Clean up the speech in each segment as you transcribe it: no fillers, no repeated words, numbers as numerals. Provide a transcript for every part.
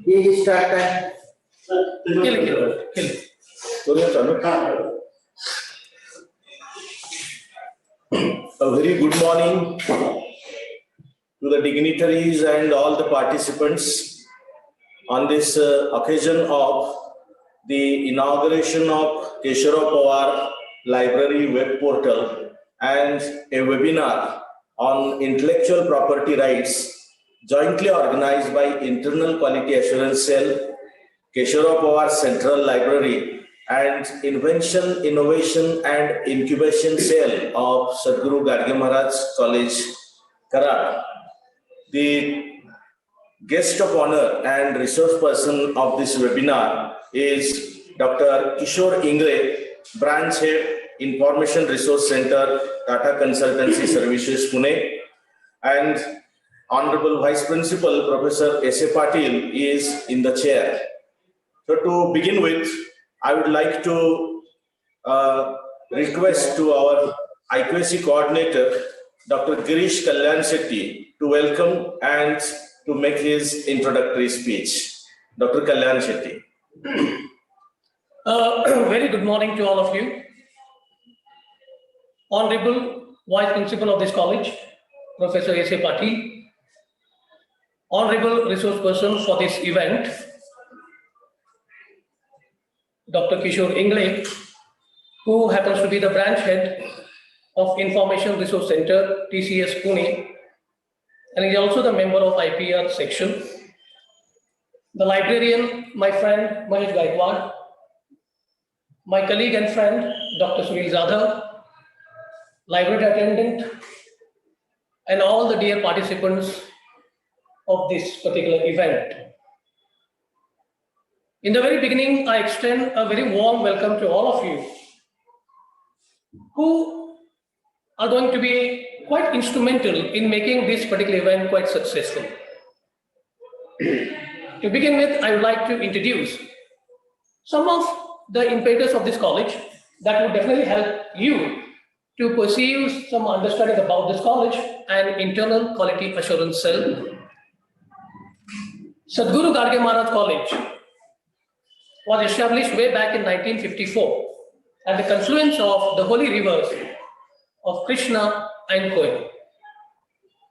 ये स्टार्ट है A very good morning to the dignitaries and all the participants on this occasion of the inauguration of Keshav Pawar Library web portal and a webinar on intellectual property rights jointly organized by Internal Quality Assurance Cell, Keshav Pawar Central Library and Invention, Innovation and Incubation Cell of Sadhguru Garge Maharaj College, Karad. The guest of honor and resource person of this webinar is Dr. Kishore Ingle, Branch Head, Information Resource Center, Tata Consultancy Services, Pune, and Honorable Vice Principal Professor S.A. Patil is in the chair. So to begin with, I would like to request to our IQAC coordinator, Dr. Girish Kalyan Shetty, to welcome and to make his introductory speech. Dr. Kalyan Shetty. Very good morning to all of you. Honorable Vice Principal of this college, Professor S.A. Patil. Honorable Resource Person for this event, Dr. Kishore Ingle, who happens to be the branch head of Information Resource Center, TCS Pune, and is also the member of IPR section. The librarian, my friend Mahesh Gaikwad, my colleague and friend, Dr. Sunil Zadhav, library attendant, and all the dear participants of this particular event. In the very beginning, I extend a very warm welcome to all of you who are going to be quite instrumental in making this particular event quite successful. To begin with, I would like to introduce some of the impetus of this college that would definitely help you to perceive some understanding about this college and Internal Quality Assurance Cell. Sadhguru Garge Maharaj College was established way back in 1954 at the confluence of the holy rivers of Krishna and Koyal.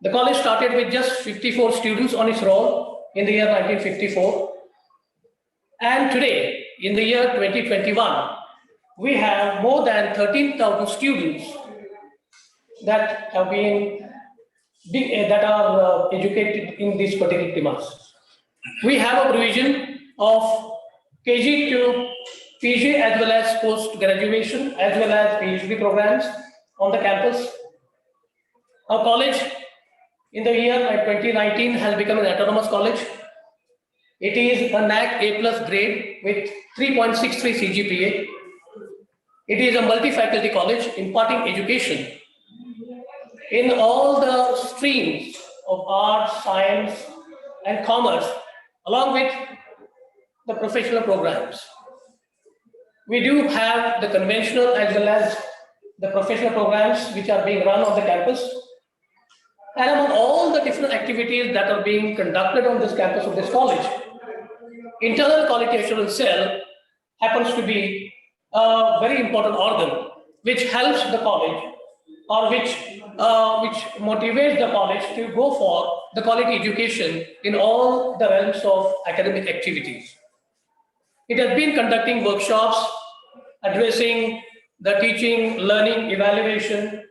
The college started with just 54 students on its roll in the year 1954. And today, in the year 2021, we have more than 13,000 students that have been that are educated in this particular premise. We have a provision of KG to PG as well as post-graduation as well as PhD programs on the campus. Our college in the year 2019 has become an autonomous college. It is a NAC A+ grade with 3.63 CGPA. It is a multi-faculty college imparting education in all the streams of art, science, and commerce, along with the professional programs. We do have the conventional as well as the professional programs which are being run on the campus. And among all the different activities that are being conducted on this campus of this college, Internal Quality Assurance Cell happens to be a very important organ which helps the college or which motivates the college to go for the quality education in all the realms of academic activities. It has been conducting workshops, addressing the teaching, learning, evaluation.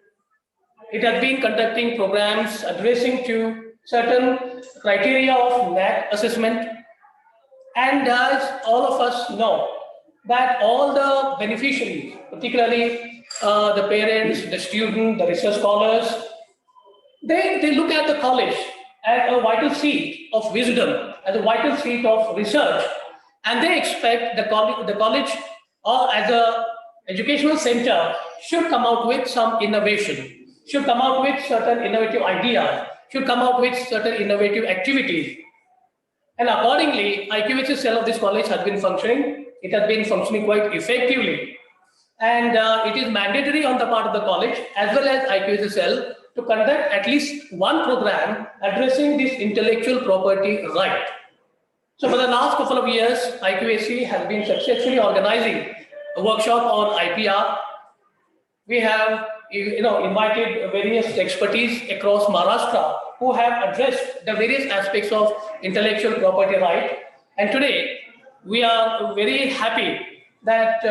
It has been conducting programs addressing to certain criteria of NAC assessment. And as all of us know, that all the beneficiaries, particularly the parents, the students, the research scholars, they look at the college as a vital seat of wisdom, as a vital seat of research, and they expect the college or as a educational center should come out with some innovation, should come out with certain innovative ideas, should come out with certain innovative activities. And accordingly, IQAC cell of this college has been functioning. It has been functioning quite effectively. And it is mandatory on the part of the college as well as IQAC cell to conduct at least one program addressing this intellectual property right. So for the last couple of years, IQAC has been successfully organizing a workshop on IPR. We have invited various expertise across Maharashtra who have addressed the various aspects of intellectual property right. And today, we are very happy that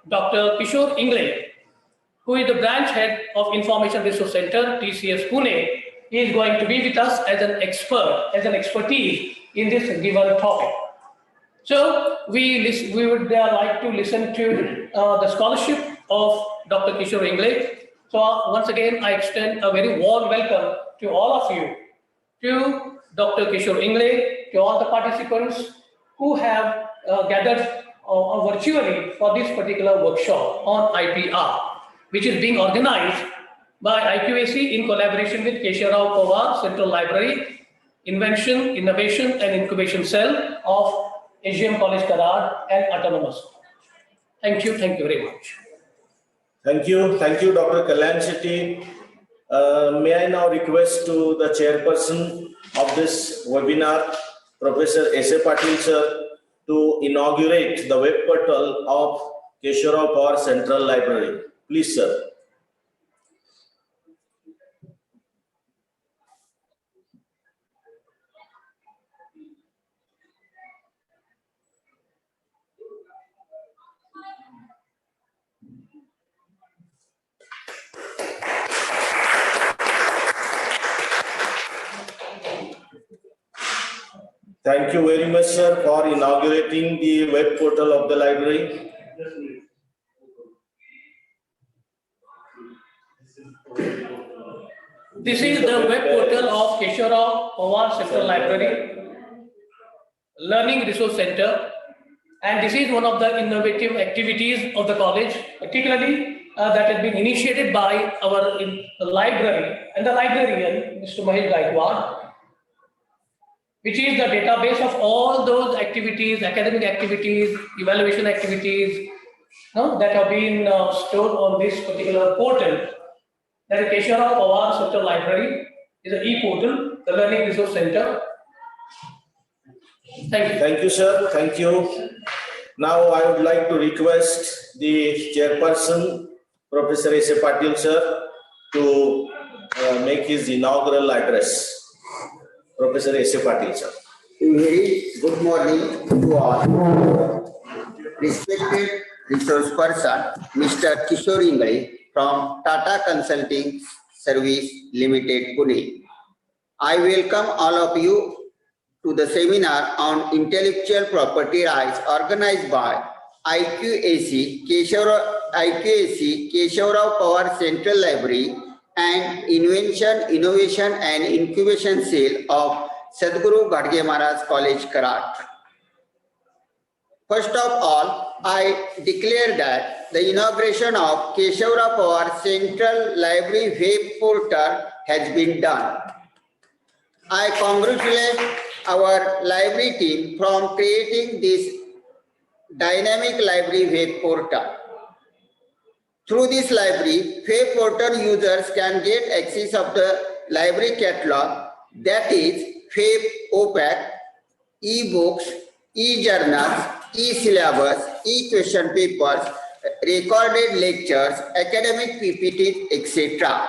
Dr. Kishore Ingle, who is the branch head of Information Resource Center, TCS Pune, is going to be with us as an expert, as an expertise in this given topic. So we would like to listen to the scholarship of Dr. Kishore Ingle. So once again, I extend a very warm welcome to all of you, to Dr. Kishore Ingle, to all the participants who have gathered virtually for this particular workshop on IPR, which is being organized by IQAC in collaboration with Keshav Rao Pawar Central Library, Invention, Innovation and Incubation Cell of AGM College Karad and Autonomous. Thank you very much. Thank you, Dr. Kalyan Shetty. May I now request to the chairperson of this webinar, Professor S.A. Patil sir, to inaugurate the web portal of Keshav Rao Pawar Central Library. Please, sir. Thank you very much, sir, for inaugurating the web portal of the library. This is the web portal of Keshav Rao Pawar Central Library, Learning Resource Center, and this is one of the innovative activities of the college, particularly that has been initiated by our library and the librarian, Mr. Mahesh Gaikwad, which is the database of all those activities, academic activities, evaluation activities, that have been stored on this particular portal. That is Keshav Rao Pawar Central Library is an e-portal, the Learning Resource Center. Thank you. Thank you, sir. Thank you. Now I would like to request the chairperson, Professor S.A. Patil sir, to make his inaugural address. Professor S.A. Patil sir. Very good morning to all. Respected resource person, Mr. Kishore Ingle from Tata Consulting Service Limited, Pune. I welcome all of you to the seminar on intellectual property rights organized by IQAC, Keshav Rao Pawar Central Library and Invention, Innovation and Incubation Cell of Sadhguru Gadge Maharaj College, Karad. First of all, I declare that the inauguration of Keshav Rao Pawar Central Library web portal has been done. I congratulate our library team from creating this dynamic library web portal. Through this library, web portal users can get access of the library catalog, that is web OPAC, e-books, e-journals, e-syllabus, e-question papers, recorded lectures, academic PPTs, etc.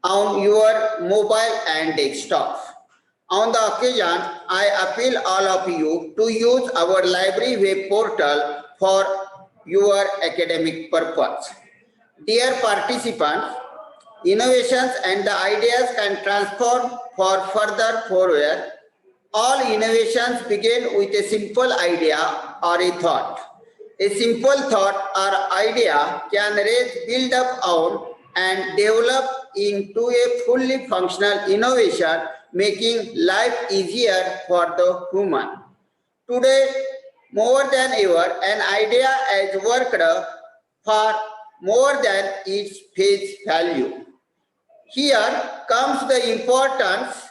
on your mobile and desktop. On the occasion, I appeal all of you to use our library web portal for your academic purpose. Dear participants, innovations and the ideas can transform for further forward. All innovations begin with a simple idea or a thought. A simple thought or idea can build up on and develop into a fully functional innovation, making life easier for the human. Today, more than ever, an idea has worked for more than its face value. Here comes the importance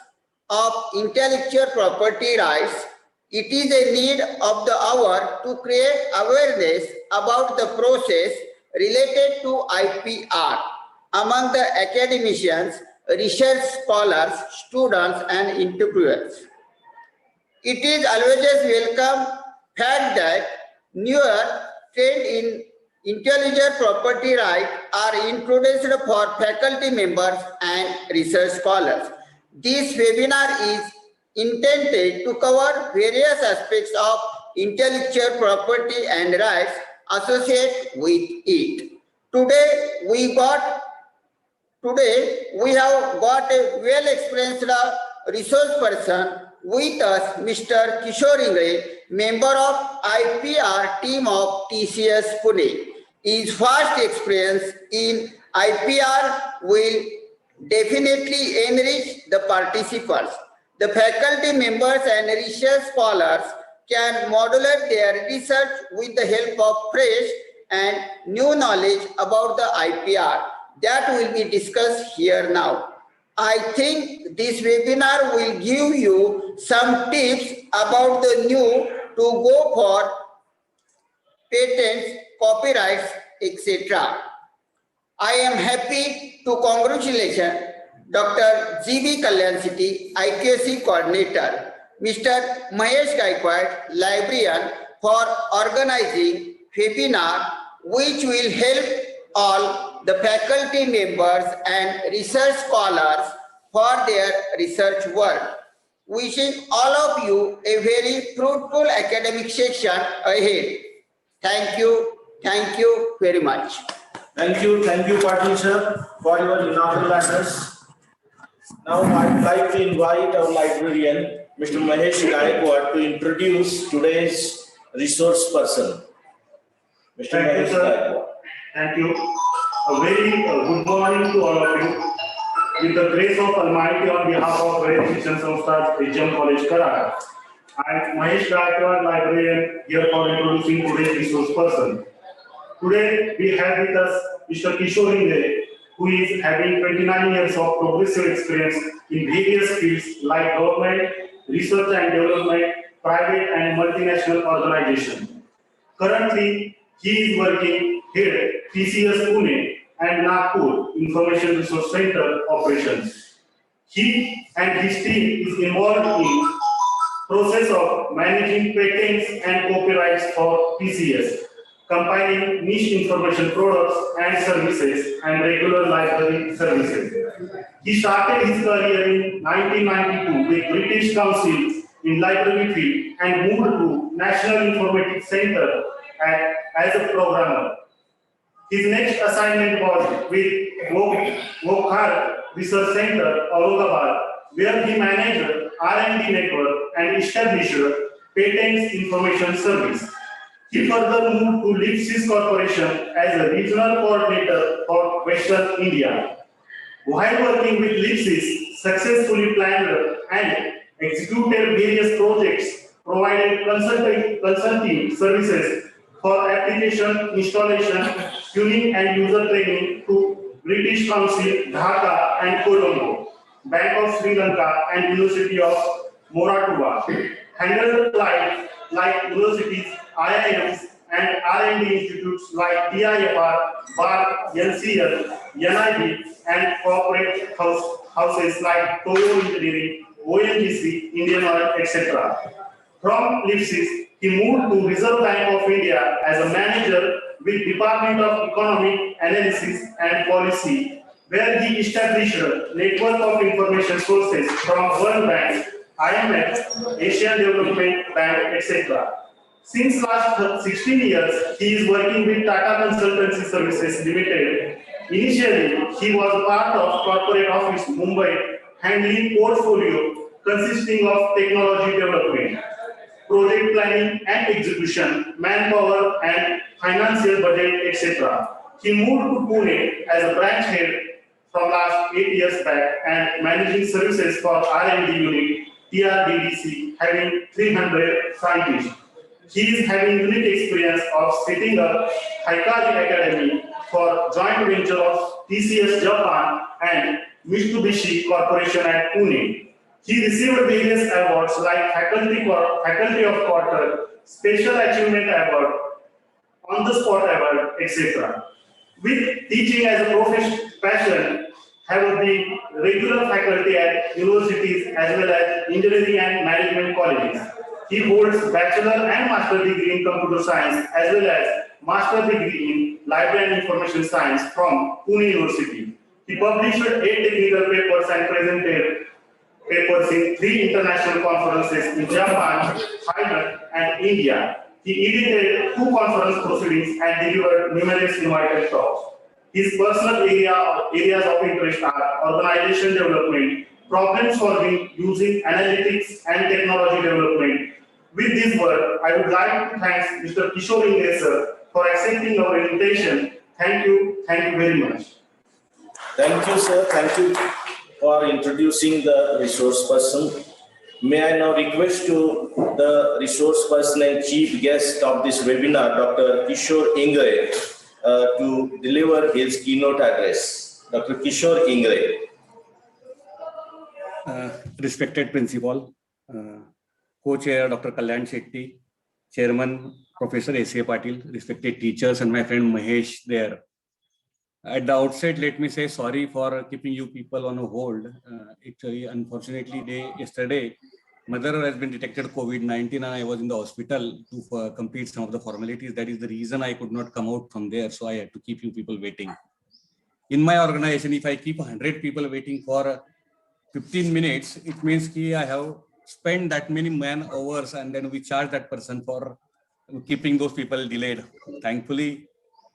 of intellectual property rights. It is a need of the hour to create awareness about the process related to IPR among the academicians, research scholars, students, and entrepreneurs. It is always welcome fact that newer trend in intellectual property rights are introduced for faculty members and research scholars. This webinar is intended to cover various aspects of intellectual property and rights associated with it. Today we have got a well-experienced resource person with us, Mr. Kishore Ingre, member of IPR team of TCS Pune. His vast experience in IPR will definitely enrich the participants. The faculty members and research scholars can modulate their research with the help of fresh and new knowledge about the IPR that will be discussed here now. I think this webinar will give you some tips about the new to go for patents, copyrights, etc. I am happy to congratulate Dr. G.B. Kalyan City, IQAC Coordinator, Mr. Mahesh Gaikwad, Librarian, for organizing webinar which will help all the faculty members and research scholars for their research work. Wishing all of you a very fruitful academic session ahead. Thank you very much. Thank you, Patil sir, for your inaugural address. Now I would like to invite our librarian, Mr. Mahesh Gaikwad, to introduce today's resource person. Mr. Thank Mahesh you, sir. Gaikwad. Thank you. A very good morning to all of you. With the grace of Almighty, on behalf of Ved Shikshan Samstha, HM College, Karara, I am Mahesh Gaikwad, librarian, here for introducing today's resource person. Today, we have with us Mr. Kishore Ingre, who is having 29 years of progressive experience in various fields like government, research and development, private and multinational organizations. Currently, he is working here at TCS Pune and Nagpur Information Resource Center operations. He and his team is involved in process of managing patents and copyrights for TCS, combining niche information products and services and regular library services. He started his career in 1992 with British Council in library field and moved to National Informatics Center as a programmer. His next assignment was with Wokhar Research Center, Aurangabad, where he managed R&D network and established Patents Information Service. He further moved to Lipsys Corporation as a regional coordinator for Western India. While working with Lipsys, successfully planned and executed various projects, provided consulting services for application installation, tuning and user training to British Council, Dhaka and Colombo, Bank of Sri Lanka and University of Moratuwa. Handled clients like universities, IIMs and R&D institutes like DIFR, BAR, NCL, NIB and corporate houses like Toyo Engineering, ONGC, Indian Oil, etc. From Lipsys, he moved to Reserve Bank of India as a manager with Department of Economic Analysis and Policy, where he established a network of information sources from World Bank, IMF, Asian Development Bank, etc. Since last 16 years, he is working with Tata Consultancy Services Limited. Initially, he was part of corporate office Mumbai, handling portfolio consisting of technology development, project planning and execution, manpower and financial budget, etc. He moved to Pune as a branch head from last 8 years back and managing services for R&D unit, TRDDC, having 300 scientists. He is having unique experience of setting up Hikachi Academy for joint venture of TCS Japan and Mitsubishi Corporation at Pune. He received various awards like Faculty of Quarter, Special Achievement Award, On the Spot Award, etc. With teaching as a passion, have been regular faculty at universities as well as engineering and management colleges. He holds bachelor and master degree in computer science as well as master degree in library and information science from Pune University. He published 8 technical papers and presented papers in 3 international conferences in Japan, Thailand, and India. He edited 2 conference proceedings and delivered numerous invited talks. His personal areas of interest are organization development, problem solving using analytics and technology development. With this word, I would like to thank Mr. Kishore Ingre sir for accepting our invitation. Thank you very much. Thank you, sir. Thank you for introducing the resource person. May I now request to the resource person and chief guest of this webinar, Dr. Kishore Ingre, to deliver his keynote address. Dr. Kishore Ingre. Respected Principal, Co-Chair Dr. Kalyan Shetty, Chairman Professor S.A. Patil, respected teachers, and my friend Mahesh there. At the outset, let me say sorry for keeping you people on a hold. Unfortunately, yesterday, mother has been detected COVID-19 and I was in the hospital to complete some of the formalities. That is the reason I could not come out from there. So I had to keep you people waiting. In my organization, if I keep 100 people waiting for 15 minutes, it means that I have spent that many man hours and then we charge that person for keeping those people delayed. Thankfully,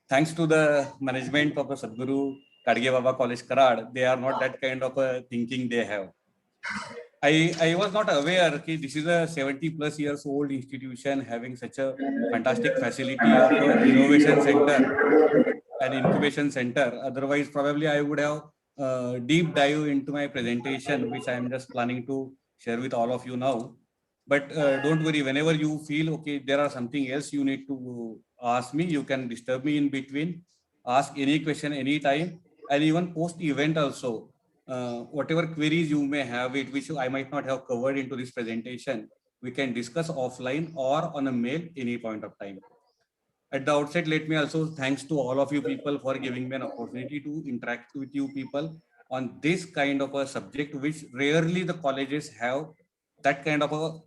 thanks to the management of the Sadhguru Kadge Baba College Karad, they are not that kind of a thinking they have. I was not aware that this is a 70+ years old institution having such a fantastic facility of an innovation center and incubation center. Otherwise, probably I would have deep dive into my presentation, which I am just planning to share with all of you now. But don't worry, whenever you feel, okay, there are something else you need to ask me, you can disturb me in between, ask any question anytime, and even post-event also. Whatever queries you may have, which I might not have covered into this presentation, we can discuss offline or on a mail any point of time. At the outset, let me also thanks to all of you people for giving me an opportunity to interact with you people on this kind of a subject, which rarely the colleges have that kind of a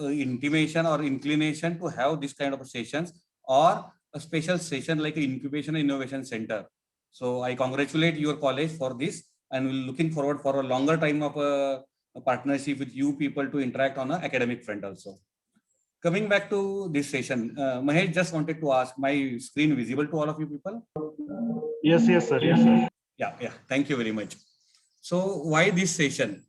intimation or inclination to have this kind of sessions or a special session like an incubation and innovation center. So I congratulate your college for this and we're looking forward for a longer time of a partnership with you people to interact on an academic front also. Coming back to this session, Mahesh just wanted to ask, my screen visible to all of you people? Yes, sir. Yeah. Thank you very much. So why this session?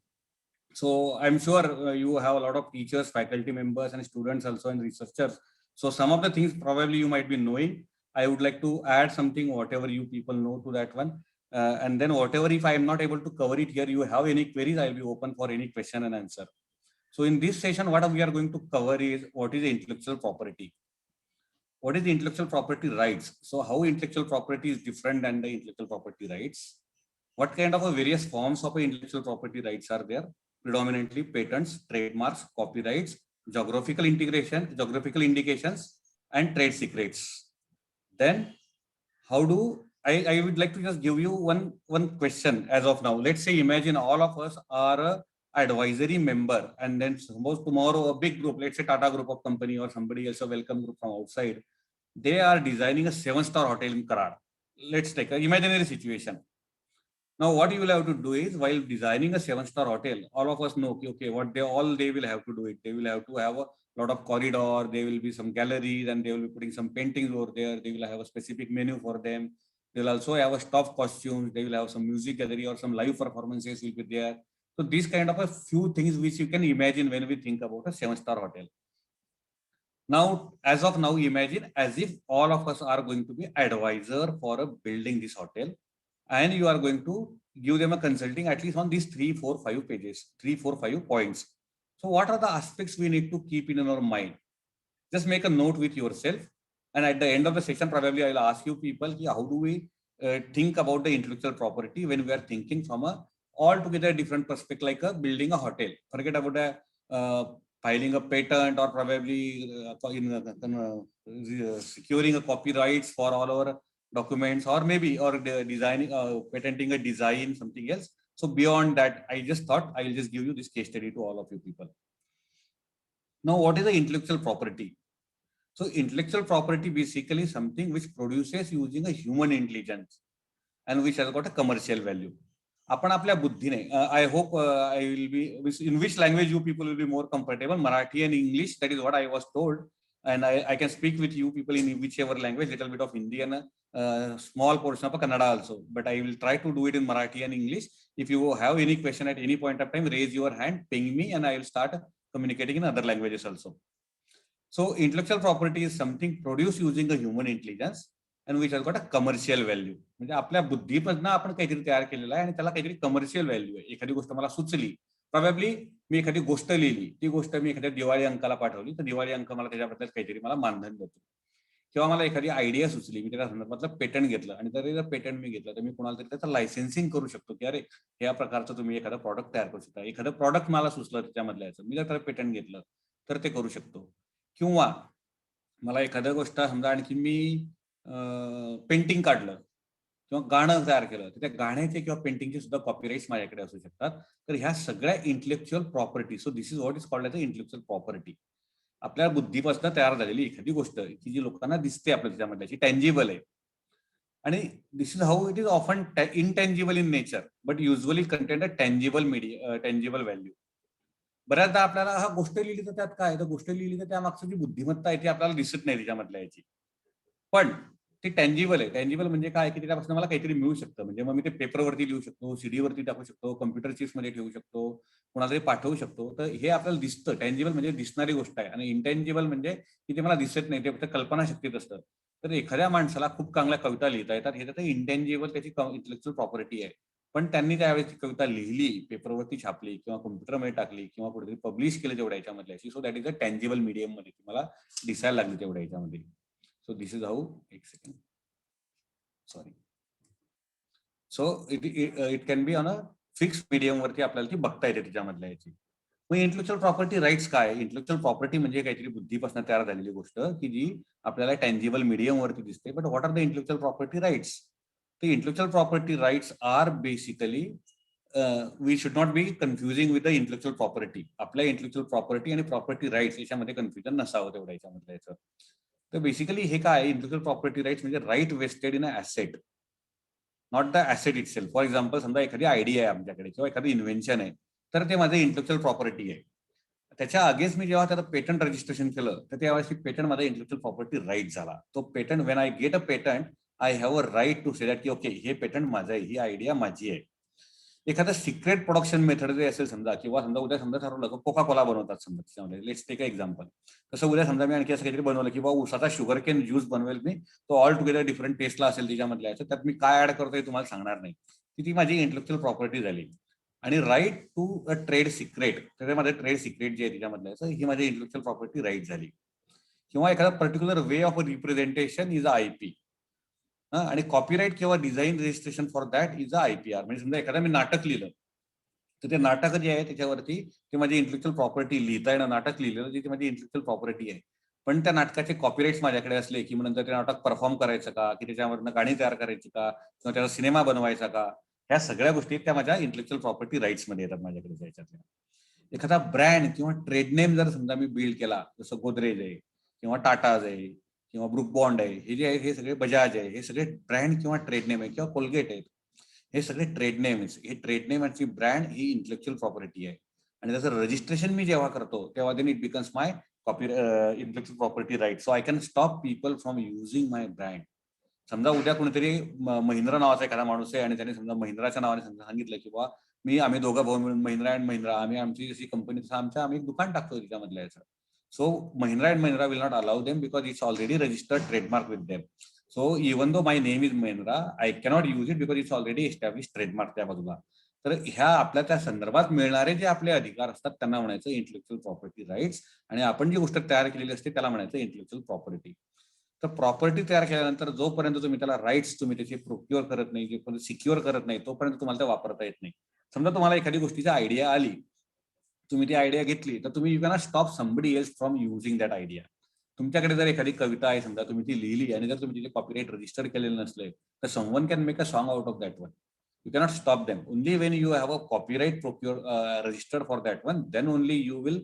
So I'm sure you have a lot of teachers, faculty members, and students also, and researchers. So some of the things probably you might be knowing. I would like to add something, whatever you people know to that one. And then whatever, if I am not able to cover it here, you have any queries, I'll be open for any question and answer. So in this session, what we are going to cover is what is the intellectual property? What is the intellectual property rights? So how intellectual property is different than the intellectual property rights? What kind of various forms of intellectual property rights are there? Predominantly patents, trademarks, copyrights, geographical indications, and trade secrets. Then how do I would like to just give you one question as of now. Let's say, imagine all of us are a advisory member, and then suppose tomorrow a big group, let's say Tata Group of Company or somebody else, a welcome group from outside, they are designing a 7-star hotel in Karad. Let's take an imaginary situation. Now, what you will have to do is, while designing a 7-star hotel, all of us know, okay, what they will have to do it. They will have to have a lot of corridor. There will be some galleries, and they will be putting some paintings over there. They will have a specific menu for them. They will also have a staff costumes. They will have some music gallery or some live performances will be there. So these kind of a few things which you can imagine when we think about a 7-star hotel. Now, as of now, imagine as if all of us are going to be advisor for building this hotel. And you are going to give them a consulting at least on these 3, 4, 5 pages, 3, 4, 5 points. So what are the aspects we need to keep in our mind? Just make a note with yourself. And at the end of the session, probably I'll ask you people, how do we think about the intellectual property when we are thinking from a altogether different perspective, like building a hotel. Forget about filing a patent or probably securing a copyrights for all our documents, or maybe designing, patenting a design, something else. So beyond that, I just thought I will just give you this case study to all of you people. Now, what is the intellectual property? So intellectual property basically something which produces using a human intelligence and which has got a commercial value. आपण आपल्या बुद्धीने, I hope I will be, in which language you people will be more comfortable, Marathi and English, that is what I was told, and I can speak with you people in whichever language, little bit of Hindi and a small portion of Kannada also, but I will try to do it in Marathi and English. If you have any question at any point of time, raise your hand, ping me, and I will start communicating in other languages also. So intellectual property is something produced using a human intelligence and which has got a commercial value. म्हणजे आपल्या बुद्धीपासून आपण काहीतरी तयार केलेलं आहे आणि त्याला काहीतरी कमर्शियल व्हॅल्यू आहे. एखादी गोष्ट मला सुचली, प्रॉबॅबली मी एखादी गोष्ट लिहिली, ती गोष्ट मी एखाद्या दिवाळी अंकाला पाठवली, तर दिवाळी अंक मला त्याच्याबद्दल काहीतरी मला मानधन देतो. किंवा मला एखादी आयडिया सुचली, मी त्याच्या संदर्भातलं पेटंट घेतलं आणि जर पेटंट मी घेतलं तर मी कोणाला तरी त्याचं लायसेन्सिंग करू शकतो की अरे या प्रकारचं तुम्ही एखादं प्रॉडक्ट तयार करू शकता. एखादं प्रॉडक्ट मला सुचलं त्याच्यामधलं याचं, मी जर त्याला पेटंट घेतलं तर ते करू शकतो. किंवा मला एखाद्या गोष्ट समजा आणखी मी पेंटिंग काढलं किंवा गाणं तयार केलं, तर त्या गाण्याचे किंवा पेंटिंगचे सुद्धा कॉपीराईट्स माझ्याकडे असू शकतात. तर ह्या सगळ्या intellectual property, so this is what is called as a intellectual property. आपल्या बुद्धीपासून तयार झालेली एखादी गोष्ट की जी लोकांना दिसते आपल्या त्याच्यामध्ये, टँजिबल आहे. आणि this is how it is often intangible in nature, but usually content a tangible value. बऱ्याचदा आपल्याला हा गोष्ट लिहिली तर त्यात काय, तर गोष्ट लिहिली तर त्यामागची जी बुद्धिमत्ता आहे ती आपल्याला दिसत नाही त्याच्यामधल्या याची, पण ते टँजिबल आहे. टँजिबल म्हणजे काय की त्यापासून मला काहीतरी मिळू शकतं. म्हणजे मग मी ते पेपरवरती लिहू शकतो, सीडी वरती टाकू शकतो, कम्प्युटर चिप्स मध्ये ठेवू शकतो, कोणाला तरी पाठवू शकतो. तर हे आपल्याला दिसतं. टँजिबल म्हणजे दिसणारी गोष्ट आहे आणि इंटँजिबल म्हणजे की ते मला दिसत नाही, ते फक्त कल्पनाशक्तीत असतं. तर एखाद्या माणसाला खूप चांगल्या कविता लिहिता येतात, हे तर इंटँजिबल त्याची इंटेलेक्च्युअल प्रॉपर्टी आहे. पण त्यांनी त्यावेळेस ती कविता लिहिली, पेपरवरती छापली किंवा कम्प्युटरमध्ये टाकली किंवा कुठेतरी पब्लिश केलं तेवढ्या याच्यामधल्या, so that is a tangible medium मध्ये मला दिसायला लागली तेवढ्या याच्यामध्ये. सो दिस इज हाऊ, एक second, sorry. So it can be on a fix medium वरती आपल्याला ती बघता येते त्याच्यामधल्या याची. मग इंटेलेक्च्युअल प्रॉपर्टी राईट्स काय? इंटेलेक्च्युअल प्रॉपर्टी म्हणजे काहीतरी बुद्धीपासून तयार झालेली गोष्ट की जी आपल्याला टँजिबल मीडियम वरती दिसते. But what are the intellectual property rights? The intellectual property rights are basically, we should not be confusing with the intellectual property. आपल्या intellectual property आणि property rights याच्यामध्ये कन्फ्युजन नसावं तेवढ्या याच्यामध्ये याचं. तर बेसिकली हे काय, इंटेलेक्च्युअल प्रॉपर्टी राईट्स म्हणजे right vested in a asset, not the asset itself. For example समजा एखादी आयडिया आहे आमच्याकडे किंवा एखादं इन्व्हेन्शन आहे, तर ते माझं इंटेलेक्च्युअल प्रॉपर्टी आहे. त्याच्या अगेन्स्ट मी जेव्हा त्याचं पेटंट रजिस्ट्रेशन केलं तर त्यावेळेस पेटंट माझा इंटेलेक्च्युअल प्रॉपर्टी राईट झाला. तो patent, when I get a patent, I have a right to say that की ओके हे पेटंट माझं आहे, ही आयडिया माझी आहे. एखादं सिक्रेट प्रोडक्शन मेथड जे असेल समजा, किंवा समजा उद्या समजा ठरवलं कोका कोला बनवतात समजा त्याच्यामध्ये, लेट्स टेक अ एक्झाम्पल. तसं उद्या समजा मी आणखी असं काहीतरी बनवलं की बाबा उसाचा शुगर केन ज्यूस बनवेल मी, तो ऑल टुगेदर डिफरंट टेस्टला असेल त्याच्यामधल्या याचं, त्यात मी काय ऍड करतोय तुम्हाला सांगणार नाही, ती माझी इंटेलेक्च्युअल प्रॉपर्टी झाली. आणि right to a trade secret, त्याच्यामध्ये ट्रेड सिक्रेट जे आहे त्याच्यामधलं ही माझी इंटेलेक्च्युअल प्रॉपर्टी राईट झाली. किंवा एखादा particular way of representation is a IP. आणि कॉपीराईट किंवा design registration for that is a IPR. म्हणजे समजा एखादं मी नाटक लिहिलं तर ते नाटक जे आहे त्याच्यावरती ते माझी इंटेलेक्च्युअल प्रॉपर्टी, लिहिता येणं नाटक लिहिलेलं ती माझी इंटेलेक्च्युअल प्रॉपर्टी आहे. पण त्या नाटकाचे कॉपीराईट्स माझ्याकडे असले की मग नंतर ते नाटक परफॉर्म करायचं का, की त्याच्यावरनं गाणी तयार करायची का, किंवा त्याचा सिनेमा बनवायचा का, ह्या सगळ्या गोष्टी त्या माझ्या इंटेलेक्च्युअल प्रॉपर्टी राईट्स मध्ये येतात माझ्याकडे त्याच्यातल्या. एखादा ब्रँड किंवा ट्रेड नेम जर समजा मी बिल्ड केला, जसं गोदरेज आहे किंवा टाटाज आहे किंवा ब्रुक बॉन्ड आहे, हे जे आहे हे सगळे बजाज आहे, हे सगळे ब्रँड किंवा ट्रेड नेम आहे, किंवा कोलगेट आहेत, हे सगळे ट्रेड नेम्स. हे ट्रेड नेम आणि ब्रँड ही इंटेलेक्च्युअल प्रॉपर्टी आहे. आणि त्याचं रजिस्ट्रेशन मी जेव्हा करतो तेव्हा then it becomes my intellectual property right. So I can stop people from using my brand. समजा उद्या कोणीतरी महिंद्रा नावाचा एखादा माणूस आहे आणि त्याने समजा महिंद्राच्या नावाने सांगितलं की बाबा आम्ही दोघं भाऊ मिळून महिंद्रा अँड महिंद्रा, आम्ही आमची जशी कंपनी आम्ही एक दुकान टाकतो त्याच्यामधल्या याचं. So Mahindra and Mahindra will not allow them because it's already registered trademark with them. So even though my name is Mahindra, I cannot use it because it's already established trademark त्या बाजूला. तर ह्या आपल्या त्या संदर्भात मिळणारे जे आपले अधिकार असतात त्यांना म्हणायचं इंटेलेक्च्युअल प्रॉपर्टी राईट्स, आणि आपण जी गोष्ट तयार केलेली असते त्याला म्हणायचं इंटेलेक्च्युअल प्रॉपर्टी. तर प्रॉपर्टी तयार केल्यानंतर जोपर्यंत तुम्ही त्याला राईट्स तुम्ही त्याचे प्रोक्युअर करत नाही, जोपर्यंत सिक्युअर करत नाही, तोपर्यंत तुम्हाला ते वापरता येत नाही. समजा तुम्हाला एखादी गोष्टीची आयडिया आली, तुम्ही ती आयडिया घेतली, तर तुम्ही you cannot stop somebody else from using that idea. तुमच्याकडे जर एखादी कविता आहे समजा तुम्ही ती लिहिली आणि जर तुम्ही तिथे कॉपीराईट रजिस्टर केलेलं नसले तर someone can make a song out of that one. You cannot stop them. Only when you have a copyright registered for that one, then only you will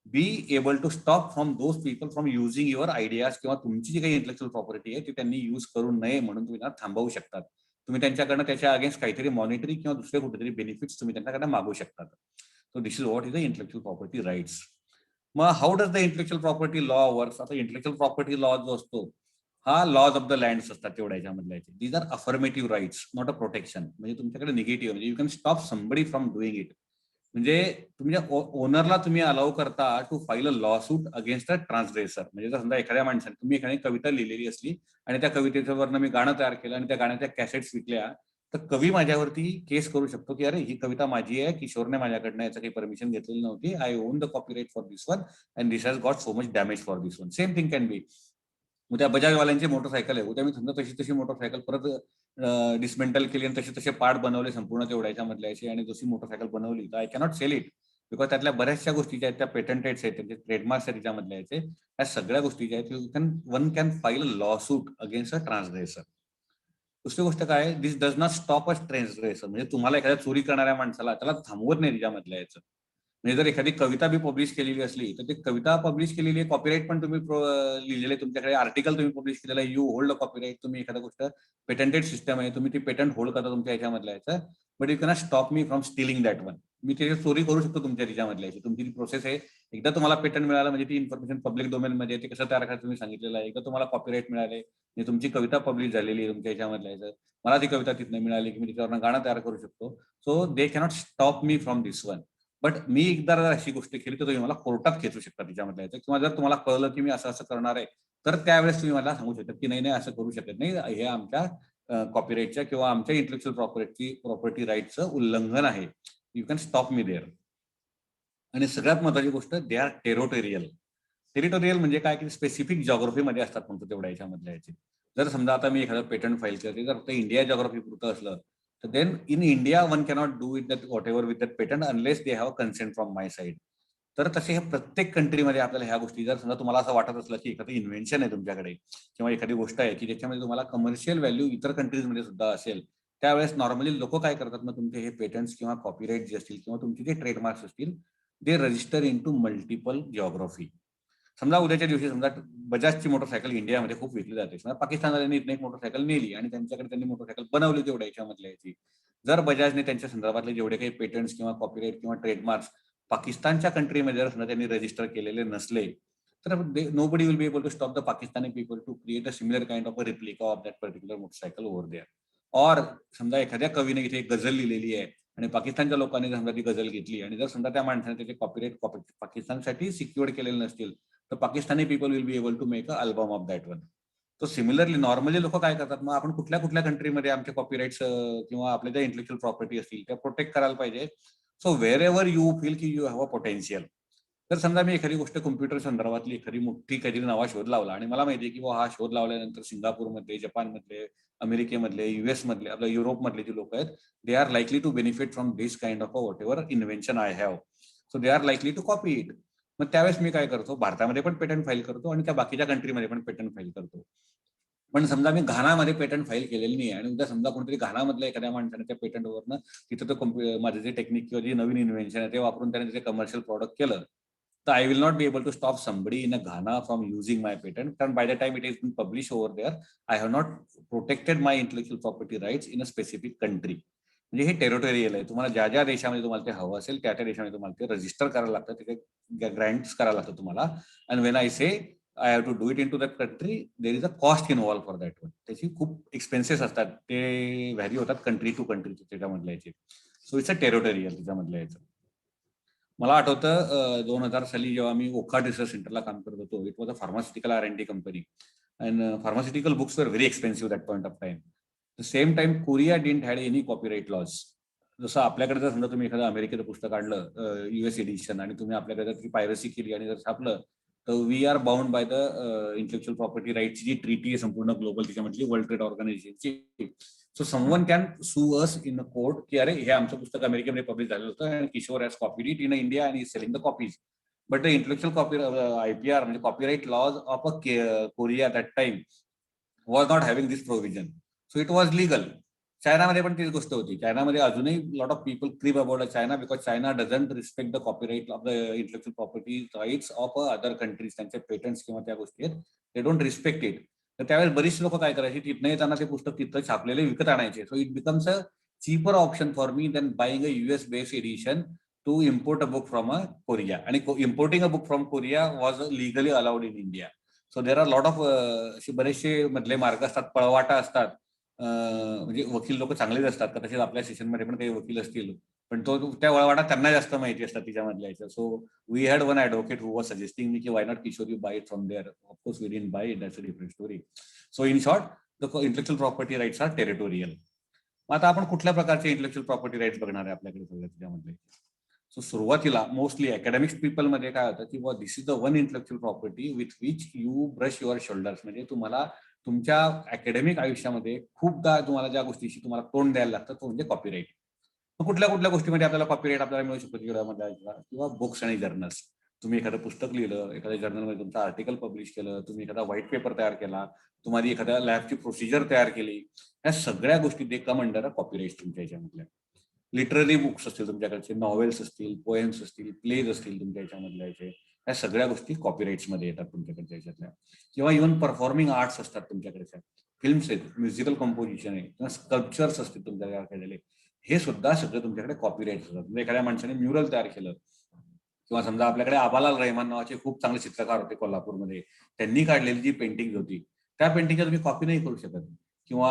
be able to stop from those people from using your ideas किंवा तुमची जी काही intellectual property आहे ती त्यांनी use करू नये म्हणून तुम्ही त्यांना थांबवू शकतात. तुम्ही त्यांच्याकडनं त्याच्या अगेन्स्ट काहीतरी मॉनिटरी किंवा दुसरे कुठेतरी बेनिफिट्स तुम्ही त्यांच्याकडे मागू शकतात. So this is what is the intellectual property rights. मग how does the intellectual property law works? आता इंटेलेक्चुअल प्रॉपर्टी लॉ जो असतो हा लॉज ऑफ द लँड्स असतात तेवढ्या याच्यामधल्या. These are affirmative rights, not a protection. म्हणजे तुमच्याकडे निगेटिव्ह म्हणजे you can stop somebody from doing it. म्हणजे तुमच्या ओनरला तुम्ही अलाउ करता to file a law suit against a transgressor. म्हणजे जर समजा एखाद्या माणसाने तुम्ही एखादी कविता लिहिलेली असली आणि त्या कवितेवरनं मी गाणं तयार केलं आणि त्या गाण्याच्या कॅसेट्स विकल्या तर कवी माझ्यावरती केस करू शकतो की अरे ही कविता माझी आहे, किशोरने माझ्याकडनं याचं काही परमिशन घेतलेली नव्हती, I on the copyright for this one and this has got so much damage for this one. Same thing can be. उद्या बजाजवाल्यांची मोटरसायकल आहे, उद्या मी समजा तशी मोटरसायकल परत डिसमेंटल केली आणि तसे पार्ट बनवले संपूर्ण तेवढ्याच्या मधल्याची आणि जशी मोटरसायकल बनवली तर I cannot sell it because त्यातल्या बऱ्याचशा गोष्टी ज्या आहेत त्या पेटंटेड्स आहेत, त्यांचे ट्रेडमार्क्स आहेत त्याच्यामधल्या याचे, त्या सगळ्या गोष्टी ज्या आहेत one can file a law suit against a transgressor. दुसरी गोष्ट काय, this does not stop a transgressor. म्हणजे तुम्हाला एखाद्या चोरी करणाऱ्या माणसाला त्याला थांबवत नाही त्याच्यामधल्या याचं. म्हणजे जर एखादी कविता बी पब्लिश केलेली असली तर ती कविता पब्लिश केलेली आहे, कॉपीराईट पण तुम्ही लिहिलेले, तुमच्याकडे आर्टिकल तुम्ही पब्लिश केलेलं आहे, यू होल्ड अ कॉपीराईट. तुम्ही एखादा गोष्ट पेटंटेड सिस्टम आहे, तुम्ही ती पेटंट होल्ड करता तुमच्या ह्याच्यामधल्या याचं, but you cannot stop me from stealing that one. मी त्याची चोरी करू शकतो तुमच्या त्याच्यामधल्या याची. तुमची जी प्रोसेस आहे, एकदा तुम्हाला पेटंट मिळालं म्हणजे ती इन्फॉर्मेशन पब्लिक डोमेन मध्ये ते कसं तयार करायचं तुम्ही सांगितलेलं आहे. एकदा तुम्हाला कॉपीराईट मिळाले म्हणजे तुमची कविता पब्लिश झालेली आहे तुमच्या ह्याच्यामधल्या याचं, मला ती कविता तिथनं मिळाली की मी त्याच्यावर गाणं तयार करू शकतो. So they cannot stop me from this one. But मी एकदा जर अशी गोष्ट केली तर तुम्ही मला कोर्टात खेचू शकता तिच्यामधल्या याचं. किंवा जर तुम्हाला कळलं की मी असं करणार आहे तर त्यावेळेस तुम्ही मला सांगू शकता की नाही असं करू शकत नाही, हे आमच्या कॉपीराईटच्या किंवा आमच्या इंटेलेक्चुअल प्रॉपर्टी राईटचं उल्लंघन आहे. You can stop me there. आणि सगळ्यात महत्वाची गोष्ट, दे आर टेरिटोरियल. टेरिटोरियल म्हणजे काय की स्पेसिफिक जॉग्राफीमध्ये असतात म्हणतो तेवढ्या याच्यामधल्या याचे. जर समजा आता मी एखादं पेटंट फाईल केलं जर फक्त इंडिया जॉग्राफी पुरतं असलं तर then in India one cannot do it that whatever with that patent unless they have consent from my side. तर तसे हे प्रत्येक कंट्रीमध्ये आपल्याला ह्या गोष्टी, जर समजा तुम्हाला असं वाटत असलं की एखादं इन्व्हेन्शन आहे तुमच्याकडे किंवा एखादी गोष्ट आहे की ज्याच्यामध्ये तुम्हाला कमर्शियल व्हॅल्यू इतर कंट्रीजमध्ये सुद्धा असेल, त्यावेळेस नॉर्मली लोक काय करतात मग तुमचे हे पेटंट्स किंवा कॉपीराईट जे असतील किंवा तुमचे जे ट्रेडमार्क्स असतील they register into multiple geography. समजा उद्याच्या दिवशी समजा बजाजची मोटरसायकल इंडियामध्ये खूप विकली जाते, समजा पाकिस्तानला एक मोटरसायकल नेली आणि त्यांच्याकडे त्यांनी मोटरसायकल बनवली तेवढ्या याच्यामधल्या याची. जर बजाजने त्यांच्या संदर्भातले जेवढे काही पेटंट्स किंवा कॉपीराईट किंवा ट्रेडमार्क्स पाकिस्तानच्या कंट्रीमध्ये जर समजा त्यांनी रजिस्टर केलेले नसले तर nobody will be able to stop the Pakistani people to create a similar kind of a replica of that particular motorcycle over there. और समजा एखाद्या कवीने इथे एक गझल लिहिलेली आहे आणि पाकिस्तानच्या लोकांनी समजा ती गझल घेतली आणि जर समजा त्या माणसाने त्याचे कॉपीराईट पाकिस्तानसाठी सिक्युअर्ड केलेले नसतील तर Pakistani people will be able to make a album of that one. तो सिमिलरली नॉर्मली लोक काय करतात, मग आपण कुठल्या कंट्रीमध्ये आमचे कॉपीराईट्स किंवा आपल्या ज्या इंटेलेक्चुअल प्रॉपर्टी असतील त्या प्रोटेक्ट करायला पाहिजे. So wherever you feel की यू हॅव अ पोटेन्शियल. तर समजा मी एखादी गोष्ट कम्प्युटर संदर्भातली एखादी मोठी काहीतरी नवा शोध लावला आणि मला माहिती आहे की हा शोध लावल्यानंतर सिंगापूरमधले, जपानमधले, अमेरिकेमधले, US मधले, आपल्या युरोपमधले जे लोक आहेत they are likely to benefit from this kind of a whatever invention I have. So they are likely to copy it. मग त्यावेळेस मी काय करतो, भारतामध्ये पण पेटंट फाईल करतो आणि त्या बाकीच्या कंट्रीमध्ये पण पेटंट फाईल करतो. पण समजा मी घानामध्ये पेटंट फाईल केलेली नाही आणि उद्या समजा कोणतरी घानामधल्या एखाद्या माणसाने त्या पेटंटवरनं तिथं तो माझं जे टेक्निक किंवा जे नवीन इन्व्हेन्शन आहे ते वापरून त्याने त्याचे कमर्शियल प्रॉडक्ट केलं तर I will not be able to stop somebody in a Ghana from using my patent. And by the time it has been published over there, I have not protected my intellectual property rights in a specific country. म्हणजे हे territorial आहे. तुम्हाला ज्या ज्या देशामध्ये तुम्हाला ते हवं असेल त्या देशामध्ये तुम्हाला ते रजिस्टर करायला लागतं, तिथे ग्रँट्स करायला लागतं तुम्हाला. And when I say I have to do it in to that country, there is a cost involve for that one. त्याची खूप एक्सपेन्सेस असतात, ते व्हॅल्यू होतात कंट्री टू कंट्री त्याच्यामधल्या याचे. सो इट्स अ टेरिटोरियल त्याच्यामधल्या याचं. मला आठवतं 2000 साली जेव्हा मी ओखाड रिसर्च सेंटरला काम करत होतो, it was a pharmaceutical R&D company and pharmaceutical books were very expensive that point of time. The same time Korea didn't had any copyright laws. जसं आपल्याकडे जर समजा तुम्ही एखादं अमेरिकेचं पुस्तक काढलं US एडिशन आणि तुम्ही आपल्याकडे जर पायरसी केली आणि जर छापलं तर we are bound by the intellectual property राईटची जी ट्रीटी आहे संपूर्ण ग्लोबल त्याच्यामधली वर्ल्ड ट्रेड ऑर्गनायझेशनची. So someone can sue us in a court की अरे हे आमचं पुस्तक अमेरिकेमध्ये पब्लिश झालं होतं आणि Kishore has copied it in India आणि selling the copies. but the intellectual IPR म्हणजे copyright laws of Korea at that time was not having this provision, so it was legal. चायनामध्ये पण तीच गोष्ट होती. चायनामध्ये अजूनही lot of people creep about China because China doesn't respect the copyright of the intellectual property rights of other countries. त्यांचे patents किंवा त्या गोष्टी आहेत, दे डोंट रिस्पेक्ट इट. तर त्यावेळेस बरीच लोक काय करायची, तिथनं येताना ते पुस्तक तिथं छापलेले विकत आणायचे. So it becomes a cheaper option for me than buying a US based edition to import a book from Korea. And importing a book from Korea was legally allowed in India. So there are a lot of बरेचसे मधले मार्ग असतात, पळवाटा असतात. म्हणजे वकील लोक चांगलेच असतात का, तसेच आपल्या सेशनमध्ये पण काही वकील असतील, पण तो त्या वळवाटा त्यांना जास्त माहिती असतात तिच्यामधल्या. So we had one advocate who was suggesting me की why not Kishore you buy it from there. Of course we didn't buy it, that's a different story. So in short the intellectual property rights are territorial. आता आपण कुठल्या प्रकारचे intellectual property rights बघणार आहे आपल्याकडे सगळ्या त्याच्यामध्ये. सो सुरुवातीला मोस्टली अकॅडमिक्स पीपल मध्ये काय होतं की this is the one intellectual property with which you brush your shoulders. म्हणजे तुम्हाला तुमच्या अकॅडमिक आयुष्यामध्ये खूपदा तुम्हाला ज्या गोष्टीशी तुम्हाला तोंड द्यायला लागतं तो म्हणजे कॉपीराईट. कुठल्या कुठल्या गोष्टीमध्ये आपल्याला कॉपीराईट आपल्याला मिळू शकतो किंवा बुक्स आणि जर्नल्स. तुम्ही एखादं पुस्तक लिहिलं, एखाद्या जर्नलमध्ये तुमचं आर्टिकल पब्लिश केलं, तुम्ही एखादा व्हाईट पेपर तयार केला, तुम्हाला एखाद्या लॅबची प्रोसिजर तयार केली, ह्या सगळ्या गोष्टी दे कम अंडर कॉपीराईट तुमच्या याच्यामधल्या. लिटररी बुक्स असतील तुमच्याकडचे, नॉवेल्स असतील, पोएम्स असतील, प्लेज असतील तुमच्या याच्यामधल्या याचे, ह्या सगळ्या गोष्टी कॉपीराईट्समध्ये येतात तुमच्याकडच्या याच्यातल्या. किंवा इव्हन परफॉर्मिंग आर्ट्स असतात तुमच्याकडच्या, फिल्म्स आहेत, म्युझिकल कंपोजिशन आहे, किंवा स्कल्पचर्स असतील तुमच्याकडे केलेले, हे सुद्धा सगळं तुमच्याकडे कॉपीराईट असतात. म्हणजे एखाद्या माणसाने म्युरल तयार केलं, किंवा समजा आपल्याकडे आबालाल रहमान नावाचे खूप चांगले चित्रकार होते कोल्हापूरमध्ये, त्यांनी काढलेली जी पेंटिंग होती त्या पेंटिंगला तुम्ही कॉपी नाही करू शकत. किंवा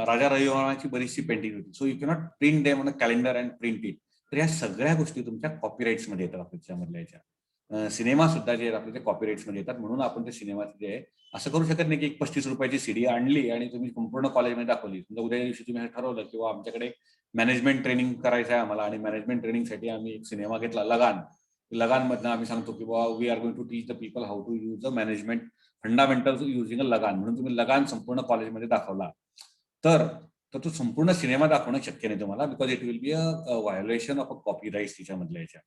राजा रविवर्माची बरीचशी पेंटिंग होती, so you cannot print them on a calendar and print it. तर या सगळ्या गोष्टी तुमच्या कॉपीराईट्स मध्ये येतात त्याच्यामधल्या याच्या. सिनेमा सुद्धा जे आहेत आपले ते कॉपीराईट्स मध्ये येतात. म्हणून आपण ते सिनेमाचे जे आहे असं करू शकत नाही की एक 35 रुपयाची सीडी आणली आणि तुम्ही संपूर्ण कॉलेजमध्ये दाखवली. समजा उद्या दिवशी तुम्ही ठरवलं किंवा आमच्याकडे मॅनेजमेंट ट्रेनिंग करायचं आहे आम्हाला, आणि मॅनेजमेंट ट्रेनिंगसाठी आम्ही एक सिनेमा घेतला लगान. लगानमधनं आम्ही सांगतो की बाबा we are going to teach the people how to use the management fundamentals using a Lagaan, म्हणून तुम्ही लगान संपूर्ण कॉलेजमध्ये दाखवला, तर तो संपूर्ण सिनेमा दाखवणं शक्य नाही तुम्हाला, because it will be a violation of a copyright तिच्यामधल्या याच्या.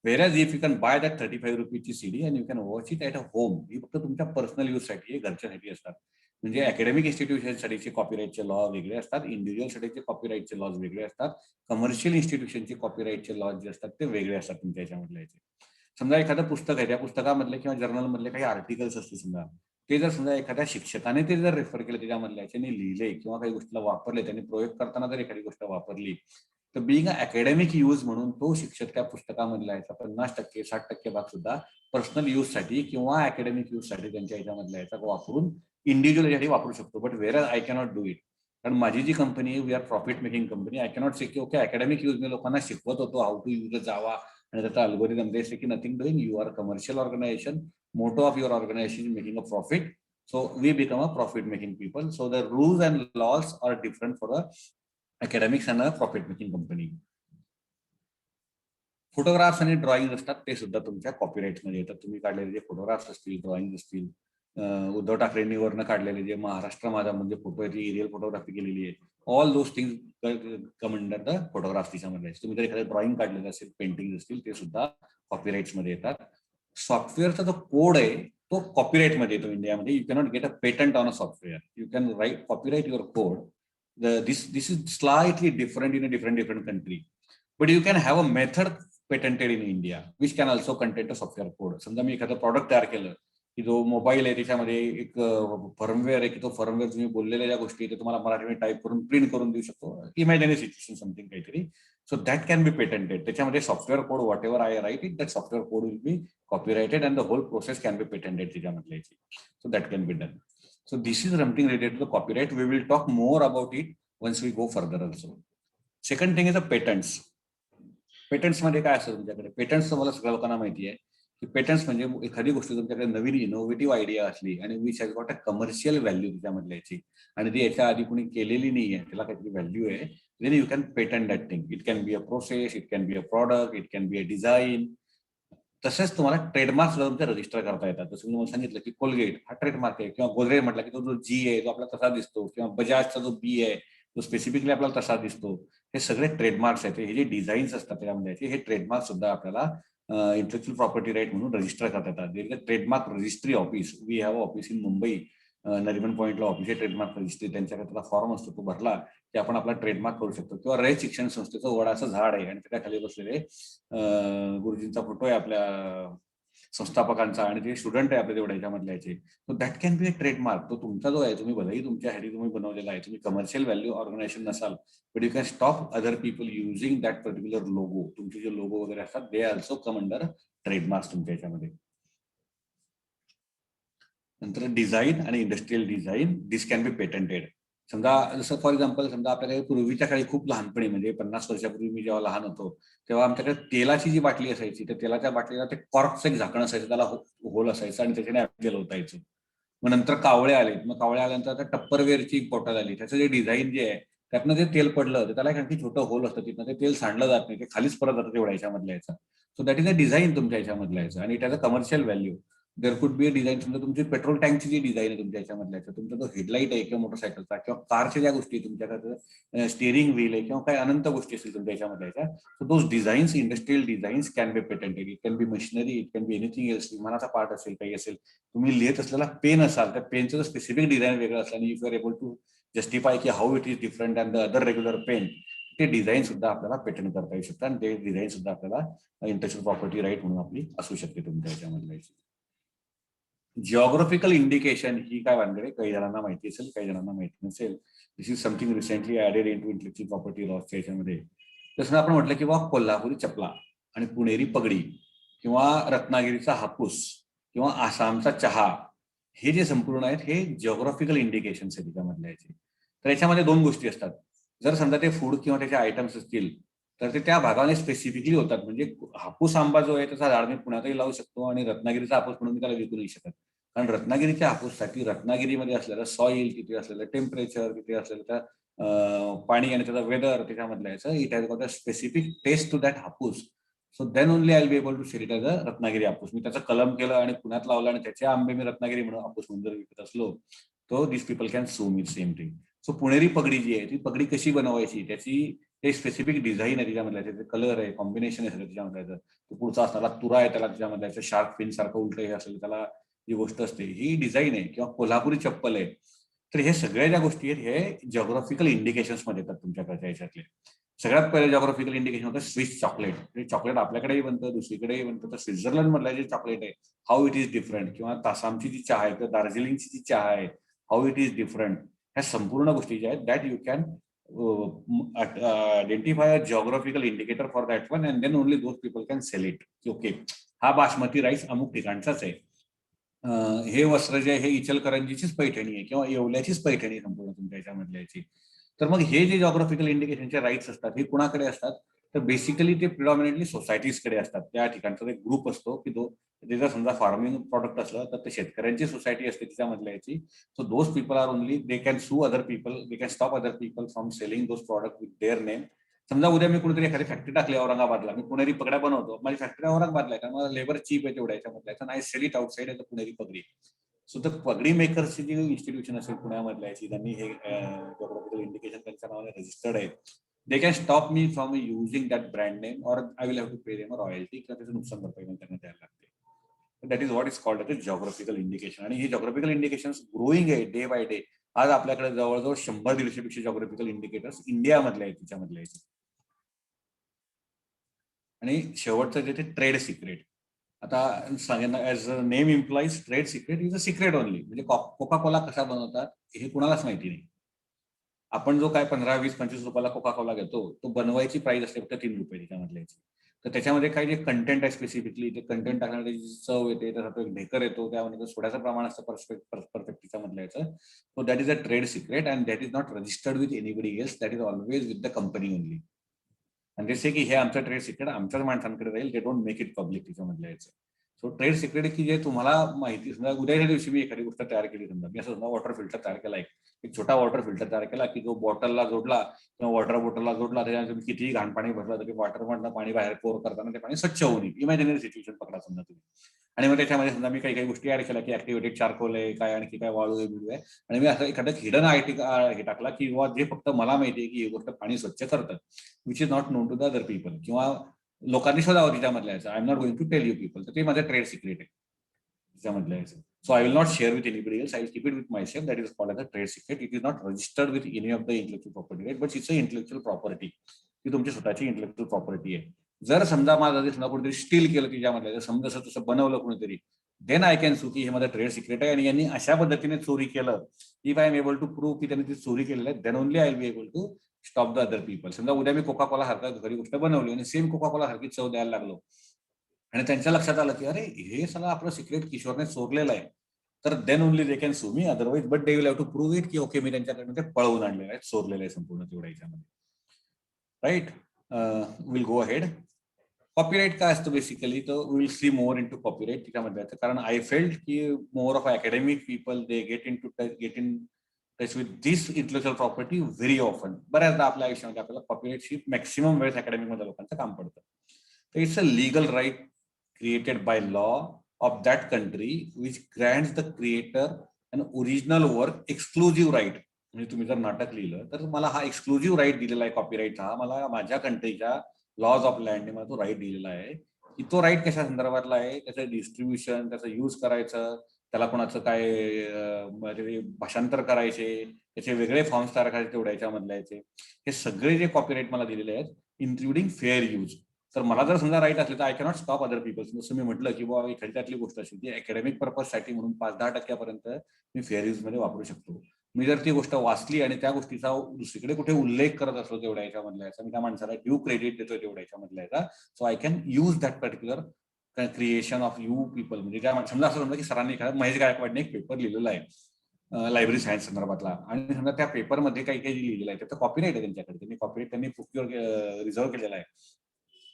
Whereas if you can buy that 35 रुपीची CD and you can watch it at a home, ही फक्त तुमच्या पर्सनल यूजसाठी, घरच्यासाठी असतात. म्हणजे अकॅडमिक इन्स्टिट्यूशनसाठीचे कॉपीराईटचे लॉ वेगळे असतात, इंडिव्हिज्युअलसाठीचे कॉपीराईटचे लॉज वेगळे असतात, कमर्शियल इन्स्टिट्यूशनचे कॉपीराईटचे लॉज जे असतात ते वेगळे असतात तुमच्या याच्यामधल्या याचे. समजा एखादं पुस्तक आहे, त्या पुस्तकामधले किंवा जर्नलमधले काही आर्टिकल्स असतील समजा, ते जर समजा एखाद्या शिक्षकाने ते जर रेफर केलं त्याच्यामधल्या याच्याने लिहिले किंवा काही गोष्टीला वापरले, त्यांनी प्रयोग करताना जर एखादी गोष्ट वापरली, तर बिंग अकॅडमिक यूज म्हणून तो शिक्षक त्या पुस्तकामधला याचा 50%, 60% भाग सुद्धा पर्सनल यूजसाठी किंवा अकॅडमिक यूजसाठी त्यांच्या याच्यामधला याचा वापरून इंडिव्हिज्युअल यासाठी वापरू शकतो. But where I cannot do it. कारण माझी जी कंपनी आहे, we are profit making company. I cannot say की ओके अकॅडमिक यूज मी लोकांना शिकवत होतो हाऊ टू यूज जावा आणि त्याचा अल्गोरिदम, दे से की nothing doing, you are commercial organisation, motto of your organisation is making a profit, so we become a profit making people. So the rules and laws are different for a academics and a profit making company. Photographs आणि drawing असतात ते सुद्धा तुमच्या copyright मध्ये येतात. तुम्ही काढलेले जे फोटोग्राफ्स असतील, ड्रॉइंग असतील, उद्धव ठाकरेंनी वरनं काढलेले जे महाराष्ट्र माझा म्हणजे फोटो आहे, जी एरियल फोटोग्राफी केलेली आहे, all those things come under the photographs तिच्यामध्ये. तुम्ही जर एखादं ड्रॉइंग काढलेलं असेल, पेंटिंग असतील, ते सुद्धा कॉपीराईट्स मध्ये येतात. सॉफ्टवेअरचा जो कोड आहे तो कॉपीराईट मध्ये येतो इंडियामध्ये. You cannot gate a patent on a software. You can write copyright your code. This is slightly different in a different country, but you can have a method patented in India which can also content a software code. समजा मी एखादं product तयार केलं की जो mobile आहे त्याच्यामध्ये एक firmware आहे की तो फर्मवेअर तुम्ही बोललेल्या ज्या गोष्टी ते तुम्हाला मराठीमध्ये टाईप करून प्रिंट करून देऊ शकतो. इमॅजिन सिच्युएशन समथिंग काहीतरी. So that can be patented. त्याच्यामध्ये software code whatever I write it, that software code will be copyrighted and the whole process can be patented त्याच्यामधल्या. So that can be done. So this is something related to the copyright. We will talk more about it once we go further also. Second thing is the patents. Patents मध्ये काय असतं तुमच्याकडे? Patents मला सगळ्या लोकांना माहिती आहे की पेटंट्स म्हणजे एखादी गोष्ट तुमच्याकडे नवीन इनोव्हेटिव्ह आयडिया असली आणि which has got a commercial value त्याच्यामधल्या याची, आणि ती याच्या आधी कोणी केलेली नाही आहे, त्याला काहीतरी व्हॅल्यू आहे, then you can patent that thing. It can be a process, it can be a product, it can be a design. तसंच तुम्हाला ट्रेडमार्क सुद्धा तुमच्या रजिस्टर करता येतात. जसं मी सांगितलं की कोलगेट हा ट्रेडमार्क आहे, किंवा गोदरेज म्हटलं की तो जो जी आहे तो आपला तसा दिसतो, किंवा बजाजचा जो बी आहे तो स्पेसिफिकली आपल्याला तसा दिसतो. हे सगळे ट्रेडमार्क्स आहेत. हे जे डिझाईन्स असतात त्यामध्ये हे ट्रेडमार्क सुद्धा आपल्याला इंटेलेक्चुअल प्रॉपर्टी राईट म्हणून रजिस्टर करता येतात. Trademark registry office, we have office in Mumbai, Nariman पॉईंटला ऑफिस आहे ट्रेडमार्क रजिस्ट्री, त्यांच्याकडे त्याला फॉर्म असतो, तो भरला की आपण आपला ट्रेडमार्क करू शकतो. किंवा रयत शिक्षण संस्थेचं वडाचं झाड आहे आणि त्याच्या खाली बसलेले गुरुजींचा फोटो आहे आपल्या संस्थापकांचा आणि ते स्टुडंट आहे आपल्या तेवढ्या ह्याच्यामधल्या याचे. So that can be a trademark. तो तुमचा जो आहे, तुम्ही भलेही तुमच्या ह्याची तुम्ही बनवलेला आहे, तुम्ही कमर्शियल व्हॅल्यू ऑर्गनायझेशन नसाल, but you can stop other people using that particular logo. तुमचे जे लोगो वगैरे असतात they also come under trademarks तुमच्या ह्याच्यामध्ये. नंतर डिझाईन आणि industrial design, this can be patented. समजा जसं फॉर एक्झाम्पल, समजा आपल्याकडे पूर्वीच्या काळी खूप लहानपणी म्हणजे 50 वर्षापूर्वी मी जेव्हा लहान होतो तेव्हा आमच्याकडे तेलाची जी बाटली असायची, त्या तेलाच्या बाटलीला ते कॉर्कचं एक झाकण असायचं, त्याला होल असायचं आणि त्याच्याने तेल होतायचं. मग नंतर कावळे आले, मग कावळे आल्यानंतर आता टप्परवेअरची बॉटल आली, त्याचं जे डिझाईन जे आहे त्यातनं जे तेल पडलं तर त्याला एक आणखी छोटं होल असतं, तिथनं ते तेल सांडलं जात नाही, ते खालीच परत जातं तेवढ्या ह्याच्यामधल्या याचा. So that is a design तुमच्या ह्याच्यामधल्या याचं आणि त्याचं commercial value. There could be a design. समजा तुमची पेट्रोल टँकची जी डिझाईन आहे तुमच्या ह्याच्यामधल्या, तुमचा जो हेडलाईट आहे किंवा मोटरसायकलचा किंवा कारच्या ज्या गोष्टी तुमच्याकडे स्टिअरिंग व्हील आहे किंवा काही अनंत गोष्टी असतील तुमच्या ह्याच्यामधल्या, so those designs, industrial designs can be patented. It can be machinery, it can be anything else. विमानाचा पार्ट असेल, काही असेल, तुम्ही लिहित असलेला पेन असाल, त्या पेनचं स्पेसिफिक डिझाईन वेगळं असलं आणि if you are able to justify की how it is different than the other regular pen, ते डिझाईन सुद्धा आपल्याला पेटंट करता येऊ शकतं आणि ते डिझाईन सुद्धा आपल्याला इंटेलेक्चुअल प्रॉपर्टी राईट म्हणून आपली असू शकते तुमच्या ह्याच्यामधल्या. जिओग्राफिकल इंडिकेशन ही काय भानगड आहे, काही जणांना माहिती असेल, काही जणांना माहिती नसेल. This is something recently added into intellectual property लॉच्या याच्यामध्ये. तसं आपण म्हटलं की बाबा कोल्हापुरी चपला आणि पुणेरी पगडी किंवा रत्नागिरीचा हापूस किंवा आसामचा चहा, हे जे संपूर्ण आहेत हे जिओग्राफिकल इंडिकेशन्स आहेत त्यामधल्या याचे. तर याच्यामध्ये दोन गोष्टी असतात. जर समजा ते फूड किंवा त्याचे आयटम्स असतील तर ते त्या भागाने स्पेसिफिकली होतात. म्हणजे हापूस आंबा जो आहे त्याचा झाड मी पुण्यातही लावू शकतो आणि रत्नागिरीचा हापूस म्हणून मी त्याला विकू नाही शकत. कारण रत्नागिरीच्या हापूससाठी रत्नागिरीमध्ये असलेलं सॉइल, तिथे असलेलं टेम्परेचर, तिथे असलेलं त्या पाणी आणि त्याचा वेदर त्याच्यामधलं याचं, it has got a specific taste to that Hapus. So then only I will be able to sell it as a Ratnagiri Hapus. मी त्याचं कलम केलं आणि पुण्यात लावलं आणि त्याचे आंबे मी रत्नागिरी म्हणून हापूस म्हणून जर विकत असलो तो दिस people can sue me same thing. So पुणेरी पगडी जी आहे ती पगडी कशी बनवायची, त्याची एक स्पेसिफिक डिझाईन आहे त्याच्यामधल्या, त्याचे कलर आहे, कॉम्बिनेशन आहे त्याच्यामधल्या. तो पुढचा असणारा तुरा आहे त्याला त्याच्यामधल्या, शार्क फिन सारखं उलट हे असेल त्याला, जी गोष्ट असते ही डिझाईन आहे. किंवा कोल्हापुरी चप्पल आहे. तर हे सगळ्या ज्या गोष्टी आहेत हे जिओग्राफिकल इंडिकेशन्स मध्ये येतात तुमच्याकडच्या याच्यातले. सगळ्यात पहिले जिओग्राफिकल इंडिकेशन होतं स्विस चॉकलेट. हे चॉकलेट आपल्याकडेही बनतं, दुसरीकडेही बनतं. तर स्वित्झर्लंड मधलं जे चॉकलेट आहे, हाऊ इट इज डिफरंट. किंवा आसामची जी चहा आहे किंवा दार्जिलिंगची जी चहा आहे, हाऊ इट इज डिफरंट. ह्या संपूर्ण गोष्टी ज्या आहेत that you can identify a geographical indicator for that one and then only those people can sell it. Okay, हा बासमती राईस अमुक ठिकाणचाच आहे. हे वस्त्र जे आहे हे इचलकरंजीचीच पैठणी आहे किंवा येवल्याचीच पैठणी संपूर्ण तुमच्या याच्यामधल्या याची. तर मग हे जे जिओग्राफिकल इंडिकेशनचे राईट्स असतात हे कुणाकडे असतात, तर बेसिकली ते प्रिडॉमिनेटली सोसायटीजकडे असतात. त्या ठिकाणचा एक ग्रुप असतो की तो जर समजा फार्मिंग प्रॉडक्ट असलं तर ते शेतकऱ्यांची सोसायटी असते त्याच्यामधल्या याची. So those people are only, they can sue other people, they can stop other people from selling those product with their name. समजा उद्या मी कुठेतरी एखादी फॅक्टरी टाकली औरंगाबादला, मी पुणेरी पगड्या बनवतो, माझी फॅक्टरी औरंगाबादला आहे कारण मला लेबर चीप आहे तेवढ्या याच्यामधल्या, आय सेल इट आउटसाइड आहे पुणेरी पगडी. सो द पगडी मेकर्सची जी इन्स्टिट्यूशन असेल पुण्यामधल्या याची, त्यांनी हे जिओग्राफिकल इंडिकेशन त्यांच्या नावाने रजिस्टर्ड आहे. They can stop me from using that brand name और I will have to pay them royalty किंवा त्याचं नुकसान भरपाई त्यांना द्यायला लागते. That is what is called as a geographical indication. आणि हे जिओग्राफिकल इंडिकेशन ग्रोईंग आहे डे बाय डे. आज आपल्याकडे जवळजवळ 100-150 पेक्षा जिओग्राफिकल इंडिकेटर्स इंडियामधले आहेत तिच्यामधले. आणि शेवटचं जे ते ट्रेड सिक्रेट. आता सांगेन as a name employees, trade secret is a secret only. म्हणजे कोका कोला कसा बनवतात हे कुणालाच माहिती नाही. आपण जो काय 15, 20, 25 रुपयाला कोका कोला घेतो तो बनवायची प्राइस असते फक्त 3 रुपये त्याच्यामधल्या. तर त्याच्यामध्ये काही जे कंटेंट आहे स्पेसिफिकली, ते कंटेंट टाकण्यामध्ये जी चव येते, त्याचा तो एक ढेकर येतो, त्यामध्ये सोड्याचं प्रमाण असतं परफेक्ट त्याच्यामधल्या याचं. So that is a trade secret and that is not registered with anybody else, that is always with the company only. आणि जसे की हे आमचं ट्रेड सिक्रेट आमच्याच माणसांकडे राहील, they don't make it public त्याच्यामधल्या याचं. सो ट्रेड सिक्रेट की जे तुम्हाला माहिती, समजा उद्याच्या दिवशी मी एखादी गोष्ट तयार केली, समजा मी असं समजा वॉटर फिल्टर तयार केला, एक छोटा वॉटर फिल्टर तयार केला की जो बॉटलला जोडला किंवा वॉटर बॉटलला जोडला, त्याच्यानंतर तुम्ही कितीही घाण पाणी भरलं तरी वॉटर मधलं पाणी बाहेर पोर करताना ते पाणी स्वच्छ होऊन येईल. इमॅजिनरी सिच्युएशन पकडा समजा तुम्ही. आणि मग त्याच्यामध्ये समजा मी काही गोष्टी ऍड केल्या की ऍक्टिव्हेटेड चारकोल आहे, काय आणखी काय वाळू आहे, बिळू आहे, आणि मी असं एखादं हिडन हे टाकला की जे फक्त मला माहिती आहे की ही गोष्ट पाणी स्वच्छ करतं, which is not known to the other people. किंवा लोकांनी शोधावं तिच्यामधल्या याचं. I am not going to tell you people. तर ते माझं ट्रेड सिक्रेट आहे तिच्यामधल्या याचं. So I will not share with anybody else. I will keep it with myself. That is called as a trade secret. It is not registered with any of the intellectual property right, but it's a intellectual property. ती तुमची स्वतःची intellectual property आहे. जर समजा माझं समजा कोणतरी steel केलं तिच्यामध्ये, जर समजा तसं बनवलं कोणीतरी, देन आय कॅन सू की हे माझं ट्रेड सिक्रेट आहे आणि यांनी अशा पद्धतीने चोरी केलं. If I am able to prove की त्यांनी ती चोरी केलेलं आहे, then only I will be able to stop the other people. समजा उद्या मी कोका कोला सारखा घरी गोष्ट बनवली आणि सेम कोका कोला सारखी चव द्यायला लागलो आणि त्यांच्या लक्षात आलं की अरे हे सगळं आपलं सिक्रेट किशोरने चोरलेलं आहे, तर then only they can sue me. Otherwise but they will have to prove it की ओके मी त्यांच्याकडनं ते पळवून आणलेलं आहे, चोरलेलं आहे संपूर्ण तेवढ्या याच्यामध्ये. Right, will go ahead. Copyright काय असतं बेसिकली, तर will see more in to copyright त्याच्यामध्ये. कारण आय फेल्ट की more of academic people they get in touch with this intellectual property very often. बऱ्याचदा आपल्या आयुष्यामध्ये आपल्याला कॉपीराईटची मॅक्सिमम वेळेस अकॅडमिक मध्ये लोकांचं काम पडतं. तर it's a legal right created by law of that country which grants the creator an original work exclusive right. म्हणजे तुम्ही जर नाटक लिहिलं तर मला हा एक्सक्लुझिव्ह राईट दिलेला आहे कॉपीराईट हा, मला माझ्या कंट्रीच्या लॉज ऑफ लँडने मला तो राईट दिलेला आहे. की तो राईट कशा संदर्भातला आहे, त्याचं डिस्ट्रीब्युशन, त्याचं यूज करायचं, त्याला कोणाचं काय भाषांतर करायचे, त्याचे वेगळे फॉर्म्स तयार करायचे तेवढ्या याच्यामधल्या याचे, हे सगळे जे कॉपीराईट मला दिलेले आहेत इन्क्लुडिंग फेअर यूज. तर मला जर समजा राईट असले तर I cannot stop other people. जसं मी म्हटलं की बाबा एखादी त्यातली गोष्ट असेल ती अकॅडमिक पर्पजसाठी म्हणून 5-10% मी फेअर यूज मध्ये वापरू शकतो. मी जर ती गोष्ट वाचली आणि त्या गोष्टीचा दुसरीकडे कुठे उल्लेख करत असलो तेवढ्या याच्यामधल्या याचा, मी त्या माणसाला ड्यू क्रेडिट देतो तेवढ्या याच्यामधल्या याचा, so I can use that particular creation of you people. म्हणजे त्या समजा असं समजा की सरांनी एखादा महेश गायकवाडने एक पेपर लिहिलेला आहे लायब्ररी सायन्स संदर्भातला, आणि समजा त्या पेपरमध्ये काही काही लिहिलेलं आहे त्याचं कॉपीराईट आहे त्यांच्याकडे, त्यांनी कॉपीराईट त्यांनी प्रोक्युअर रिझर्व्ह केलेला आहे.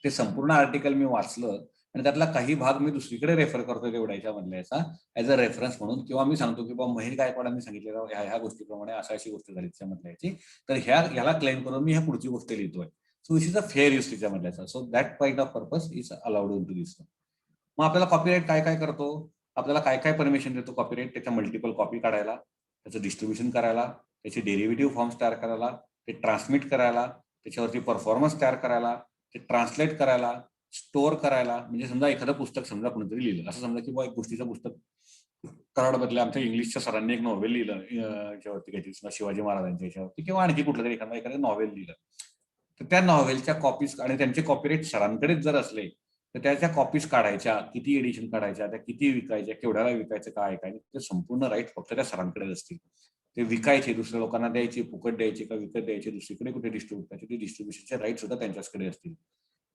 ते संपूर्ण आर्टिकल मी वाचलं आणि त्यातला काही भाग मी दुसरीकडे रेफर करतो तेवढ्या याच्यामधल्या याचा ऍज अ रेफरन्स म्हणून, किंवा मी सांगतो की बाबा महेश गायकवाडांनी सांगितलेलं ह्या गोष्टीप्रमाणे अशी गोष्ट झाली त्याच्यामधल्या याची, तर ह्याला क्लेम करून मी ह्या पुढची गोष्ट लिहितोय. So which is a fair use त्याच्यामधल्याचा. So that kind of purpose is allowed into this. मग आपल्याला कॉपीराईट काय काय करतो, आपल्याला काय काय परमिशन देतो कॉपीराईट, त्याच्या मल्टिपल कॉपी काढायला, त्याचं डिस्ट्रीब्युशन करायला, त्याचे डेरिव्हेटिव्ह फॉर्म्स तयार करायला, ते ट्रान्समिट करायला, त्याच्यावरती परफॉर्मन्स तयार करायला, ते ट्रान्सलेट करायला, स्टोअर करायला. म्हणजे समजा एखादं पुस्तक समजा कोणीतरी लिहिलं, असं समजा की बाबा एक गोष्टीचं पुस्तक कराडमधल्या आमच्या इंग्लिशच्या सरांनी एक नॉव्हेल लिहिलं याच्यावरती काहीतरी शिवाजी महाराजांच्या याच्यावरती, किंवा आणखी कुठलं तरी एखादं नॉव्हेल लिहिलं, तर त्या नॉव्हेलच्या कॉपीज आणि त्यांचे कॉपीराईट सरांकडेच जर असले तर त्याच्या कॉपीज काढायच्या, किती एडिशन काढायच्या, त्या किती विकायच्या, केवढ्याला विकायचं, काय काय, ते संपूर्ण राईट फक्त त्या सरांकडेच असतील. ते विकायचे, दुसऱ्या लोकांना द्यायचे, फुकट द्यायचे का विकत द्यायचे, दुसरीकडे कुठे डिस्ट्रीब्यूट करायचे, ते डिस्ट्रीब्युशनचे राईट सुद्धा त्यांच्याकडे असतील.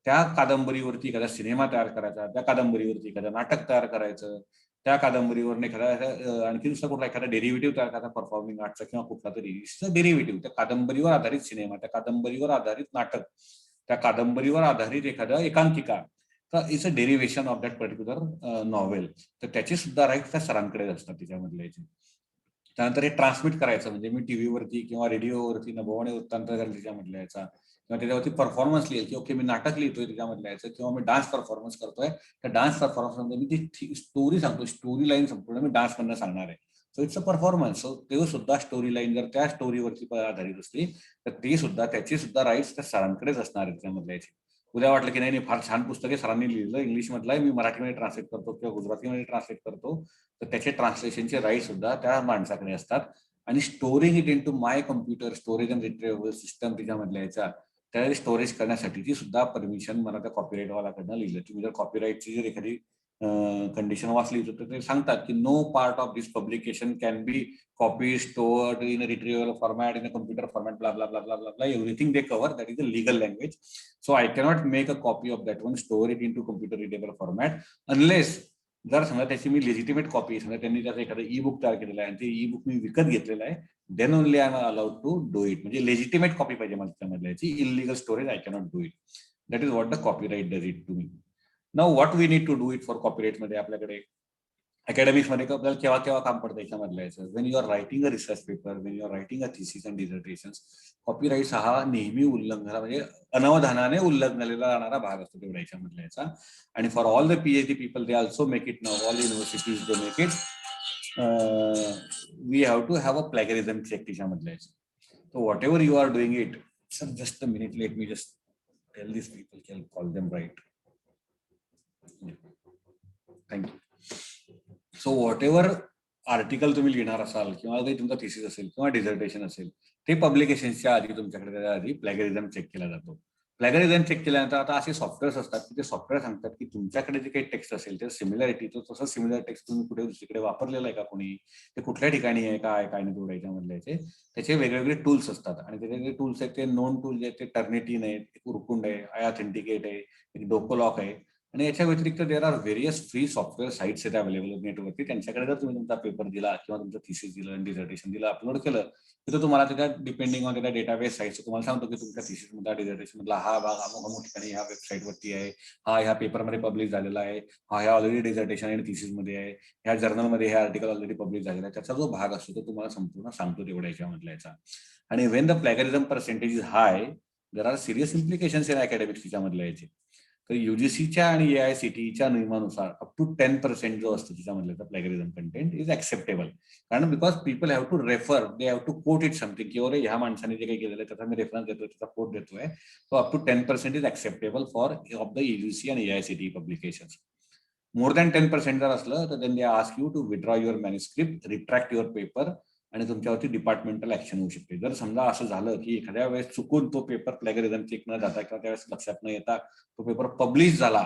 त्या कादंबरीवरती एखादा सिनेमा तयार करायचा, त्या कादंबरीवरती एखादं नाटक तयार करायचं, त्या कादंबरीवर एखादा आणखी दुसरा कुठला एखादा डेरिव्हेटिव्ह तयार करायचा, परफॉर्मिंग आर्टचा किंवा कुठला तरी डेरिव्हेटिव्ह, त्या कादंबरीवर आधारित सिनेमा, त्या कादंबरीवर आधारित नाटक, त्या कादंबरीवर आधारित एखादा एकांकिका, तर it's a derivation of that particular novel. तर त्याची सुद्धा राईट त्या सरांकडे असतात त्याच्यामधल्या याचे. त्यानंतर हे ट्रान्समिट करायचं, म्हणजे मी टीव्हीवरती किंवा रेडिओवरती नभोवाणी वृत्तांत त्याच्यामधल्या याचा, किंवा त्याच्यावरती परफॉर्मन्स लिहिल की ओके मी नाटक लिहितोय त्याच्यामधल्या याचं, किंवा मी डान्स परफॉर्मन्स करतोय, त्या डान्स परफॉर्मन्स मध्ये मी ती स्टोरी सांगतो, स्टोरी लाईन संपूर्ण मी डान्स मधनं सांगणार आहे. So it's a performance. So ते सुद्धा स्टोरी लाईन जर त्या स्टोरीवरती आधारित असली तर ते सुद्धा त्याची सुद्धा राईट्स त्या सरांकडेच असणार आहेत त्याच्यामधल्या याची. उद्या वाटलं की नाही फार छान पुस्तक आहे, सरांनी लिहिलं, इंग्लिश मधलं आहे, मी मराठीमध्ये ट्रान्सलेट करतो किंवा गुजरातीमध्ये ट्रान्सलेट करतो, तर त्याचे ट्रान्सलेशनचे राईट सुद्धा त्या माणसाकडे असतात. आणि storing it in to my computer storage and retrieval system त्याच्यामधल्या याच्या, त्या स्टोरेज करण्यासाठीची सुद्धा परमिशन मला त्या कॉपीराईट वाल्याकडनं लिहिलं. तुम्ही जर कॉपीराईटची जर एखादी कंडिशन वाचली तर ते सांगतात की no part of this publication can be copy stored in retrieval format, in a computer format, blah blah blah blah blah, everything they cover, that is a legal language. So I cannot make a copy of that one, store it in to computer readable format, unless जर समजा त्याची मी legitimate copy, समजा त्यांनी त्याचं एखादं E book तयार केलेलं आहे आणि ते ई बुक मी विकत घेतलेलं आहे, then only I am allowed to do it. म्हणजे लेजिटिमेट कॉपी पाहिजे मला त्यामधल्या याची, illegal storage I cannot do it. That is what the copyright does it to me. Now what we need to do it for copyright मध्ये आपल्याकडे academics मध्ये आपल्याला केव्हा केव्हा काम पडतं याच्यामधल्या याचं, when you are writing a research paper, when you are writing a thesis and dissertations, copyrights हा नेहमी उल्लंघन म्हणजे अनवधानाने उल्लंघनलेला जाणारा भाग असतो तेवढ्या याच्यामधल्या याचा. आणि for all the PhD people they also make it now, all universities they make it, we have to have a plagiarism check त्याच्यामधल्या याचं. So whatever you are doing it, sir, just a minute, let me just tell these people, can call them right. Thank you. So whatever article तुम्ही लिहिणार असाल किंवा काही तुमचा thesis असेल किंवा डिझर्टेशन असेल ते पब्लिकेशनच्या आधी तुमच्याकडे त्याच्या आधी प्लॅगरिझम चेक केला जातो. प्लॅगरिझम चेक केल्यानंतर आता असे सॉफ्टवेअर्स असतात की ते सॉफ्टवेअर सांगतात की तुमच्याकडे जे काही टेक्स्ट असेल ते सिमिलॅरिटी तो तसं सिमिलर टेक्स्ट तुम्ही कुठे दुसरीकडे वापरलेलं आहे का कोणी, ते कुठल्या ठिकाणी आहे काय नाही तेवढ्या याच्यामधले त्याचे वेगवेगळे टूल्स असतात आणि त्याचे जे टूल्स आहेत ते नोन टूल्स आहेत ते टर्निटीन आहे, एक उरकुंड आहे, ऑथेंटिकेट आहे, एक डोकोलॉक आहे आणि याच्या व्यतिरिक्त there are various free software sites आहेत अवेलेबल नेटवरती. त्यांच्याकडे जर तुम्ही तुमचा पेपर दिला किंवा तुमचं थिसिस दिलं आणि डिझर्टेशन दिलं अपलोड केलं तर तुम्हाला त्याच्या डिपेंडिंग ऑन त्याच्या डेटाबेस साईट्स तुम्हाला सांगतो की तुमच्या थिसिस मधला डिझर्टेशन मधला हा भाग अमुक ठिकाणी ह्या वेबसाईटवरती आहे, हा ह्या पेपरमध्ये पब्लिश झालेला आहे, हा ह्या ऑलरेडी डिझर्टेशन आणि थिसिस मध्ये आहे, ह्या जर्नलमध्ये हे आर्टिकल ऑलरेडी पब्लिश झालेला आहे. त्याचा जो भाग असतो तो तुम्हाला संपूर्ण सांगतो तेवढ्या याच्यामधला याचा. आणि when the plagiarism percentage is high there are serious implications in academics तिच्यामधल्या याचे. तर युजीसीच्या आणि AICTEच्या नियमानुसार अप टू 10% जो असतो त्याच्यामधलं प्लॅगरिझम कंटेंट इज ऍक्सेप्टेबल. कारण because people have to refer, they have to quote it something की अरे ह्या माणसाने जे काही केलेलं आहे त्याचा मी रेफरन्स देतोय, त्याचा कोट देतोय. So up to 10% is acceptable for of the UGC आणि AICTE पब्लिकेशन्स. मोर दॅन 10% जर असलं तर then they ask you to withdraw your manuscript, retract your paper आणि तुमच्यावरती डिपार्टमेंटल ऍक्शन होऊ शकते. जर समजा असं झालं की एखाद्या वेळेस चुकून तो पेपर प्लॅगरिझम चेक न जाता किंवा त्यावेळेस लक्षात न येता तो पेपर पब्लिश झाला,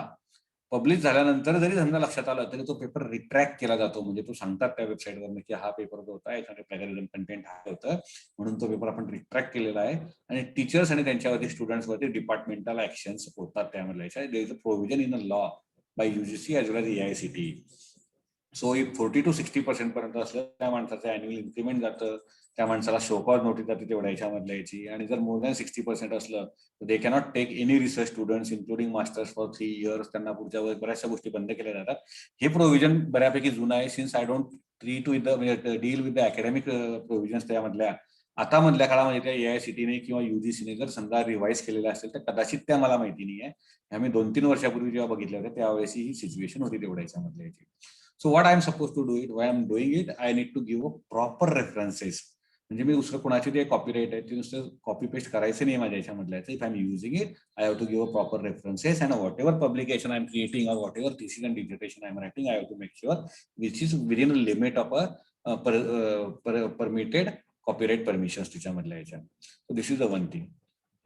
पब्लिश झाल्यानंतर जरी समजा लक्षात आलं तरी तो पेपर रिट्रॅक्ट केला जातो. म्हणजे तो सांगतात त्या वेबसाईटवर की हा पेपर जो होता याच्यामध्ये प्लॅगरिझम कंटेंट हा होतं म्हणून तो पेपर आपण रिट्रॅक्ट केलेला आहे आणि टीचर्स आणि त्यांच्यावरती स्टुडंट्सवरती डिपार्टमेंटल ऍक्शन्स होतात त्यामध्ये. There is a provision in a law by UGC as well as AICTE. So 40 to 60% पर्यंत असलं त्या माणसाचं अॅन्युअल इन्क्रीमेंट जातं, त्या माणसाला शो कॉज नोटीस जाते तेवढ्या याच्यामधल्या याची. आणि जर मोर दॅन 60% असलं तर they cannot take any research students including masters for 3 years. त्यांना पुढच्या बऱ्याचशा गोष्टी बंद केल्या जातात. हे प्रोव्हिजन बऱ्यापैकी जुनं आहे. Since I don't deal with the academic provisions त्यामधल्या आता मधल्या काळामध्ये त्या AICTE किंवा UGCने जर समजा रिवाइज केलेल्या असेल तर कदाचित त्या मला माहिती नाही आहे. आम्ही 2-3 वर्षापूर्वी जेव्हा बघितल्या होत्या त्यावेळेस ही सिच्युएशन होती तेवढ्या याच्यामधल्या याची. So what I am supposed to do it, why I am doing it, I need to give a proper references. म्हणजे मी दुसरं कोणाची जे कॉपीराईट आहे ते नुसतं कॉपी पेस्ट करायचं नाही माझ्या याच्यामधल्या. If I am using it I have to give a proper references and whatever publication I am creating और whatever thesis and dissertation I am writing I have to make sure which is within a limit of a permitted copyright permissions तिच्यामधल्या याच्या. So this is the one thing.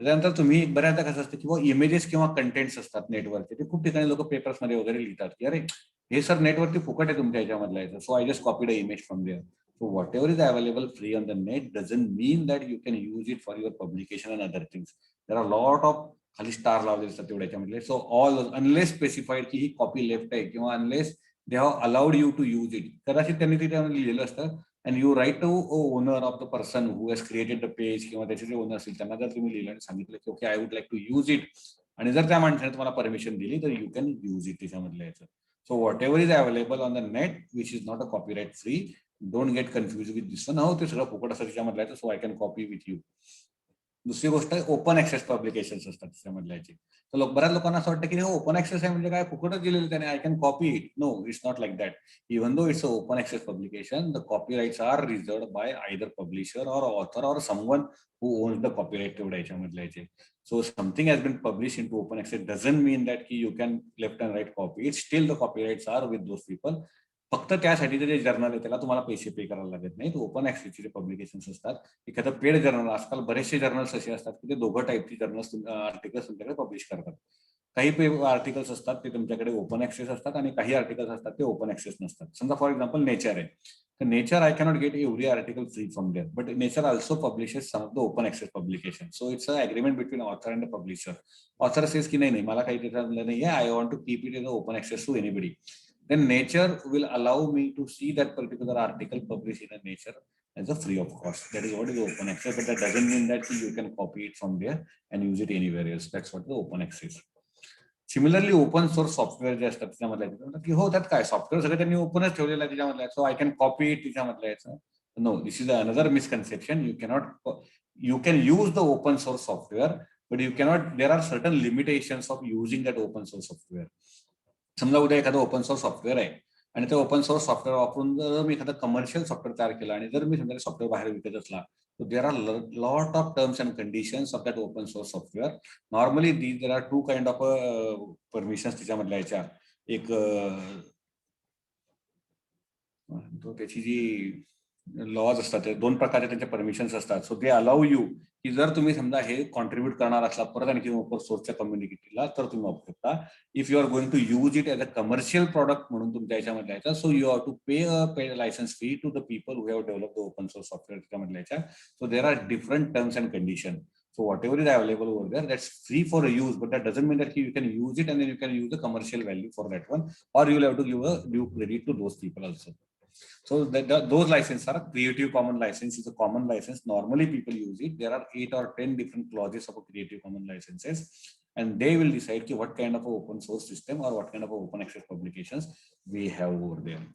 त्यानंतर तुम्ही बऱ्याचदा कसं असतं किंवा images किंवा कंटेंट्स असतात नेटवरचे ते खूप ठिकाणी लोक पेपर्स मध्ये वगैरे लिहितात की अरे हे सर नेटवरती फुकट आहे तुमच्या याच्यामधलं याचं. So I just copied a image from there. So whatever is available free on the net doesn't mean that you can use it for your publication and other things. There are a lot of खाली star लावलेले असतात तेवढ्याच्यामधले. So all unless specified की ही copy left आहे किंवा unless they have allowed you to use it, कदाचित त्यांनी तिथे लिहिलेलं असतं and you write to owner of the person who has created the page किंवा त्याचे जे ओनर असतील त्यांना जर तुम्ही लिहिलं आणि सांगितलं की okay I would like to use it आणि जर त्या माणसाने तुम्हाला परमिशन दिली तर यू कॅन यूज इट त्याच्यामधलं याचं. So whatever is available on the net, which is not a copyright free, don't get confused with this one. हो ते सगळं फुकट असं त्याच्यामधलं आहे, so I can copy with you. दुसरी गोष्ट ओपन ऍक्सेस पब्लिकेशन्स असतात त्याच्यामधल्या. तर बऱ्याच लोकांना असं वाटतं की ओपन ऍक्सेस आहे म्हणजे काय फुकटच दिलेलं त्याने, I can copy it. No, it's not like that. Even though it's a open access publication, the copyrights are reserved by either publisher or author or someone who owns the copyright तेवढ्या याच्यामधल्या याचे. So something has been published into open access doesn't mean that you can left and right copy it. Still the copyrights are with those people. फक्त त्यासाठी जे journal आहे त्याला तुम्हाला पैसे पे करायला लागत नाही. ओपन ऍक्सेसचे जे पब्लिकेशन्स असतात, एखादं पेड जर्नल, आजकाल बरेचसे जर्नल्स असे असतात की ते दोघं टाईपची जर्नल्स आर्टिकल्स तुमच्याकडे पब्लिश करतात. काही आर्टिकल्स असतात ते तुमच्याकडे ओपन ऍक्सेस असतात आणि काही आर्टिकल्स असतात ते ओपन ऍक्सेस नसतात. समजा फॉर एक्झाम्पल नेचर आहे, तर Nature I cannot get every article free from there, but Nature also publishes some of the open access publication. So it's a agreement between author and the publisher. Author says की नाही मला काही त्याच्यातलं नाही आहे, I want to keep it in open access to anybody. Then nature will allow me to see that particular article published in a nature as a free of cost. That is what is open access, but that doesn't mean that you can copy it from there and use it anywhere else. That's what the open access. Similarly open source software जे असतात त्याच्यामधल्या की हो त्यात काय software सगळं त्यांनी ओपनच ठेवलेलं आहे त्याच्यामधल्या, so I can copy it त्याच्यामधल्या याचं. No, this is another misconception. You can use the open source software, but you cannot, there are certain limitations of using that open source software. समजा उद्या एखादं ओपन सोर्स सॉफ्टवेअर आहे आणि ते open source software वापरून जर मी एखादं commercial software तयार केलं आणि जर मी समजा सॉफ्टवेअर बाहेर विकत असला So there are lot of terms and conditions of that open source software. Normally there are two kind of permissions त्याच्यामधल्या याच्या एक त्याची जी लॉज असतात ते दोन प्रकारचे त्यांचे परमिशन्स असतात. सो दे अलाउ यू की जर तुम्ही समजा हे कॉन्ट्रीब्यूट करणार असला परत आणखी ओपन सोर्सच्या कम्युनिटीला तर तुम्ही वापरू शकता. If you are going to use it as a commercial product म्हणून तुमच्या याच्यामध्ये यायचा so you have to pay a paid licence fee to the people who have develop the open source software त्याच्यामधल्या याच्या. So there are different terms and condition. So whatever is available over there, that's free for use, but that doesn't mean that you can use it and then you can use the commercial value for that one, or you'll have to give a due credit to those people also. So those licenses are Creative Commons license is a common license. Normally people use it. There are 8 or 10 different clauses of a Creative Commons licenses, and they will decide what kind of a open source system or what kind of a open access publications we have over there.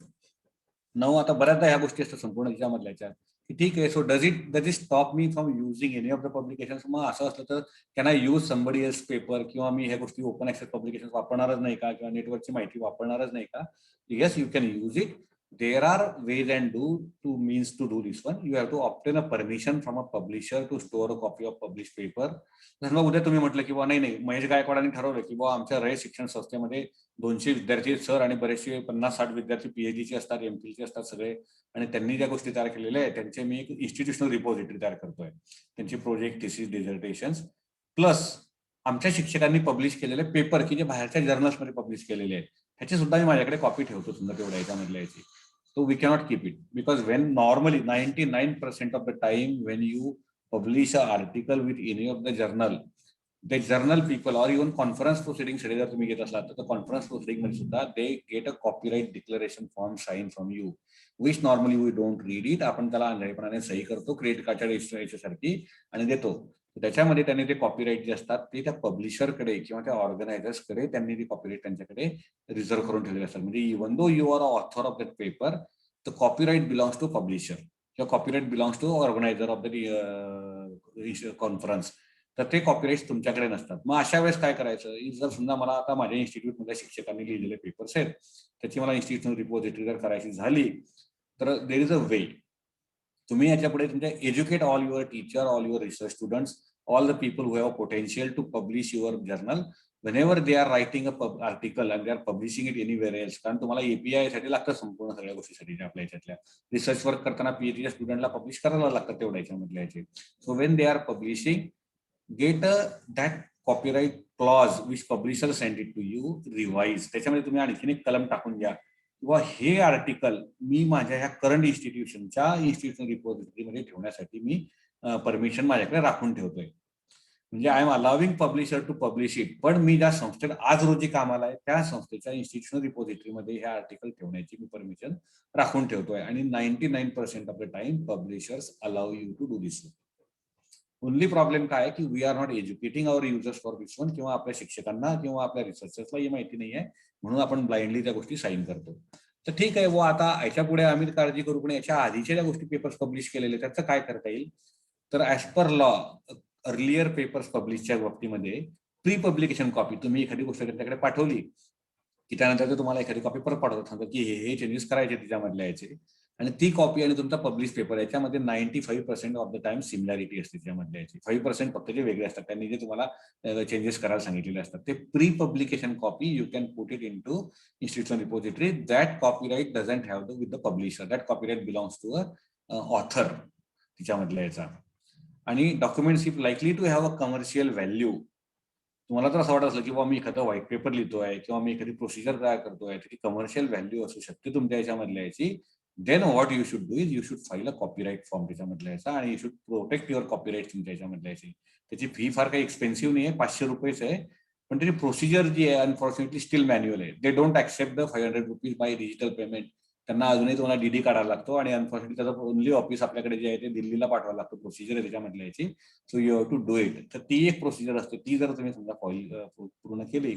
Now आता बऱ्याचदा ह्या गोष्टी असतात संपूर्ण याच्यामधल्या की ठीक आहे. So does it stop me from using any of the publications. मग असं असलं तर can I use somebody else paper किंवा मी ह्या गोष्टी ओपन ऍक्सेस पब्लिकेशन वापरणारच नाही का किंवा नेटवर्कची माहिती वापरणारच नाही का. Yes you can use it. There are ways and means to do this one. You have to obtain a permission from a publisher to store a copy of published paper. समजा उद्या तुम्ही म्हटलं की नाही महेश गायकवाडांनी ठरवलं की आमच्या रयत शिक्षण संस्थेमध्ये 200 विद्यार्थी सर आणि बरेचसे 50-60 विद्यार्थी PhD असतात, MPhil चे असतात सगळे, आणि त्यांनी ज्या गोष्टी तयार केलेल्या आहेत त्यांचे मी एक इन्स्टिट्यूशनल रिपॉझिटरी तयार करतोय. त्यांची प्रोजेक्ट थिसिस डिझर्टेशन्स प्लस आमच्या शिक्षकांनी पब्लिश केलेले पेपर की जे बाहेरच्या जर्नल्समध्ये पब्लिश केलेले आहेत ह्याची सुद्धा मी माझ्याकडे कॉपी ठेवतो समजा तेवढ्या याच्यामधल्या याची. So we cannot keep it because when normally 99% of the time when you publish an article with any of the journal people or even conference proceedings जर तुम्ही घेत असला तर conference proceeding मध्ये सुद्धा they get a copyright declaration form signed from you which normally we don't read it. आपण त्याला अंधारीपणाने सही करतो क्रेडिट कार्डच्या रजिस्ट्रेशन सारखी आणि देतो. त्याच्यामध्ये त्यांनी ते कॉपीराईट जे असतात ते त्या पब्लिशरकडे किंवा त्या ऑर्गनायझर्सकडे त्यांनी ते कॉपीराईट त्यांच्याकडे रिझर्व्ह करून ठेवलेले असतात. म्हणजे even though you are author of that paper the copyright belongs to publisher किंवा copyright belongs to organizer of the conference. तर ते कॉपीराईट तुमच्याकडे नसतात. मग अशा वेळेस काय करायचं. जर समजा मला आता माझ्या इन्स्टिट्यूटमधल्या शिक्षकांनी लिहिलेले पेपर्स आहेत त्याची मला इन्स्टिट्यूशनल रिपॉझिटरी जर करायची झाली तर देर इज अ वे. तुम्ही याच्यापुढे तुमच्या educate all your teacher, all your research students, all the people who have potential to publish your journal whenever they are writing a article and they are publishing it anywhere else. कारण तुम्हाला API साठी लागतं संपूर्ण सगळ्या गोष्टीसाठी आपल्या याच्यातल्या research work करताना PhD स्टुडंटला पब्लिश करायला लागतं तेवढ्या याच्यामधल्या याचे. So when they are publishing get that copyright clause which publisher send it to you revise. त्याच्यामध्ये तुम्ही आणखीन एक कलम टाकून घ्या किंवा हे आर्टिकल मी माझ्या ह्या करंट इन्स्टिट्यूशनच्या इन्स्टिट्यूशनल रिपॉझिटरीमध्ये ठेवण्यासाठी मी परमिशन माझ्याकडे राखून ठेवतोय. म्हणजे I am allowing publisher to publish it. पण मी ज्या संस्थेत आज रोजी कामाला आहे त्या संस्थेच्या इन्स्टिट्यूशनल रिपॉझिटरीमध्ये हे आर्टिकल ठेवण्याची मी परमिशन राखून ठेवतोय. आणि 99% of the time publishers allow you to do this. Only problem काय की we are not educating our users for this one. किंवा आपल्या शिक्षकांना किंवा आपल्या रिसर्चर्सला ही माहिती नाही आहे म्हणून आपण ब्लाइंडली त्या गोष्टी साईन करतो. तर ठीक आहे आता याच्या पुढे आम्ही काळजी करू. पण याच्या आधीच्या ज्या गोष्टी पेपर्स पब्लिश केलेले त्याचं काय करता येईल. तर as per law earlier papers पब्लिशच्या बाबतीमध्ये प्री पब्लिकेशन कॉपी तुम्ही एखादी गोष्ट त्यांच्याकडे पाठवली की त्यानंतर ते तुम्हाला एखादी कॉपी परत पाठवतात सांगतात की हे चेंजेस करायचे तिच्यामधल्या याचे आणि ती कॉपी आणि तुमचा पब्लिश पेपर याच्यामध्ये 95% ऑफ द टाइम सिमिलॅरिटी असते त्यामधल्या याची. 5% फक्त जे वेगळे असतात त्यांनी जे तुम्हाला चेंजेस करायला सांगितलेले असतात ते pre publication copy you can put it in to institutional repository. That copyright doesn't have with the publisher. That copyright belongs to a author तिच्यामधल्या याचा. आणि documents if likely to have a commercial value. तुम्हाला तर असं वाटत असलं की मी एखादा व्हाईट पेपर लिहितोय किंवा मी एखादी प्रोसिजर तयार करतोय त्याची कमर्शियल व्हॅल्यू असू शकते तुमच्या याच्यामधल्या याची. Then what you should do is you should file a copyright form त्याच्यामधल्या याचा आणि you should protect your copyright तुमच्या याच्यामधल्या याची. त्याची फी फार काही एक्सपेन्सिव्ह नाही आहे, 500 रुपयेच आहे. पण त्याची प्रोसिजर जी आहे अनफॉर्च्युनेटली स्टील मॅन्युअल आहे. They don't accept the 500 rupees by digital payment. त्यांना अजूनही तुम्हाला DD काढायला लागतो आणि अनफॉर्च्युनेटली त्याचं ओनली ऑफिस आपल्याकडे जे आहे ते दिल्लीला पाठवायला लागतं. प्रोसिजर आहे त्याच्यामधल्या याची. So you have to do it. तर ती एक प्रोसिजर असते. ती जर तुम्ही समजा पूर्ण केली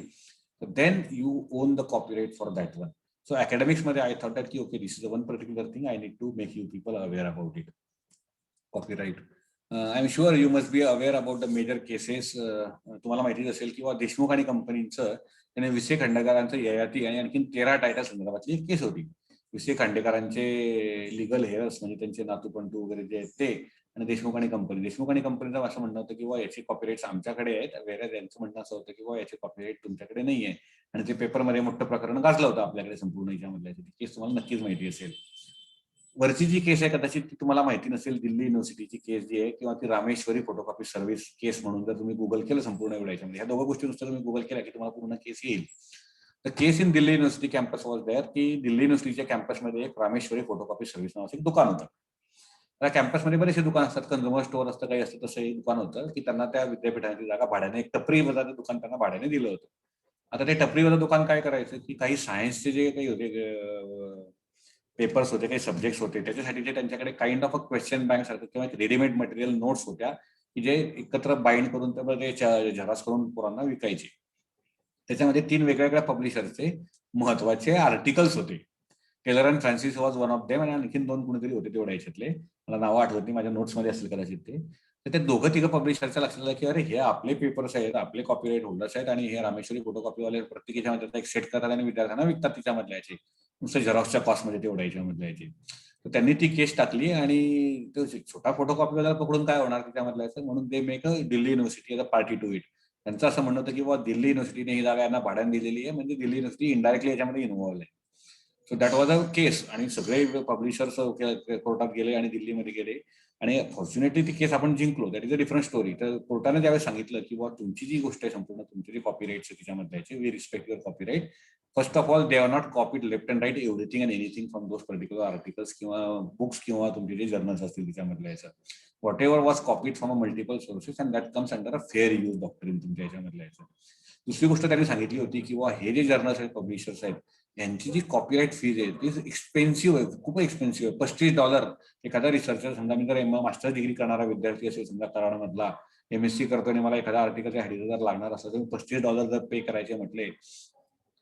तर then you own the copyright for that one. So academics मध्ये आय थॉट दॅट की okay this is one particular thing I need to make you people aware about it. Copyright I am sure you must be aware about the major cases. तुम्हाला माहितीच असेल किंवा देशमुख आणि कंपनीचं त्याने vice खंडकारांचं Yayati आणि आणखी 13 टायटल संदर्भातली एक केस होती. विसे खांडेकरांचे लिगल हेअर्स म्हणजे त्यांचे नातूपंटू वगैरे जे आहेत ते आणि देशमुख आणि कंपनीचं असं म्हणणं होतं की बुवा याचे कॉपीराईट्स आमच्याकडे आहेत, वेगळ्या त्यांचं म्हणणं असं होतं की बुवा याचे कॉपीराईट तुमच्याकडे नाही आहे. आणि ते पेपरमध्ये मोठं प्रकरण गाजलं होतं आपल्याकडे संपूर्ण याच्यामधल्या. केस तुम्हाला नक्कीच माहिती असेल. वरची जी केस आहे कदाचित ती तुम्हाला माहिती नसेल, दिल्ली युनिव्हर्सिटीची केस जी आहे किंवा ती रामेश्वरी फोटोकॉपी सर्व्हिस केस म्हणून जर तुम्ही गुगल केलं संपूर्ण एवढ्या याच्यामध्ये, ह्या दोघं गोष्टी नुसतं तुम्ही गुगल केल्या की तुम्हाला पूर्ण केस येईल. तर case in Delhi University campus was there की दिल्ली युनिव्हर्सिटीच्या कॅम्पसमध्ये एक रामेश्वरी फोटोकॉपी सर्व्हिस नावाचं एक दुकान होतं. त्या कॅम्पसमध्ये बरेचसे दुकान असतात, कंझ्युमर स्टोअर असतं, काही असतं, तसं एक दुकान होतं की त्यांना त्या विद्यापीठाची जागा भाड्याने, एक टपरी वजाचं दुकान त्यांना भाड्याने दिलं होतं. आता ते टपरीवरचं दुकान काय करायचं की काही सायन्सचे जे काही होते पेपर्स होते, काही सब्जेक्ट्स होते, त्याच्यासाठी जे त्यांच्याकडे kind of a question bank सारखं किंवा रेडीमेड मटेरियल नोट्स होत्या की जे एकत्र बाइंड करून ते झेरॉक्स करून पोरांना विकायचे. त्याच्यामध्ये 3 वेगवेगळ्या पब्लिशरचे महत्वाचे आर्टिकल्स होते. Taylor and Francis was one of them आणि आणखीन 2 कुणीतरी होते तेवढ्या याच्यातले. मला नावं आठवत नाही, माझ्या नोट्समध्ये असतील कदाचित ते. तर ते दोघं तिघं पब्लिशरच्या लक्षात आलं की अरे हे आपले पेपर्स आहेत, आपले कॉपीराईट होल्डर्स आहेत आणि हे रामेश्वरी फोटोकॉपीवाले प्रत्येक याच्यामध्ये त्याचा एक सेट करतात आणि विद्यार्थ्यांना विकतात तिच्यामधल्या याचे, नुसतं झेरॉक्सच्या कॉस्टमध्ये तेवढ्या याच्यामधल्या याचे. तर त्यांनी ती केस टाकली आणि तो छोटा फोटोकॉपीवाला पकडून काय होणार त्याच्यामधल्या याचं, म्हणून ते make a Delhi University as a party to it. त्यांचं असं म्हणणं होतं की बाबा दिल्ली युनिव्हर्सिटीने ही जागा यांना भाड्याने दिलेली आहे, म्हणजे दिल्ली युनिव्हर्सिटी इनडायरेक्टली याच्यामध्ये इन्व्हॉल्व आहे. So that was a case आणि सगळे पब्लिशर्स कोर्टात गेले आणि दिल्लीमध्ये गेले आणि फॉर्च्युनेटली ती केस आपण जिंकलो. That is a different story. तर कोर्टाने ज्यावेळेस सांगितलं की बाबा तुमची जी गोष्ट आहे संपूर्ण तुमचे जे कॉपीराईट्स आहे त्याच्यामधले we respect your copyright. First of all they are not copied left and right everything and anything from those particular articles किंवा बुक्स किंवा तुमचे जे जर्नल्स असतील त्याच्यामधल्या याचं. Whatever was copied from a multiple sources and that comes under a fair use doctrine तुमच्या याच्यामधल्या याचं. दुसरी गोष्ट त्यांनी सांगितली होती की बाबा हे जे जर्नल्स आहेत, पब्लिशर्स आहेत, यांची जी कॉपीराईट फीज आहे ती एक्सपेन्सिव्ह आहे, खूप एक्सपेन्सिव्ह आहे. $35 एखादा रिसर्चर, समजा मी जर मास्टर डिग्री करणारा विद्यार्थी असेल समजा कराडमधला, MSc करतो आणि मला एखाद्या आर्टिकलचे 2,500 लागणार असं तर $35 जर पे करायचे म्हटले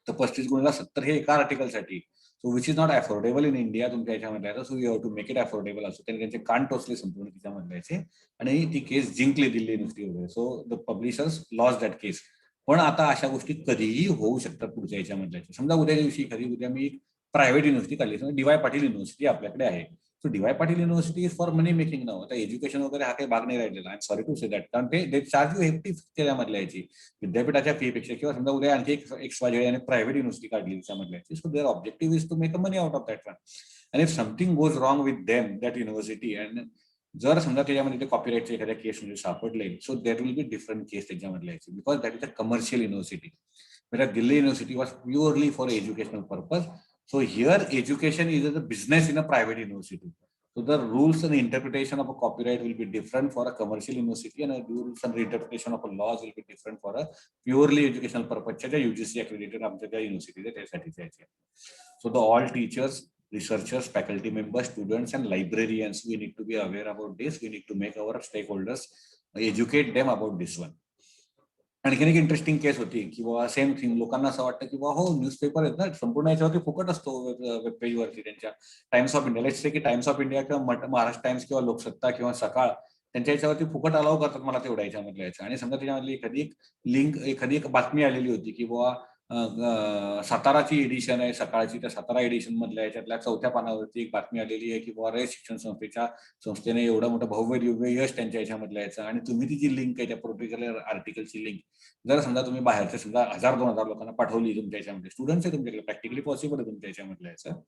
तर 35 × 70 हे एका आर्टिकलसाठी. So which is not affordable in India तुमच्या याच्यामध्ये. So you have to make it affordable असं त्यांनी त्यांचे कान टोचले संपूर्ण तिच्यामधले याचे आणि ती केस जिंकली दिल्ली युनिव्हर्सिटीमध्ये. So the publishers lost that case. पण आता अशा गोष्टी कधीही होऊ शकतात पुढच्या याच्यामधल्या. समजा उद्या दिवशी उद्या मी प्रायव्हेट युनिव्हर्सिटी काढली, समजा DY पाटील युनिव्हर्सिटी आपल्याकडे आहे. So DY Patil university is for money making नाव. आता एज्युकेशन वगैरे हा काही भाग नाही राहिलेला. I am sorry to say that. कारण ते चार्ज यू हेफ्टी त्याच्यामधल्या याची विद्यापीठाच्या फी पेक्षा. किंवा समजा उद्या आणखी एक XYZ आणि प्रायव्हेट युनिव्हर्सिटी काढली त्याच्यामधल्या याची. So their objective is to make a money out of that one. आणि if something goes wrong with them that university and जर समजा त्याच्यामध्ये ते कॉपीराईटचे एखाद्या केसमध्ये सापडले, so there will be different case त्याच्यामधल्या याची because that is a commercial university. Delhi university was purely for educational purpose. So here education is a business in a private university. So the rules and interpretation of a copyright will be different for a commercial university and the rules and interpretation of a laws will be different for a purely educational purpose. UGC accredited आमच्या university त्यासाठी. So the all teachers, researchers, faculty members, students and librarians, we need to be aware about this. We need to make our stakeholders educate them about this one. आणखीन एक interesting केस होती की बाबा same thing. लोकांना असं वाटतं की बाबा हो न्यूजपेपर आहेत ना संपूर्ण याच्यावरती फुकट असतो वेब पेजवरती त्यांच्या. Times of India, let's say की टाइम्स ऑफ इंडिया किंवा महाराष्ट्र टाइम्स किंवा लोकसत्ता किंवा सकाळ त्यांच्या याच्यावरती फुकट अलाव करतात मला तेवढ्या याच्यामधल्या याच्या. आणि समजा त्याच्यामधली एखादी एक बातमी आलेली होती की बाबा साताराची एडिशन आहे सकाळची, त्या सातारा एडिशन मधल्या याच्यातल्या 4थ्या पानावरती एक बातमी आलेली आहे की बाबा शिक्षण संस्थेने एवढं मोठं भव्य दिव्य यश त्यांच्या याच्यामधल्या याचं. आणि तुम्ही ती जी लिंक आहे त्या पर्टिक्युलर आर्टिकलची लिंक जर समजा तुम्ही बाहेरच्या समजा 1000-2000 लोकांना पाठवली तुमच्या याच्यामध्ये, स्टुडंट्स आहे तुमच्याकडे, प्रॅक्टिकली पॉसिबल आहे तुमच्या याच्यामधल्या याचं,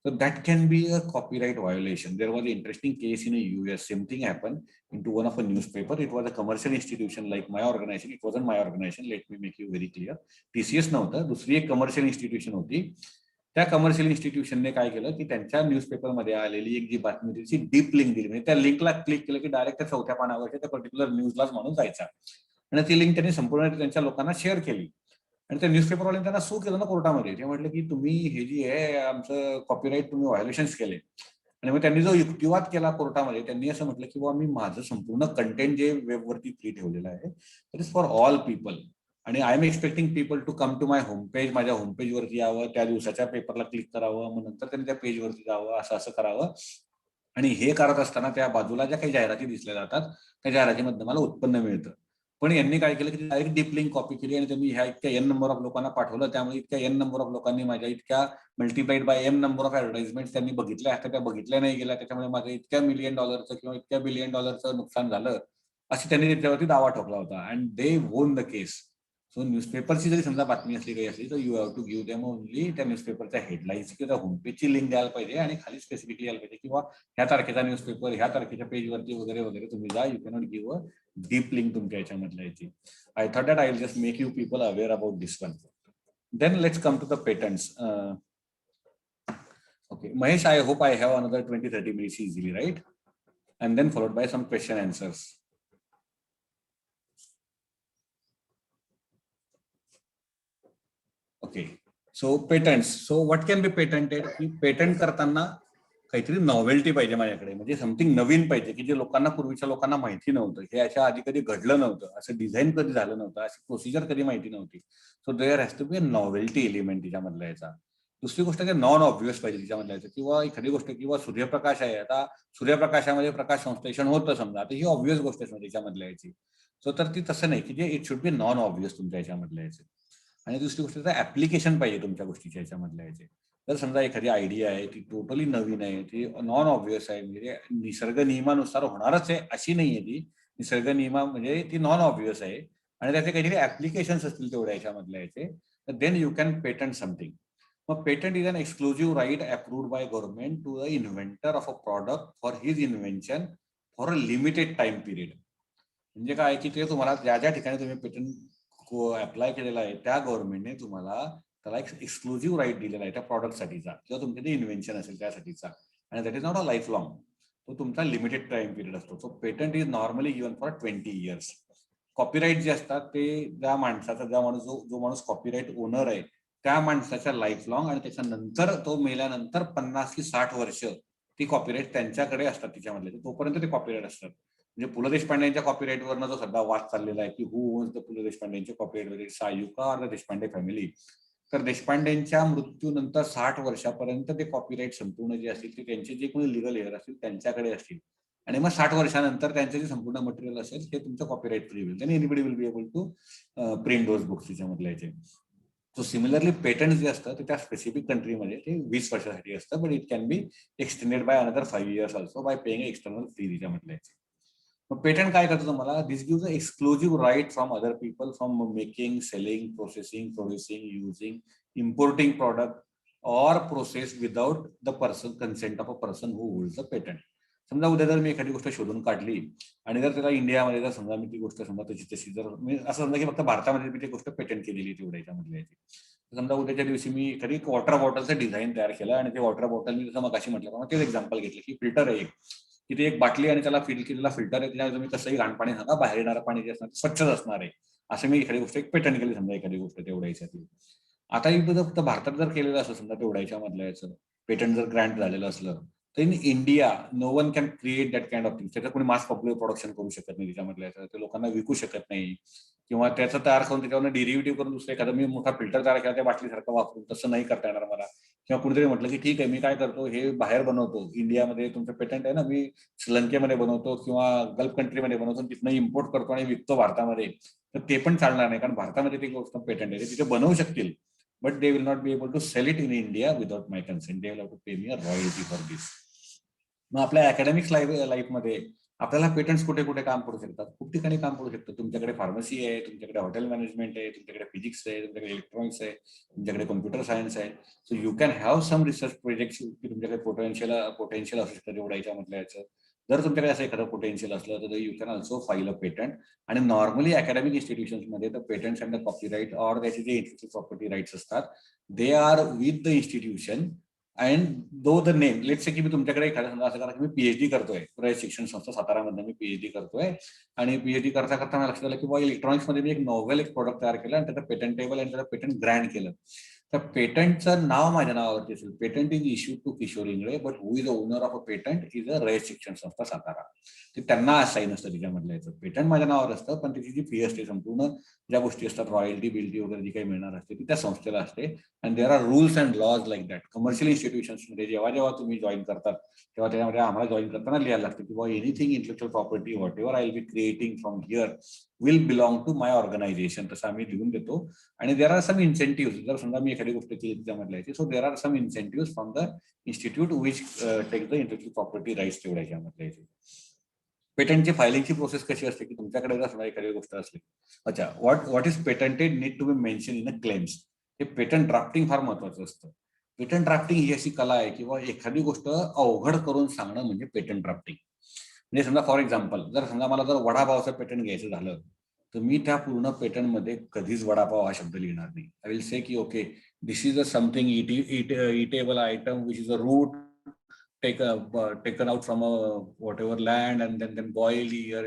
so that can be a copyright violation. There was an interesting case in the US. Same thing happened into one of a newspaper. It was a commercial institution like my organization. It wasn't my organization. Let me make you very clear. TCS नव्हतं, दुसरी एक commercial institution होती. त्या commercial इन्स्टिट्यूशनने काय केलं की त्यांच्या न्यूजपेपरमध्ये आलेली एक जी बातमी त्याची डीप लिंक दिली. म्हणजे त्या लिंकला क्लिक केलं की डायरेक्ट त्या 4थ्या पानावरच्या त्या पर्टिक्युलर न्यूजलाच माणूस जायचा आणि ती लिंक त्यांनी संपूर्ण त्यांच्या लोकांना शेअर केली. आणि त्या न्यूजपेपरवाल्यांनी त्यांना सू केलं ना कोर्टामध्ये. ते म्हटलं की तुम्ही हे जी आहे आमचं कॉपीराईट तुम्ही व्हायोलेशन्स केले. आणि मग त्यांनी जो युक्तिवाद केला कोर्टामध्ये, त्यांनी असं म्हटलं की बाबा मी माझं संपूर्ण कंटेंट जे वेबवरती फ्री ठेवलेलं आहे that is for all people. आणि I am expecting people to come to my home page, माझ्या होम पेजवरती यावं, त्या दिवसाच्या पेपरला क्लिक करावं, मग नंतर त्यांनी त्या पेजवरती जावं, असं करावं. आणि हे करत असताना त्या बाजूला ज्या काही जाहिराती दिसल्या जातात त्या जाहिरातीमधनं मला उत्पन्न मिळतं. पण यांनी काय केलं की डायरेक्ट डीप लिंक कॉपी केली आणि त्यांनी ह्या इतक्या एन नंबर ऑफ लोकांना पाठवलं, त्यामुळे इतक्या एन नंबर ऑफ लोकांनी माझ्या इतक्या multiplied by M number of advertisement त्यांनी बघितल्या, आता त्या बघितल्या नाही गेल्या, त्याच्यामुळे माझं इतक्या $1 मिलियन किंवा इतक्या $1 बिलियन नुकसान झालं, असं त्यांनी त्याच्यावरती दावा ठोकला होता. And they won the case. So न्यूजपेपरची जरी समजा बातमी असली काही असली तर you have to give them only त्या न्यूजपेपरच्या हेडलाईन्स किंवा होमपेजची लिंक द्यायला पाहिजे आणि खाली स्पेसिफिकली यायला पाहिजे किंवा ह्या तारखेचा न्यूजपेपर, ह्या तारखेच्या पेजवरती वगैरे वगैरे तुम्ही जा. You cannot give a deep link तुमच्या याच्यामधल्या याची. I thought that I'll just make you people aware about this one. Then let's come to the patents. Okay, Mahesh, I hope I have another 20-30 minutes easily, right? And then followed by some question answers. Okay, so patents. So what can be patented? की patent करताना काहीतरी novelty पाहिजे माझ्याकडे, म्हणजे something नवीन पाहिजे की जे लोकांना, पूर्वीच्या लोकांना माहिती नव्हतं, हे याच्या आधी कधी घडलं नव्हतं, असं डिझाईन कधी झालं नव्हतं, अशी प्रोसिजर कधी माहिती नव्हती. So there has to be a novelty element तिच्यामधल्या याचा. दुसरी गोष्ट की नॉन ऑब्व्हियस पाहिजे तिच्यामधल्या याचं, किंवा एखादी गोष्ट किंवा सूर्यप्रकाश आहे, आता सूर्यप्रकाशामध्ये प्रकाश संश्लेषण होतं समजा, आता ही ऑब्व्हियस गोष्ट आहे त्याच्यामधल्या याची. सो तर ती तसं नाही की जे it should be non obvious तुमच्या याच्यामधल्या याचे. आणि दुसरी गोष्ट ऍप्लिकेशन पाहिजे तुमच्या गोष्टीच्या याच्यामधल्या याचे. तर समजा एखादी आयडिया आहे ती टोटली नवीन आहे, ती नॉन ऑब्व्हियस आहे, म्हणजे निसर्ग नियमानुसार होणारच आहे अशी नाहीये ती. निसर्ग नियमा म्हणजे ती नॉन ऑब्व्हियस आहे आणि त्याचे काहीतरी ऍप्लिकेशन्स असतील तेवढ्या याच्यामधल्या याचे, तर then you can patent something. मग patent is an exclusive right approved by government to the inventor of a product for his invention for a limited time period. म्हणजे काय की ते तुम्हाला ज्या ज्या ठिकाणी तुम्ही पेटंट अप्लाय केलेला आहे त्या गव्हर्नमेंटने तुम्हाला त्याला एक एक्सक्लुझिव्ह राईट दिलेला आहे त्या प्रॉडक्टसाठीचा किंवा तुमचे ते इन्व्हेन्शन असेल त्यासाठीचा, आणि that is not a life long. तो तुमचा लिमिटेड टाइम पिरियड असतो. So patent is normally given for 20 years. Copyright जे असतात ते ज्या माणसाचा, ज्या माणूस जो माणूस कॉपीराईट ओनर आहे त्या माणसाच्या लाईफ लॉंग, आणि त्याच्यानंतर तो मेल्यानंतर 50 की 60 वर्ष ती कॉपीराईट त्यांच्याकडे असतात तिच्यामधले, तोपर्यंत ते कॉपीराईट असतात. म्हणजे पु ल देशपांडेंच्या कॉपीराईटवरनं जो सध्या वाद चाललेला आहे की हू ओन्स द पु ल देशपांडेंचे कॉपीराईट, सायुका ऑर द देशपांडे फॅमिली, तर देशपांडेंच्या मृत्यूनंतर 60 वर्षापर्यंत ते कॉपीराईट संपूर्ण जे असतील ते त्यांचे जे कोणी लिगल हेअर असतील त्यांच्याकडे असतील, आणि मग 60 वर्षानंतर त्यांचं जे संपूर्ण मटेरियल असेल ते तुमचं कॉपीराईट फ्री होईल. Anybody will be able to print those books त्याच्यामधल्या याचे. सो सिमिलरली पेटंट जे असतं ते त्या स्पेसिफिक कंट्रीमध्ये ते 20 वर्षासाठी असतं, but it can be extended by another 5 years also by paying external fee त्याच्यामधल्या याचे. मग पेटंट काय करतो तुम्हाला? This gives a exclusive right from other people from making, selling, processing, producing, using, importing product or process without the person consent of a person who holds the patent. समजा उद्या जर मी एखादी गोष्ट शोधून काढली आणि जर त्याला इंडियामध्ये जर समजा मी ती गोष्ट समजा तशी तशी जर मी असं समजा की फक्त भारतामध्ये मी ती गोष्ट पेटंट केलेली तेवढ्या याच्यामधल्या याची, समजा उद्याच्या दिवशी मी एखादी वॉटर बॉटलचं डिझाईन तयार केलं आणि ते वॉटर बॉटल मी जसं मग अशी म्हटलं तेच एक्झाम्पल घेतलं की फिल्टर आहे की ते एक बाटली आणि त्याला फिल केलेला फिल्टर आहे, त्याच्यावर तुम्ही कसंही घाण पाणी सांगा, बाहेर येणारं पाणी जे असणार स्वच्छच असणार आहे, असं मी एखादी गोष्ट एक पेटंट केली समजा एखादी गोष्ट तेवढ्या याच्यातली. आता इथं फक्त भारतात जर केलेलं असं समजा तेवढ्या याच्यामधलं याचं पेटंट जर ग्रँट झालेलं असलं तर in India no one can create that kind of thing. त्याचं कोणी मास पॉप्युलर प्रोडक्शन करू शकत नाही त्याच्यामधल्या याचं, ते लोकांना विकू शकत नाही, किंवा त्याचं तयार करून त्याच्यावर डेरिव्हेटिव्ह करून दुसरं एखादा मी मोठा फिल्टर तयार केला त्या बाटलीसारखं वापरून तसं नाही करता येणार मला. किंवा कुणीतरी म्हटलं की ठीक आहे मी काय करतो हे बाहेर बनवतो, इंडियामध्ये तुमचं पेटंट आहे ना, मी श्रीलंकेमध्ये बनवतो किंवा गल्फ कंट्रीमध्ये बनवतो, तिथनं इम्पोर्ट करतो आणि विकतो भारतामध्ये, तर ते पण चालणार नाही, कारण भारतामध्ये ती गोष्ट पेटंट आहे तिथे बनवू शकतील, but they will not be able to sell it in India without my consent. They will have to pay me a royalty for this. मग आपल्या अकॅडमिक्स लाईफमध्ये आपल्याला पेटंट्स कुठे कुठे काम करू शकतात? खूप ठिकाणी काम करू शकतात. तुमच्याकडे फार्मसी आहे, तुमच्याकडे हॉटेल मॅनेजमेंट आहे, तुमच्याकडे फिजिक्स आहे, तुमच्याकडे इलेक्ट्रॉनिक्स आहे, तुमच्याकडे कम्प्युटर सायन्स आहे. So you can have some research project की तुमच्याकडे पोटेन्शियल असू शकतं तेवढ्या याच्यामधल्या याचं. जर तुमच्याकडे असं एखादं पोटेन्शियल असलं तर you can also file a patent. आणि नॉर्मली अकॅडमिक इन्स्टिट्यूशनमध्ये the patents and the copyright or त्याचे जे इंटेलेक्चुअल प्रॉपर्टी राईट्स असतात they are with the institution and though the name. Let's say की मी तुमच्याकडे एखादा समजा असं करा की मी पीएचडी करतोय, प्रयत शिक्षण संस्था सातारामध्ये मी पीएचडी करतोय, आणि पीएचडी करता करता मला लक्षात आलं की बाबा इलेक्ट्रॉनिक्समध्ये मी एक नॉव्हेल एक प्रोडक्ट तयार केलं आणि त्याचं पेटंटेबल आणि त्याचं पेटंट ग्रँट केलं, तर पेटंटचं नाव माझ्या नावावरती असेल. Patent is issued to Kishor Ingale, but who is the owner of a patent is a Rayat Shikshan Sanstha Satara. ते त्यांना असाईन असतं त्याच्यामधलं याचं. पेटंट माझ्या नावावर असतं, पण त्याची जी फी असते संपूर्ण ज्या गोष्टी असतात रॉयल्टी बिल्टी वगैरे जी काही मिळणार असते ती त्या संस्थेला असते. And there are rules and laws like that. Commercial इन्स्टिट्यूशन्समध्ये जेव्हा जेव्हा तुम्ही जॉईन करतात तेव्हा त्याच्यामध्ये आम्हाला जॉईन करताना लिहायला लागतं की बाबा anything intellectual property whatever I will be creating from here will belong to my organization, तसं आम्ही लिहून देतो. आणि देर आर सम इन्सेंटिव्ह, जर समजा मी एखादी गोष्ट केली त्याच्यामधल्या, so there are some incentive from the institute which take the intellectual property rights तेवढ्या याच्यामधल्या. पेटंटची फायलिंगची प्रोसेस कशी असते की तुमच्याकडे जर समजा एखादी गोष्ट असली, अच्छा what is patented need to be mention in a claims. हे पेटंट ड्राफ्टिंग फार महत्वाचं असतं. पेटंट ड्राफ्टिंग ही अशी कला आहे किंवा एखादी गोष्ट अवघड करून सांगणं म्हणजे पेटंट ड्राफ्टिंग. म्हणजे समजा फॉर एक्झाम्पल, जर समजा मला जर वडापावचं पेटंट घ्यायचं झालं तर मी त्या पूर्ण पेटंटमध्ये कधीच वडापाव हा शब्द लिहिणार नाही. आय विल से की okay, this is a something edible item which is a route taken out from a whatever land and then boiled here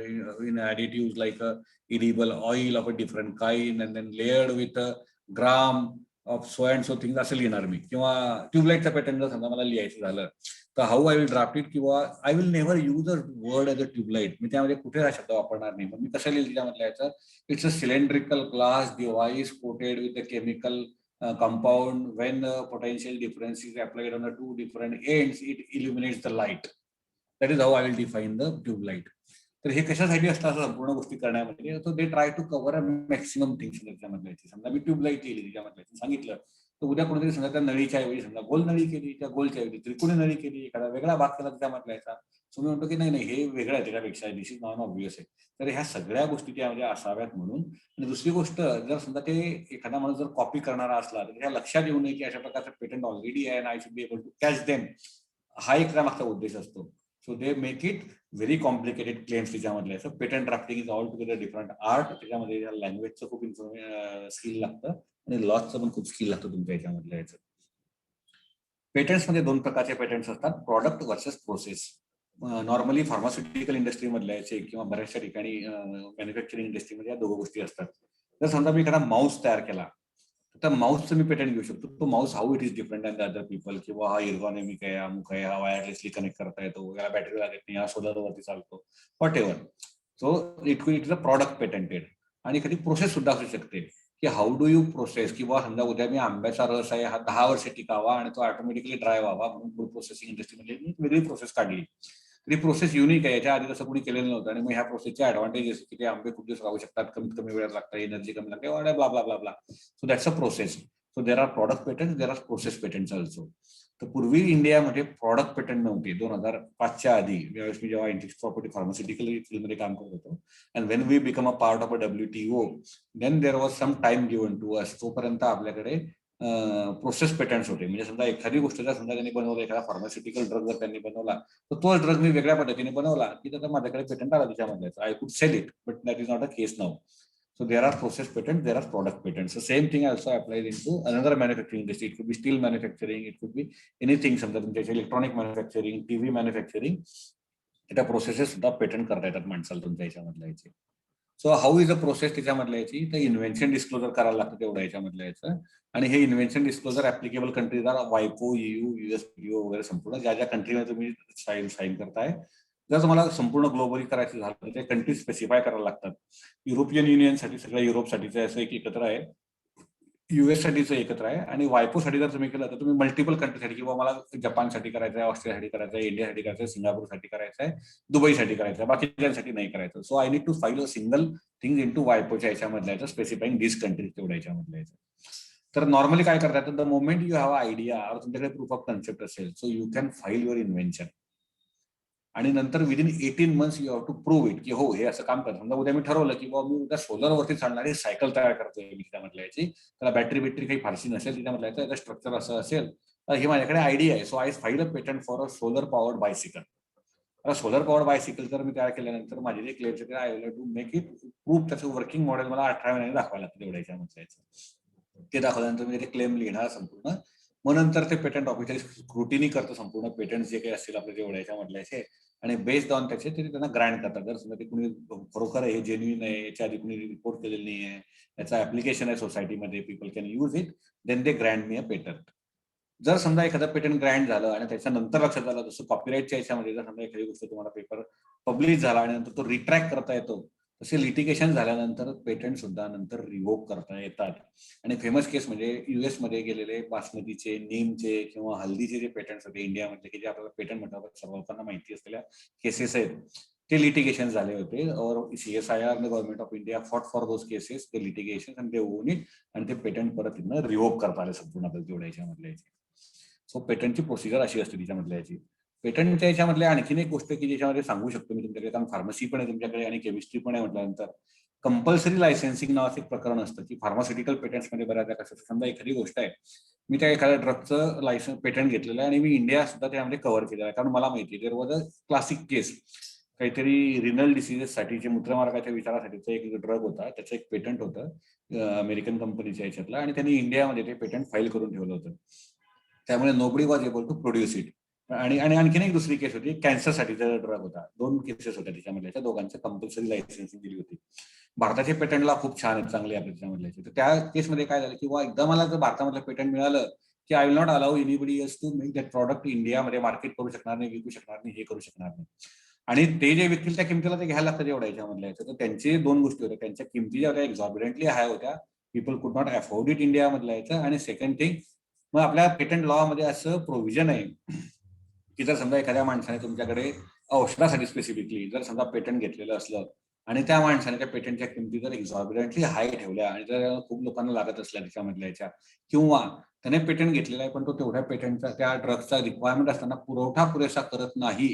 in additives like a edible oil of a different kind and then layered with a gram of so and so things असं लिहिणार मी. किंवा ट्यूबलाईटचा pattern जर समजा मला लिहायचं झालं तर how I will draft it, किंवा I will never use a word as a tubelight. मी त्यामध्ये कुठे हा शब्द वापरणार नाही. मग मी कसं लिहिलं त्यामधल्या याचं, it's a cylindrical glass device coated with a chemical compound. When potential difference is applied on the two different ends, it illuminates the light. That is how I will define the tube light. तर हे कशासाठी असतं असं संपूर्ण गोष्टी करण्यामध्ये, so they try to cover a maximum things त्याच्यामधल्या. समजा मी ट्यूबलाईट केली त्याच्यामधल्या सांगितलं, तर उद्या कोणतरी समजा त्या नळीच्या ऐवजी समजा गोल नळी केली, त्या गोलच्या ऐवजी त्रिकोणी नळी केली, एखादा वेगळा भाग केला त्यामधल्या याचा, सो मी म्हणतो की नाही हे वेगळं आहे त्याच्यापेक्षा, दिस इज नॉन ऑब्वियस आहे. तर ह्या सगळ्या गोष्टी त्यामध्ये असाव्यात म्हणून. आणि दुसरी गोष्ट, जर समजा ते एखादा माणूस जर कॉपी करणारा असला तर ह्या लक्षात येऊ नये की अशा प्रकारचं पेटंट ऑलरेडी आहे, I should be able to catch them. हा एक त्यामागचा उद्देश असतो. So they make it very complicated claims त्याच्यामधले. So patent drafting is altogether different art. त्याच्यामध्ये लँग्वेजचं खूप स्किल लागतं आणि लॉजचं पण खूप स्किल लागतं तुमच्या याच्यामधल्या याचं. पेटंट्स मध्ये दोन प्रकारचे पेटंट्स असतात, product versus process. Normally pharmaceutical इंडस्ट्रीमधल्या याचे किंवा बऱ्याचशा ठिकाणी मॅन्युफॅक्चरिंग इंडस्ट्रीमध्ये या दोन गोष्टी असतात. जर समजा मी एखादा माऊस तयार केला तर माऊसचं मी पेटंट घेऊ शकतो. तो Mouse how it is different than the other people, किंवा हा इर्गॉनॉमिक आहे, अमुक आहे, हा वायरलेसली कनेक्ट करता येतो, याला बॅटरी लागत नाही, हा सोलरवरती चालतो, what ever. So it is a product patented. आणि एखादी प्रोसेस सुद्धा असू शकते की हाऊ डू यू प्रोसेस, किंवा समजा उद्या मी आंब्याचा रस आहे हा 10 वर्ष टिकावा आणि तो ऑटोमॅटिकली ड्राय व्हावा म्हणून फूड प्रोसेसिंग इंडस्ट्रीमध्ये वेगळी प्रोसेस काढली. ती प्रोसेस युनिक आहे, याच्या आधी तसं कोणी केलेलं नव्हतं. आणि मग ह्या प्रोसेसचे ऍडव्हान्टेजेस की ते आंबे खूप दिवस राहू शकतात, कमीत कमी वेळात लागतात, एनर्जी कमी लागते, blah blah blah blah. So that's a process. So there R product patent, there are process patents also. तर पूर्वी इंडियामध्ये प्रॉडक्ट पेटंट नव्हते. 2005च्या आधी ज्यावेळेस मी जेव्हा इंटेलेक्चुअल प्रॉपर्टी फार्मास्युटिकल फील्डमध्ये काम करत होतो, and when we become a part of a WTO, then there was some time given to us. तोपर्यंत आपल्याकडे प्रोसेस पेटंट्स होते. म्हणजे समजा एखादी गोष्ट जर समजा त्यांनी बनवलं, एखादा फार्मास्युटिकल ड्रग जर त्यांनी बनवला तर तोच ड्रग मी वेगळ्या पद्धतीने बनवला की त्याचा माझ्याकडे पेटंट आला त्याच्यामध्ये, I could sell it, but that is not a case now. So there are process patents, there are product patents. The same thing also applies into another manufacturing industry. It could be steel manufacturing, it could be anything. समजा तुमच्या electronic manufacturing, TV manufacturing, त्या processes सुद्धा patent करता येतात माणसाला तुमच्या याच्यामधल्या याचे. So how is a process त्याच्यामधल्या याची, तर इन्व्हेन्शन डिस्क्लोजर करायला लागतं तेवढं याच्यामधल्या याचं. आणि हे invention disclosure applicable countries are वायपो, EU, USPO वगैरे संपूर्ण ज्या ज्या कंट्रीमध्ये तुम्ही साईन करताय. जर तुम्हाला संपूर्ण ग्लोबली करायचं झालं तर ते कंट्री स्पेसिफाय करायला लागतात. युरोपियन युनियनसाठी सगळ्या युरोपसाठीचं असं एक एकत्र आहे, US साठीचं एकत्र आहे, आणि वायपोसाठी जर तुम्ही केलं तर तुम्ही मल्टिपल कंट्रीसाठी, किंवा मला जपानसाठी करायचं आहे, ऑस्ट्रेलियासाठी करायचं आहे, इंडियासाठी करायचं आहे, सिंगापूरसाठी करायचं आहे, दुबईसाठी करायचं आहे, बाकीच्यांसाठी नाही करायचं. So I need to file a single thing into वायपोच्या याच्यामधल्या याचं, स्पेसिफाईंग दिस कंट्रीज तेवढ्या याच्यामधल्या याचं. तर नॉर्मली काय करतात, the moment you have idea और तुमच्याकडे प्रूफ ऑफ कन्सेप्ट असेल, so you can file your invention. आणि नंतर within 18 months you have to prove it की हो हे असं काम करतं. समजा उद्या मी ठरवलं की बाबा मी उद्या सोलरवरती चालणारी सायकल तयार करतोय मी त्यामधल्या याची, त्याला बॅटरी काही फारशी नसेल त्याच्यामधल्या याचं स्ट्रक्चर असं असेल, तर हे माझ्याकडे आयडिया आहे. So I file a patent for a solar powered bicycle. आता सोलर पॉवर्ड बायसिकल जर मी तयार केल्यानंतर माझे जे क्लेम्स आहेत I will to make it prove, त्याचं वर्किंग मॉडेल मला 18 महिन्याने दाखवायला लागतं तेवढ्या याच्यामधल्या याचं. ते दाखवल्यानंतर मी ते क्लेम लिहिणार संपूर्ण. मग नंतर ते पेटंट ऑफिसर स्क्रुटिनी करतं संपूर्ण पेटंट जे काही असतील आपल्या जेवढ्या याच्यामधल्याचे, आणि बेस्ड ऑन त्याचे ते त्यांना ग्रँट करतात. जर समजा ते कुणी खरोखर हे जेन्युइन आहे, याच्या आधी कुणी रिपोर्ट केलेलं नाही आहे, याचा ऍप्लिकेशन आहे सोसायटीमध्ये, people can use it, then they grant me a patent. जर समजा एखादं पेटंट ग्रँट झालं आणि त्याच्यानंतर लक्षात आलं, जसं कॉपीराईटच्या याच्यामध्ये जर समजा एखादी गोष्ट तुम्हाला पेपर पब्लिश झाला आणि नंतर तो रिट्रॅक्ट करता येतो, तसे लिटिगेशन झाल्यानंतर पेटंट सुद्धा नंतर रिव्होक करता येतात. आणि फेमस केस म्हणजे US मध्ये गेलेले बासमतीचे, नीमचे किंवा हल्दीचे जे पेटंट्स होते इंडियामध्ये, की जे आपल्याला पेटंट म्हटलं सर्व लोकांना माहिती असलेल्या केसेस आहेत, ते लिटिगेशन झाले होते और CSIR and government of India fought for those cases, ते लिटिगेशन आणि ते ओन इट आणि ते पेटंट परत तिथनं रिव्होक करता आले संपूर्ण तेवढ्या याच्यामधल्या याची. सो पेटंटची प्रोसिजर अशी असते तिच्यामधल्या याची. पेटंटच्या याच्यामधले आणखीन एक गोष्ट की ज्याच्यामध्ये सांगू शकतो मी तुमच्याकडे, कारण फार्मसी पण आहे तुमच्याकडे आणि केमिस्ट्री पण आहे म्हटल्यानंतर कंपल्सरी लायसेन्सिंग नावाचं एक प्रकरण असतं की फार्मास्युटिकल पेटंट्समध्ये बऱ्याचदा कसं समजा एखादी गोष्ट आहे, मी त्या एखाद्या ड्रगचं लायसन्स पेटंट घेतलेलं आहे आणि मी इंडिया सुद्धा त्यामध्ये कव्हर केलेलं आहे, कारण मला माहिती आहे देअर वॉज अ क्लासिक केस, काहीतरी रिनल डिसिजेससाठी जे मूत्रमार्गाच्या विचारासाठीचा एक ड्रग होता, त्याचं एक पेटंट होतं अमेरिकन कंपनीच्या याच्यातलं आणि त्यांनी इंडियामध्ये ते पेटंट फाईल करून ठेवलं होतं. त्यामुळे nobody was able to produce it. आणि आणखीन एक दुसरी केस होती, कॅन्सरसाठीचा ड्रग होता. 2 केसेस होत्या त्याच्यामधल्या, त्या दोघांचं कंपल्सरी लायसन्सिंग दिली होती. भारताचे पेटंटला खूप छान आहेत, चांगले आहेत त्याच्यामधले. तर त्या केसमध्ये काय झालं की एकदा मला जर भारतामधलं पेटंट मिळालं की I will not allow anybody else to make that product इंडियामध्ये मार्केट करू शकणार नाही, विकू शकणार नाही, हे करू शकणार नाही. आणि ते जे विकतील त्या किमतीला ते घ्यायला लागतं एवढ्या याच्यामधल्या. तर त्यांची 2 गोष्टी होत्या, त्यांच्या किमती ज्या होत्या एक्झॉर्बिटंटली हाय होत्या, पीपल कुड नॉट अफोर्ड इट इंडियामधल्या याचं. आणि सेकंड थिंग, मग आपल्या पेटंट लॉ मध्ये असं प्रोव्हिजन आहे की जर समजा एखाद्या माणसाने तुमच्याकडे औषधासाठी स्पेसिफिकली जर समजा पेटंट घेतलेलं असलं आणि त्या माणसाने त्या पेटंटच्या किमती जर एक्झॉर्बिटंटली हाय ठेवल्या आणि जर खूप लोकांना लागत असल्या त्याच्यामधल्या याच्या, किंवा त्याने पेटंट घेतलेला आहे पण तो तेवढ्या पेटंटचा त्या ड्रग्सचा रिक्वायरमेंट असताना पुरवठा पुरेसा करत नाही,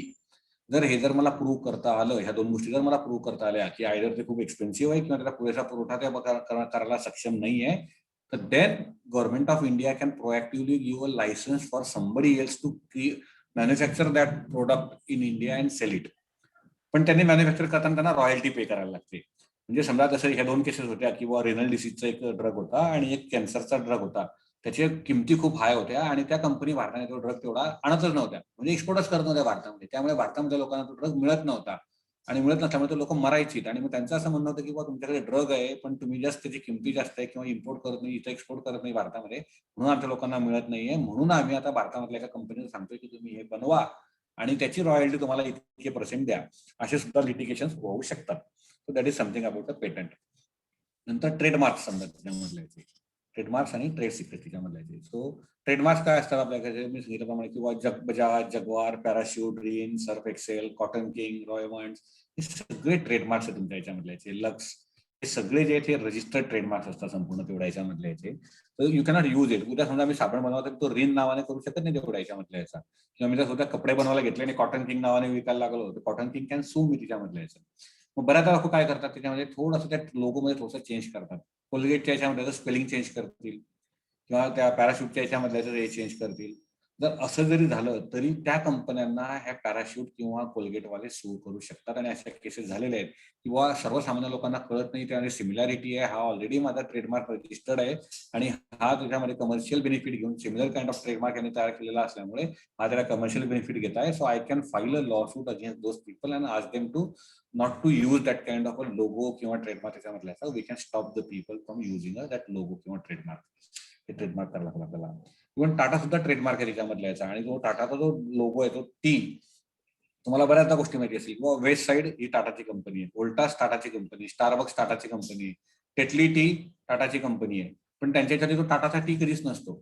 जर मला प्रूव्ह करता आलं, ह्या 2 गोष्टी जर मला प्रूव्ह करता आल्या की आयदर ते खूप एक्सपेन्सिव्ह आहे किंवा त्याला पुरेसा पुरवठा त्या करायला सक्षम नाही आहे, तर then government of India can proactively give a licence for somebody else to manufacture that product in India and sell it. पण त्यांनी मॅन्युफॅक्चर करताना त्यांना रॉयल्टी पे करायला लागते. म्हणजे समजा जसं ह्या 2 केसेस होत्या किंवा रेनल डिसीजचा एक ड्रग होता आणि एक कॅन्सरचा ड्रग होता, त्याच्या किमती खूप हाय होत्या आणि त्या कंपनी भारताने तो ड्रग तेवढा आणतच नव्हत्या, म्हणजे एक्सपोर्टच करत नव्हत्या भारतामध्ये. त्यामुळे भारतामध्ये लोकांना तो ड्रग मिळत नव्हता आणि मिळत नसल्यामुळे लोक मरायची. आणि मग त्यांचं असं म्हणणं होतं की तुमच्याकडे ड्रग आहे पण तुम्ही जास्त त्याची किमती जास्त आहे किंवा इम्पोर्ट करत नाही, इथं एक्सपोर्ट करत नाही भारतामध्ये, म्हणून आमच्या लोकांना मिळत नाहीये, म्हणून आम्ही आता भारतामधल्या एका कंपनीला सांगतोय की तुम्ही हे बनवा आणि त्याची रॉयल्टी तुम्हाला इतके % द्या. असे सुद्धा लिटिगेशन होऊ शकतात. So that is something about a patent. नंतर ट्रेडमार्क्स समजा त्याच्यामधले, ट्रेडमार्क्स आणि ट्रेड सिक्रेट त्याच्यामधले. सो ट्रेडमार्क्स काय असतात आपल्याकडे मी सांगितल्याप्रमाणे किंवा बजाज, जगवार, पॅराशूट, रिन, सर्फ एक्सेल, कॉटन किंग, रॉयमंड्स, हे सगळे ट्रेडमार्क्स आहेत तुमच्या याच्यामधले. लक्स, हे सगळे जे आहेत हे रजिस्टर्ड ट्रेडमार्क्स असतात संपूर्ण तेवढ्या याच्यामधले याचे. तर यू कॅनॉट यूज इट. उद्या समजा मी साबण बनवतो तो रिन नावाने करू शकत नाही तेवढ्या याच्यामधल्या याचा, किंवा मी जर स्वतः कपडे बनवायला घेतले आणि कॉटन किंग नावाने विकायला लागलो होतो, cotton king can sue me तिच्यामधल्या याचं. मग बऱ्याचदा लोक काय करतात त्याच्यामध्ये थोडंसं त्या लोगोमध्ये थोडंसं चेंज करतात. कोलगेटच्या याच्यामध्ये स्पेलिंग चेंज करतील किंवा त्या पॅराशूटच्या याच्यामधल्या हे चेंज करतील. जर असं जरी झालं तरी त्या कंपन्यांना ह्या पॅराशूट किंवा कोलगेटवाले सू करू शकतात आणि अशा केसेस झालेल्या आहेत. किंवा सर्वसामान्य लोकांना कळत नाही त्यामध्ये सिमिलॅरिटी आहे, हा ऑलरेडी माझा ट्रेडमार्क रजिस्टर्ड आहे आणि हा त्याच्यामध्ये कमर्शियल बेनिफिट घेऊन सिमिलर काइंड ऑफ ट्रेडमार्क यांनी तयार केलेला असल्यामुळे हा त्याला कमर्शियल बेनिफिट घेत आहे. So I can file a law suit against those people and ask them to not to use that kind of a logo किंवा ट्रेडमार्क त्याच्यामधल्या. We can stop the people from using that logo किंवा trademark. हे trademark करायला लागला आपल्याला. Even Tata सुद्धा trademark आहे त्याच्यामधल्या याचा. आणि जो टाटाचा जो लोगो आहे तो टी, तुम्हाला बऱ्याचदा गोष्टी माहिती असतील. किंवा वेस्ट साइड ही टाटाची कंपनी आहे, वोल्टास टाटाची कंपनी, स्टारबक्स टाटाची कंपनी आहे, टेटली टी टाटाची कंपनी आहे. पण त्यांच्यासाठी तो टाटाचा टी कधीच नसतो,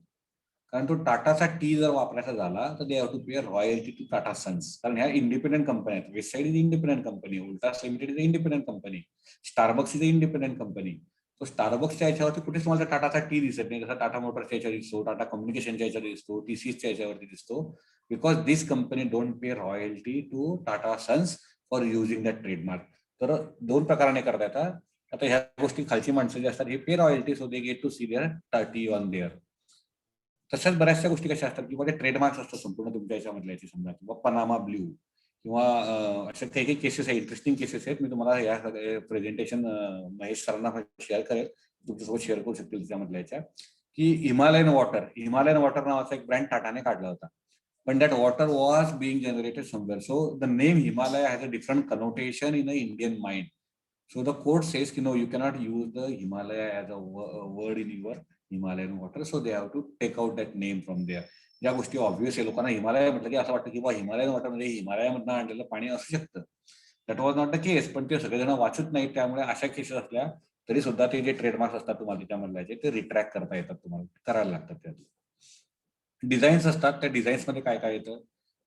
कारण तो टाटाचा टी जर वापरायचा झाला तर they have to pay royalty to Tata sons, कारण ह्या इंडिपेंडेंट कंपनी आहेत. Westside is independent company, Voltas limited is independent company, Starbucks is independent company. तो स्टारबक्सच्या याच्यावरती कुठेच तुम्हाला टाटाचा टी दिसत नाही, जसा टाटा मोटर्सच्या याच्यावर दिसतो, टाटा कम्युनिकेशनच्या याच्यावर दिसतो, TCSच्या याच्यावरती दिसतो. Because this company don't pay royalty to Tata sons for using that trademark. तर 2 प्रकाराने करता येतात. आता ह्या गोष्टी खालची माणसं जे असतात हे pay royalty, so they get to see their tea on there. तशाच बऱ्याचशा गोष्टी कशा असतात किंवा ते ट्रेडमार्क्स असतात संपूर्ण तुमच्या याच्यामधल्या याची, समजा किंवा पनामा ब्ल्यू किंवा अशा काही केसेस आहेत, इंटरेस्टिंग केसेस आहेत. मी तुम्हाला या प्रेझेंटेशन महेश सरांना शेअर करेल, तुमच्यासोबत शेअर करू शकतील त्याच्यामधल्या याच्या. की हिमालयन वॉटर नावाचा एक ब्रँड टाटाने काढला होता, पण that water was being generated somewhere. So the name Himalaya has a different connotation in a Indian mind. So the court says, no, you cannot use the Himalaya as a word in your Himalayan water. So they have to take out that name from there. ज्या गोष्टी obvious आहे, लोकांना हिमालय म्हटलं की असं वाटतं की Himalayan water म्हणजे हिमालयामधनं आणलेलं पाणी असू शकतं. दॅट वॉज नॉट द केस. पण ते सगळेजण वाचत नाहीत, त्यामुळे अशा केसेस असल्या तरी सुद्धा ते जे ट्रेडमार्क्स असतात तुम्हाला त्याच्यामधले ते रिट्रॅक्ट करता येतात, तुम्हाला करायला लागतात. त्यात डिझाईन्स असतात, त्या डिझाईन्स मध्ये काय काय येतं,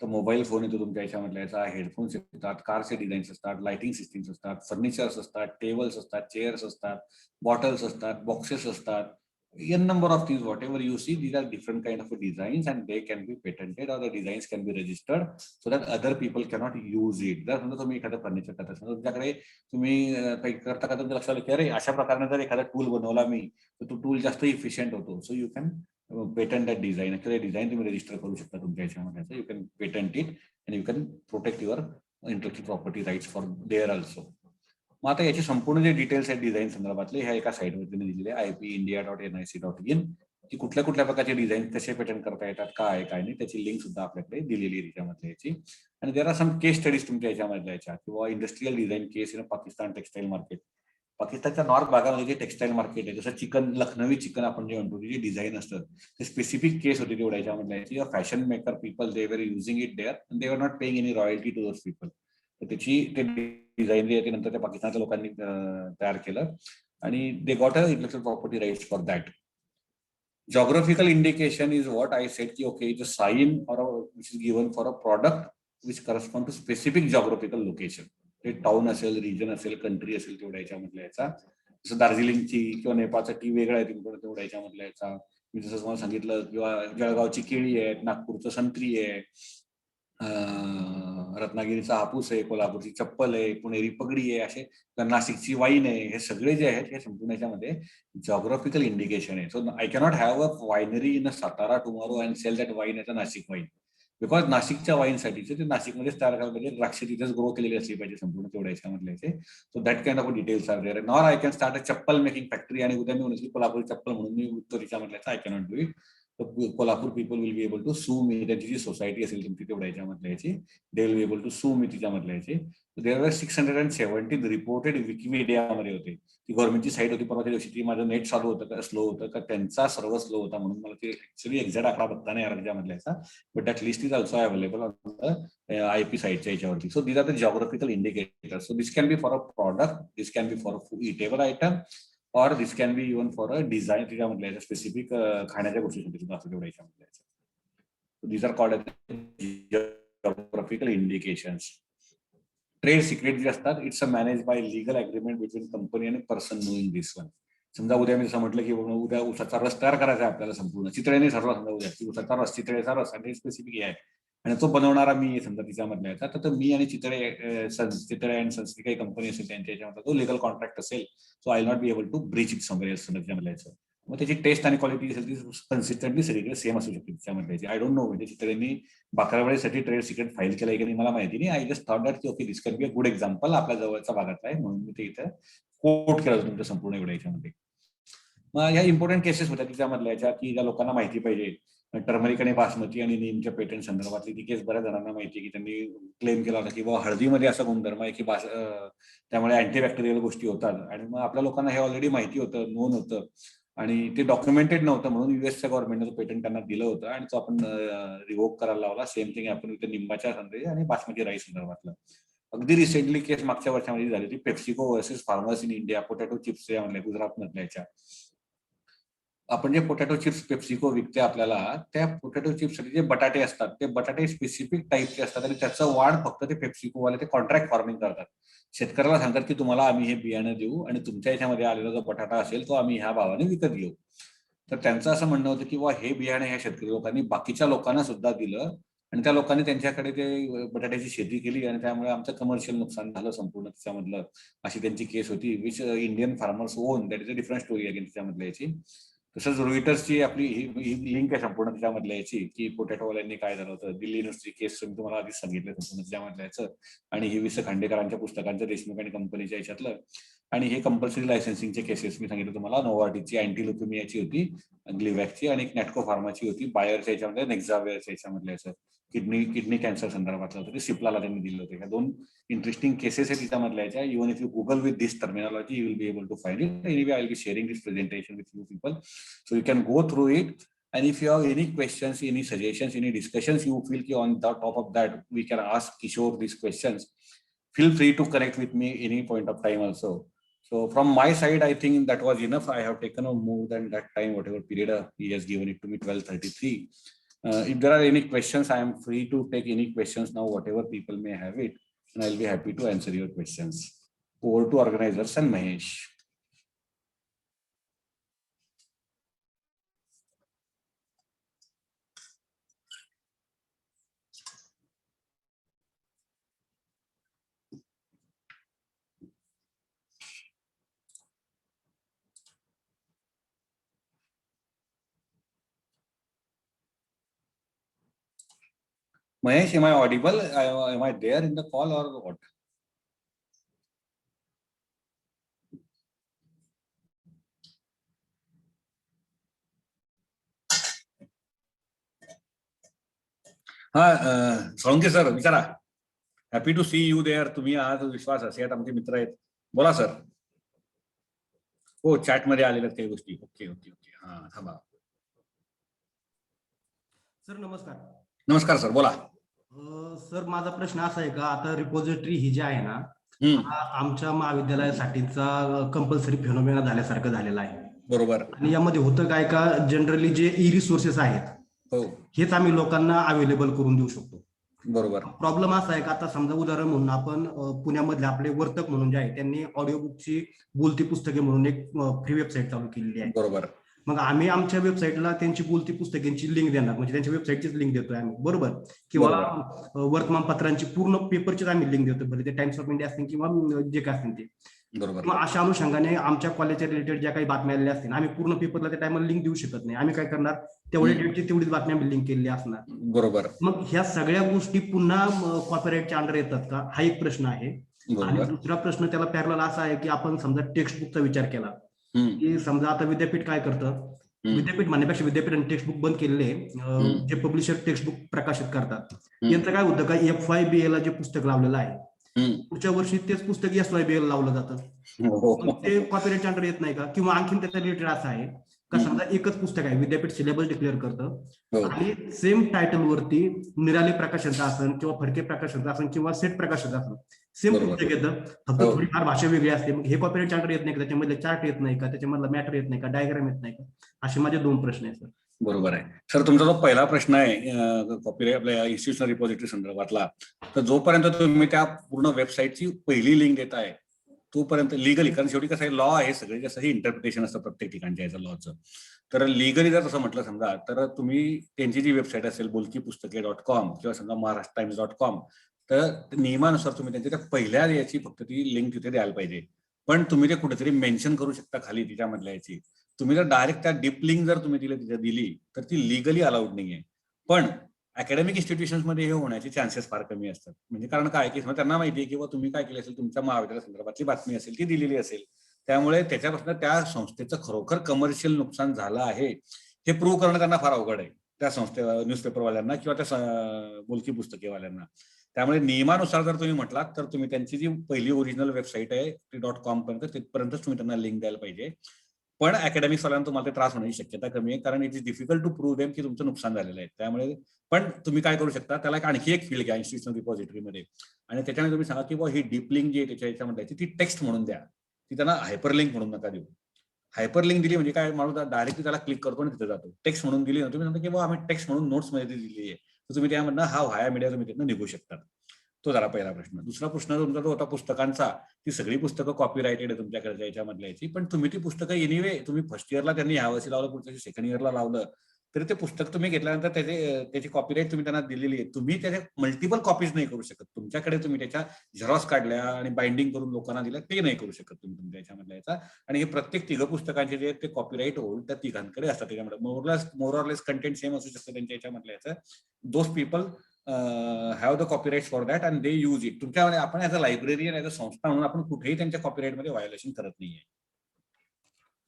तर मोबाईल फोन येतो तुमच्या याच्यामधल्या याचा, हेडफोन्स येतात, कारचे डिझाईन्स असतात, लाइटिंग सिस्टीम्स असतात, फर्निचर्स असतात, टेबल्स असतात, चेअर्स असतात, बॉटल्स असतात, बॉक्सेस असतात. n number of things, whatever you see, these are different kind of designs and they can be patented or the designs can be registered so that other people cannot use it. जर समजा तुम्ही एखादं furniture करता असाल, तुमच्याकडे तुम्ही काही करता का तुमच्या लक्षात आलं की अरे अशा प्रकारे जर एखादा टूल बनवला मी तर तो टूल जास्त इफिशियंट होतो. So you can patent that design. Actually design तुम्ही रजिस्टर करू शकता तुमच्या याच्यामध्ये. You can patent it and you can protect your intellectual property rights for there also. मग आता याचे संपूर्ण जे डिटेल्स आहेत डिझाईन संदर्भातले ह्या एका साईटवरती दिलेले ipindia.nic.in की कुठल्या कुठल्या प्रकारचे डिझाईन कसे पेटंट करता येतात, काय काय नाही, त्याची लिंक सुद्धा आपल्याकडे दिलेली आहे त्याच्यामध्ये याची. आणि देर आर सम केस स्टडीज तुमच्या याच्यामधल्या याच्या किंवा industrial design case in Pakistan textile market. पाकिस्तानच्या नॉर्थ भागामध्ये जे टेक्सटाईल मार्केट आहे, जसं चिकन, लखनवी चिकन आपण जे म्हणतो, जे डिझाईन असतं ते स्पेसिफिक केस होती तेवढ्या याच्यामधल्या याची. Fashion maker people they were using it there and they were not paying any royalty to those people. तर त्याची ते डिझाईन जे आहे ते नंतर त्या पाकिस्तानच्या लोकांनी तयार केलं आणि they got a intellectual property rights for that. Geographical indication is what I said ki okay, it's a sign or which is given for a product which correspond to specific geographical location. ते town असेल, region असेल, country असेल तेवढ्या याच्यामधल्या याचा. जसं दार्जिलिंगची किंवा नेपाळचा T वेगळा आहे तेवढ्या याच्यामधल्या याचा. मी जसं तुम्हाला सांगितलं किंवा जळगावची केळी आहे, नागपूरचं संत्री आहे, रत्नागिरीचा हापूस आहे, कोल्हापूरची चप्पल आहे, पुणेरी पगडी आहे, असे नाशिकची वाईन आहे. हे सगळे जे आहेत हे संपूर्ण याच्यामध्ये जॉग्राफिकल इंडिकेशन आहे. So I cannot have a winery in Satara tomorrow and sell that wine as a Nashik wine because नाशिकच्या वाईनसाठीचे ते नाशिकमध्येच तयार करायला पाहिजे, द्राक्ष तिथेच ग्रो केलेली असली पाहिजे संपूर्ण तेवढ्या याच्यामधले. So that kind of details are there. Nor I can start a chappal making factory आणि उद्या मी म्हणून कोल्हापूर चप्पल म्हणून मी उत्तरीच्या मधल्याचा I cannot do it. Kolhapur people will be able to sue me. त्यांची जी सोसायटी असेल तुमची तेवढ्या याच्यामधल्या याची, they will be able to sue me तिच्यामधल्या याची. देअर वर 617 रिपोर्टेड विकिमीडियामध्ये होते. ती गव्हर्नमेंटची साईट होती परवा त्या दिवशी. ती माझं नेट चालू होतं का स्लो होतं का त्यांचा सर्व स्लो होता म्हणून मला ते ऍक्च्युअली एक्झॅक्ट आकडा बघता नाही त्याच्यामधल्या याचा. But that list is also available on the IP साईटच्या याच्यावरती. So these are the geographical indicator. So this can be for a product, this can be for a eatable item or this can be even for a design त्याच्यामधल्या specific खाण्याच्या गोष्टीसाठी सुद्धा असं तेवढ्या याच्यामधल्या. These are called as geographical indications. Trade secret जे असतात, it's a manage by legal agreement between company आणि पर्सन नोईंग दिस वन. समजा उद्या मी जसं म्हटलं की उद्या उसाचा रस तयार करायचा आहे आपल्याला संपूर्ण चितळेने ठरवा, समजा उद्या की उसाचा रस, चितळेचा रस आणि स्पेसिफिक आहे आणि तो बनवणारा मी समजा तिच्यामधल्या याचा, तर मी आणि चितळे अँड सन्स काही कंपनी असेल त्यांच्या याच्यामध्ये तो लिगल कॉन्ट्रॅक्ट असेल. So I not be able to breach it somewhere else त्याच्यामधल्या याचं. मग त्याची टेस्ट आणि क्वालिटी असेल ती कन्सिस्टंटली सगळीकडे सेम असू शकते त्याच्यामध्ये. आय डोंट नो म्हणजे चितळेंनी बाकरवाडीसाठी ट्रेड सिक्रेट फाईल केलंय की नाही मला माहिती नाही. आय जस्ट थॉट दॅट की okay this can be a good example, आपल्या जवळच्या भागातला आहे म्हणून मी ते इथं कोट केलं तुमच्या संपूर्ण एवढ्या याच्यामध्ये. मग ह्या इम्पॉर्टंट केसेस होत्या तिच्यामधल्या याच्या की ज्या लोकांना माहिती पाहिजे. टर्मरिक आणि बासमती आणि नीमच्या पेटंट संदर्भातली ती केस बऱ्याच जणांना माहिती की त्यांनी क्लेम केला होता की बाबा हळदीमध्ये असा गुणधर्म आहे की त्यामुळे अँटीबॅक्टेरियल गोष्टी होतात. आणि मग आपल्या लोकांना हे ऑलरेडी माहिती होतं, नोन होतं आणि ते डॉक्युमेंटेड नव्हतं म्हणून युएसच्या गव्हर्नमेंटनं पेटंट त्यांना दिलं होतं आणि तो आपण रिव्होक करायला लावला. सेम थिंग आपण इथे निंबाच्या संदर्भात आणि बासमती राईस संदर्भातलं. अगदी रिसेंटली केस मागच्या वर्षामध्ये झाली होती, PepsiCo versus farmers in India, potato chips यामधल्या गुजरात मधल्या याच्या. आपण जे पोटॅटो चिप्स पेप्सिको विकते आपल्याला, त्या पोटॅटो चिप्ससाठी जे बटाटे असतात ते बटाटे स्पेसिफिक टाईपचे असतात आणि त्याचं वाढ फक्त ते पेप्सिकोवाले ते कॉन्ट्रॅक्ट फार्मिंग करतात. शेतकऱ्याला सांगतात की तुम्हाला आम्ही हे बियाणं देऊ आणि तुमच्या याच्यामध्ये आलेला जो बटाटा असेल तो आम्ही ह्या भावाने विकत घेऊ. तर त्यांचं असं म्हणणं होतं की हे बियाणे ह्या शेतकरी लोकांनी बाकीच्या लोकांना सुद्धा दिलं आणि त्या लोकांनी त्यांच्याकडे ते बटाट्याची शेती केली आणि त्यामुळे आमचं कमर्शियल नुकसान झालं संपूर्ण त्याच्यामधलं. अशी त्यांची केस होती which Indian farmers on. That is a different story again त्याच्यामधल्या याची. तसंच रोहिटर्सची आपली ही लिंक आहे संपूर्ण त्याच्यामधल्या याची की पोटॅटोवाल्यांनी काय झालं होतं. दिल्ली युनिव्हर्सिटी केस तुम्हाला आधीच सांगितलं संपूर्ण त्याच्यामधल्या याचं. आणि ही वि. स. खांडेकरांच्या पुस्तकांचं देशमुख आणि कंपनीच्या याच्यातलं. आणि हे कंपल्सरी लायसन्सिंगचे केसेस मी सांगितलं तुम्हाला. नोवार्टिसची अँटी ल्युकेमियाची होती, ग्लिवॅकची आणि एक नॅटको फार्माची होती. बायरच्या याच्यामध्ये नेक्झावेअरच्या याच्यामधल्या याचं किडनी कॅन्सर संदर्भातलं होतं. ते सिप्लाला त्यांनी दिलं होतं. ह्या 2 इंटरेस्टिंग केसेस आहे तिच्यामधल्या याच्या. Even if you google with this terminology you will be able to find it. Anyway I will be sharing this presentation with you people so you can go through it. And if you have any questions, any suggestions, any discussions you feel ki on the top of that we can ask Kishore these questions, feel free to connect with me any point of time also. So from my side, I think that was enough. I have taken more than that time, whatever period he has given it to me, 12:33. If there are any questions, I am free to take any questions now, whatever people may have it, and I'll be happy to answer your questions. Over to organizers and Mahesh. Mahesh, am I audible? Am I there in the call or what? Solanke sir विचारा. Happy to see you there. तुम्ही आहात, विश्वास असे आमचे मित्र आहेत. बोला sir. हो, chat मध्ये आलेल्या काही गोष्टी. Okay okay okay. हा थांबा. सर नमस्कार. नमस्कार सर, बोला. सर माझा प्रश्न असा आहे का, आता रिपॉझिटरी ही जी आहे ना, हा आमच्या महाविद्यालयासाठीचा कंपल्सरी फेनोमेना झाल्यासारखं झालेला आहे. बरोबर. आणि यामध्ये होतं काय का, जनरली जे ई रिसोर्सेस आहेत हो हेच आम्ही लोकांना अवेलेबल करून देऊ शकतो. बरोबर. प्रॉब्लेम असा आहे का, आता समजा उदाहरण म्हणून आपण पुण्यामधले आपले वर्तक म्हणून जे आहे त्यांनी ऑडिओ बुकची बोलती पुस्तके म्हणून एक फ्री वेबसाईट चालू केलेली आहे. बरोबर. मग आम्ही आमच्या वेबसाईटला त्यांची बोलती पुस्तकांची लिंक देणार, म्हणजे त्यांच्या वेबसाईटचीच लिंक देतोय आम्ही. बरोबर. किंवा वर्तमानपत्रांची पूर्ण पेपरचीच आम्ही लिंक देतो, भले ते टाइम्स ऑफ इंडिया असतील किंवा जे काय असतील ते. बरोबर. मग अशा अनुषंगाने आमच्या कॉलेजच्या रिलेटेड ज्या काही बातम्या आलेल्या असतील, आम्ही पूर्ण पेपरला त्या टाइमला लिंक देऊ शकत नाही. आम्ही काय करणार, तेवढ्या डेटची तेवढीच बातम्या आम्ही लिंक केलेली असणार. बरोबर. मग ह्या सगळ्या गोष्टी पुन्हा कॉपीराईटच्या अंडर येतात का, हा एक प्रश्न आहे. आणि दुसरा प्रश्न त्याला पॅरलल असा आहे की, आपण समजा टेक्स्ट बुकचा विचार केला की समजा आता विद्यापीठ काय करतं, विद्यापीठ म्हणण्यापेक्षा विद्यापीठाने टेक्स्ट बुक बंद केलेले, जे पब्लिशर टेक्स्ट बुक प्रकाशित करतात, यांचं काय होतं का, FYBA ला जे पुस्तक लावलेलं आहे पुढच्या वर्षी तेच पुस्तक SYBA ला लावलं जातं. ते कॉपीराईटच्या अंडर येत नाही का? किंवा आणखीन त्याचा रिलेटेड असं आहे का, समजा एकच पुस्तक आहे, विद्यापीठ सिलेबस डिक्लेअर करतं आणि सेम टायटल वरती निराली प्रकाशनचा असेल किंवा फडके प्रकाशनचा असेल किंवा सेट प्रकाशनचा असेल, सेम पुस्तक येतं, फक्त थोडीफार भाषा वेगळी असते. मग हे कॉपीराईटच्या अंडर येत नाही का? त्याच्यामध्ये चार्ट येत नाही का? त्याच्यामधला मॅटर येत नाही का? डायग्राम येत नाही का? असे माझे 2 प्रश्न आहेत सर. बरोबर आहे सर. तुमचा जो पहिला प्रश्न आहे कॉपीराईट आपल्या इन्स्टिट्यूशनल रिपॉझिटरी संदर्भातला, तर जोपर्यंत तुम्ही त्या पूर्ण वेबसाईटची पहिली लिंक देताय तोपर्यंत लिगली, कारण शेवटी कसं आहे, लॉ आहे सगळे, जसं ही इंटरप्रिटेशन असतं प्रत्येक ठिकाणच्या याचं लॉचं. तर लिगली जर तसं म्हटलं समजा, तर तुम्ही त्यांची जी वेबसाईट असेल बोलकीपुस्तके.com किंवा समजा महाराष्ट्रटाइम्स.com, तर नियमानुसार तुम्ही त्यांच्या त्या पहिल्या याची फक्त ती लिंक तिथे द्यायला पाहिजे. पण तुम्ही ते कुठेतरी मेन्शन करू शकता खाली तिच्यामधल्या याची. तुम्ही जर डायरेक्ट त्या डीप लिंक जर तुम्ही तिथे दिली तर ती लिगली अलाउड नाहीये. पण अकॅडमिक इन्स्टिट्यूशन्स मध्ये हे होण्याचे चान्सेस फार कमी असतात. म्हणजे कारण काय की त्यांना माहिती आहे की तुम्ही काय केलं असेल, तुमच्या महाविद्यालया संदर्भातली बातमी असेल ती दिलेली असेल, त्यामुळे त्याच्यापासून त्या संस्थेचं खरोखर कमर्शियल नुकसान झालं आहे हे प्रूव्ह करणं त्यांना फार अवघड आहे, त्या संस्थे न्यूजपेपरवाल्यांना किंवा त्या बोलकी पुस्तकेवाल्यांना. त्यामुळे नियमानुसार जर तुम्ही म्हटलात तर तुम्ही त्यांची जी पहिली ओरिजिनल वेबसाईट आहे ती .com पर्यंत तिथपर्यंतच तुम्ही त्यांना लिंक द्यायला पाहिजे. पण अकॅडमिक्स वाल्यांना तुम्हाला ते त्रास होण्याची शक्यता कमी आहे, कारण it is difficult to prove them की तुमचं नुकसान झालेलं आहे. त्यामुळे पण तुम्ही काय करू शकता, त्याला एक आणखी एक फील्ड घ्या इन्स्टिट्यूशनल रिपॉझिटरीमध्ये, आणि त्याच्यामध्ये तुम्ही सांगा की ही डीप लिंक जी आहे त्याच्या याच्यामध्ये ती टेक्स्ट म्हणून द्या, ती त्यांना हायपर लिंक म्हणून नका देऊ. हायपर लिंक दिली म्हणजे काय, माणूस डायरेक्टली त्याला क्लिक करतो आणि तिथे जातो. टेक्स्ट म्हणून दिली ना, तुम्ही म्हणता की आम्ही टेक्स्ट म्हणून नोट्स मध्ये दिली आहे, तर तुम्ही त्यामधनं हा व्हाया मीडिया तुम्ही तिथनं निघू शकतात. तो झाला पहिला प्रश्न. दुसरा प्रश्न तुमचा तो होता पुस्तकांचा. ती सगळी पुस्तकं कॉपीराइटेड आहे तुमच्याकडे याच्यामधल्या याची, पण तुम्ही ती पुस्तकं एनिवे तुम्ही फर्स्ट इयरला त्यांनी यावर्षी लावलं, पुढच्या सेकंड इयरला लावलं, तरी ते पुस्तक तुम्ही घेतल्यानंतर त्याची कॉपीराईट तुम्ही त्यांना दिलेली आहे. तुम्ही त्याच्या मल्टिपल कॉपीज नाही करू शकत. तुमच्याकडे तुम्ही त्याच्या झेरॉक्स काढल्या आणि बाइंडिंग करून लोकांना दिल्या ते नाही करू शकत तुम्ही तुमच्या याच्यामधल्या याचा. आणि हे प्रत्येक तिघं पुस्तकांचे जे ते कॉपीराईट होऊन त्या तिघांकडे असतात. त्याच्यामध्ये more or less content same असू शकतं त्यांच्या याच्यामधल्या याचं. Those people have the copyright for that and they use it. तुमच्यामध्ये आपण as a librarian as a संस्था म्हणून आपण कुठेही त्यांच्या कॉपीराईटमध्ये व्हायोलेशन करत नाहीये.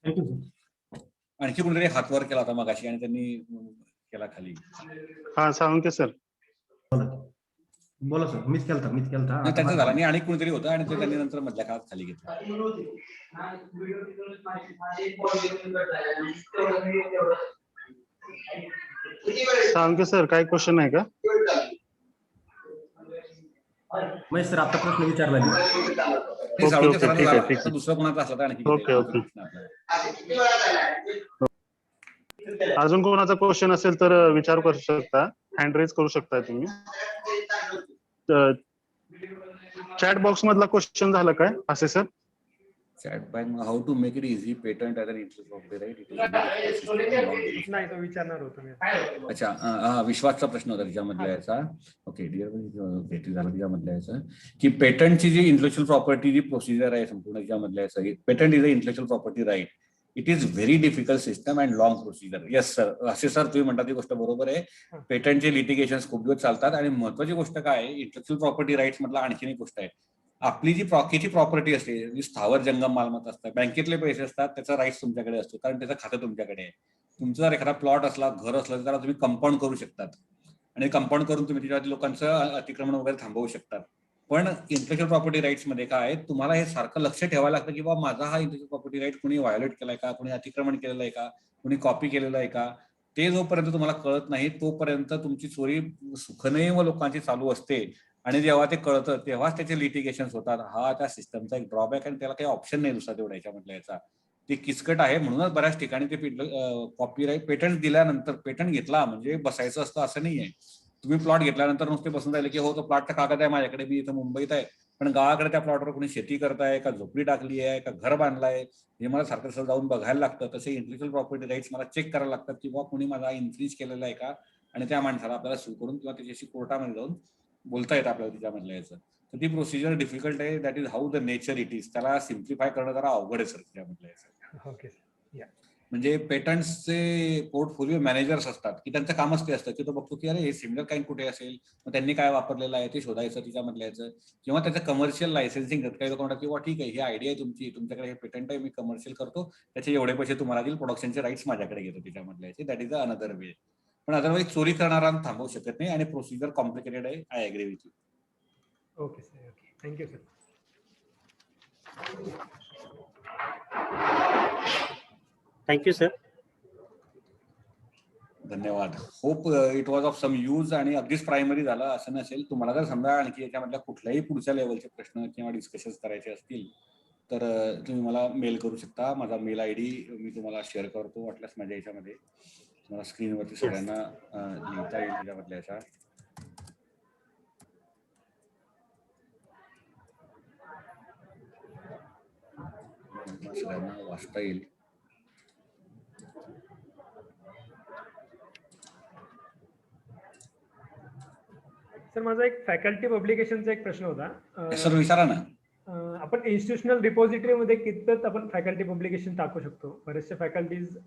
Thank you sir. आणखी कोणतरी हातवर केला होता मगाशी आणि त्यांनी केला खाली. हा साळुंके सर. बोला सर. मीच केलता. त्याचा झाला नाही आणि कोणतरी होतं आणि ते त्यांनी नंतर मधल्या काळात खाली घेतलं. साळुंके सर काय क्वेश्चन आहे का? महेश सर आता प्रश्न विचारला मी. दुसरं कोणाचा असला तर आणखी. ओके. अजून कोणाचा क्वेश्चन असेल तर विचार करू शकता, हँड रेज करू शकता तुम्ही. चॅट बॉक्स मधला क्वेश्चन झाला काय असे sir? Chat bank, how to make it easy patent as an intellectual property right? नाही तो विचारणार होतो मी. अच्छा, विश्वासचा प्रश्न होता त्याच्यामधल्या याचा. ओके डिअर भेटी झाला त्याच्यामधल्या याचा की पेटंटची जी इंटेलेक्चुअल प्रॉपर्टी जी प्रोसिजर आहे संपूर्ण त्याच्यामधल्या याचा, patent is a intellectual property right. It is very difficult system and long procedure. Yes sir, असे सर तुम्ही म्हणता ती गोष्ट बरोबर आहे. पेटंटचे लिटिगेशन खूप दिवस चालतात आणि महत्वाची गोष्ट काय आहे, इंटेलेक्चुअल प्रॉपर्टी राईट्स मधला आणखीन एक गोष्ट आहे, आपली जी प्रॉकीची प्रॉपर्टी असते, जी स्थावर जंगम मालमत्ता असतात, बँकेतले पैसे असतात, त्याचा राईट्स तुमच्याकडे असतो कारण त्याचं खातं तुमच्याकडे आहे. तुमचा जर एखादा प्लॉट असला, घर असलं तर त्याला तुम्ही कंपाऊंड करू शकतात आणि कंपाऊंड करून तुम्ही त्याच्यात लोकांचं अतिक्रमण वगैरे थांबवू शकतात. पण इंटेलेक्चुअल प्रॉपर्टी राईट्स मध्ये काय आहे, तुम्हाला हे सारखं लक्ष ठेवायला लागतं की बाबा माझा हा इंटेलेक्चुअल प्रॉपर्टी राईट कोणी व्हायोलेट केलाय का, कोणी अतिक्रमण केलेलं आहे का, कोणी कॉपी केलेलं आहे का, ते जोपर्यंत तुम्हाला कळत नाही तोपर्यंत तुमची चोरी सुखने व लोकांची चालू असते. आणि जेव्हा ते कळतं तेव्हाच त्याचे लिटिगेशन होतात. हा त्या सिस्टमचा एक ड्रॉबॅक आणि त्याला काही ऑप्शन नाही दुसरा तेवढा याच्यामधल्या याचा. ते किचकट आहे म्हणूनच बऱ्याच ठिकाणी ते कॉपीराईट पेटंट दिल्यानंतर पेटंट घेतला म्हणजे बसायचं असतं असं नाहीये. तुम्ही प्लॉट घेतल्यानंतर नुसते बसून राहिले की हो तो प्लॉटचा कागद आहे माझ्याकडे, मी इथं मुंबईत आहे, पण गावाकडे त्या प्लॉटवर कोणी शेती करताय का, झोपडी टाकली आहे का, घर बांधलाय, हे मला सारखं जाऊन बघायला लागतं. तसे इंटेलेक्चुअल प्रॉपर्टी राईट्स मला चेक करायला लागतात की बाबा कोणी माझा इन्फ्रिज केलेला आहे का, आणि त्या माणसाला आपल्याला सू करून किंवा त्याच्याशी कोर्टामध्ये जाऊन बोलता येतं आपल्याला तिच्यामधल्या याचं. तर ती प्रोसिजर डिफिकल्ट आहे. That is how the nature it is. त्याला सिम्प्लिफाय करणं जरा अवघड आहे सर त्यामधल्या याचं. ओके. म्हणजे पेटंट्सचे पोर्टफोलिओ मॅनेजर्स असतात की त्यांचं कामच ते असतं की तो बघतो की अरे हे सिमिलर काइंड कुठे असेल, मग त्यांनी काय वापरलेलं आहे ते शोधायचं तिच्यामधल्या याचं, किंवा त्याचं कमर्शियल लायसन्सिंग काही लोक म्हणतात किंवा ठीक आहे ही आयडिया आहे तुमची, तुमच्याकडे हे पेटंट आहे, मी कमर्शियल करतो, त्याचे एवढे पैसे तुम्हाला देईल, प्रोडक्शनचे राईट्स माझ्याकडे घेतो तिच्यामधल्या याचे. That is a another way. पण अदरवाईज चोरी करणारा थांबवू शकत नाही आणि प्रोसिजर कॉम्प्लिकेटेड आहे. I agree with you. Okay sir. Okay, thank you sir. Thank you sir. धन्यवाद. Hope it was of some use आणि अगदीच प्रायमरी झालं असं नसेल. तुम्हाला जर समजा आणखी याच्यामधल्या कुठल्याही पुढच्या लेवलचे प्रश्न किंवा डिस्कशन्स करायचे असतील तर तुम्ही मला मेल करू शकता. माझा मेल ID मी तुम्हाला शेअर करतो वाटल्यास माझ्या याच्यामध्ये. मला स्क्रीनवरती सगळ्यांना लिहिता येईल त्याच्यामधल्या याच्या. सगळ्यांना वाचता येईल. सर माझा एक फॅकल्टी पब्लिकेशनचा एक प्रश्न होता. सर विचारा ना. आपण इन्स्टिट्यूशनल रिपॉझिटरी मध्ये कितपत आपण फॅकल्टी पब्लिकेशन टाकू शकतो? बरेचसे फॅकल्टीज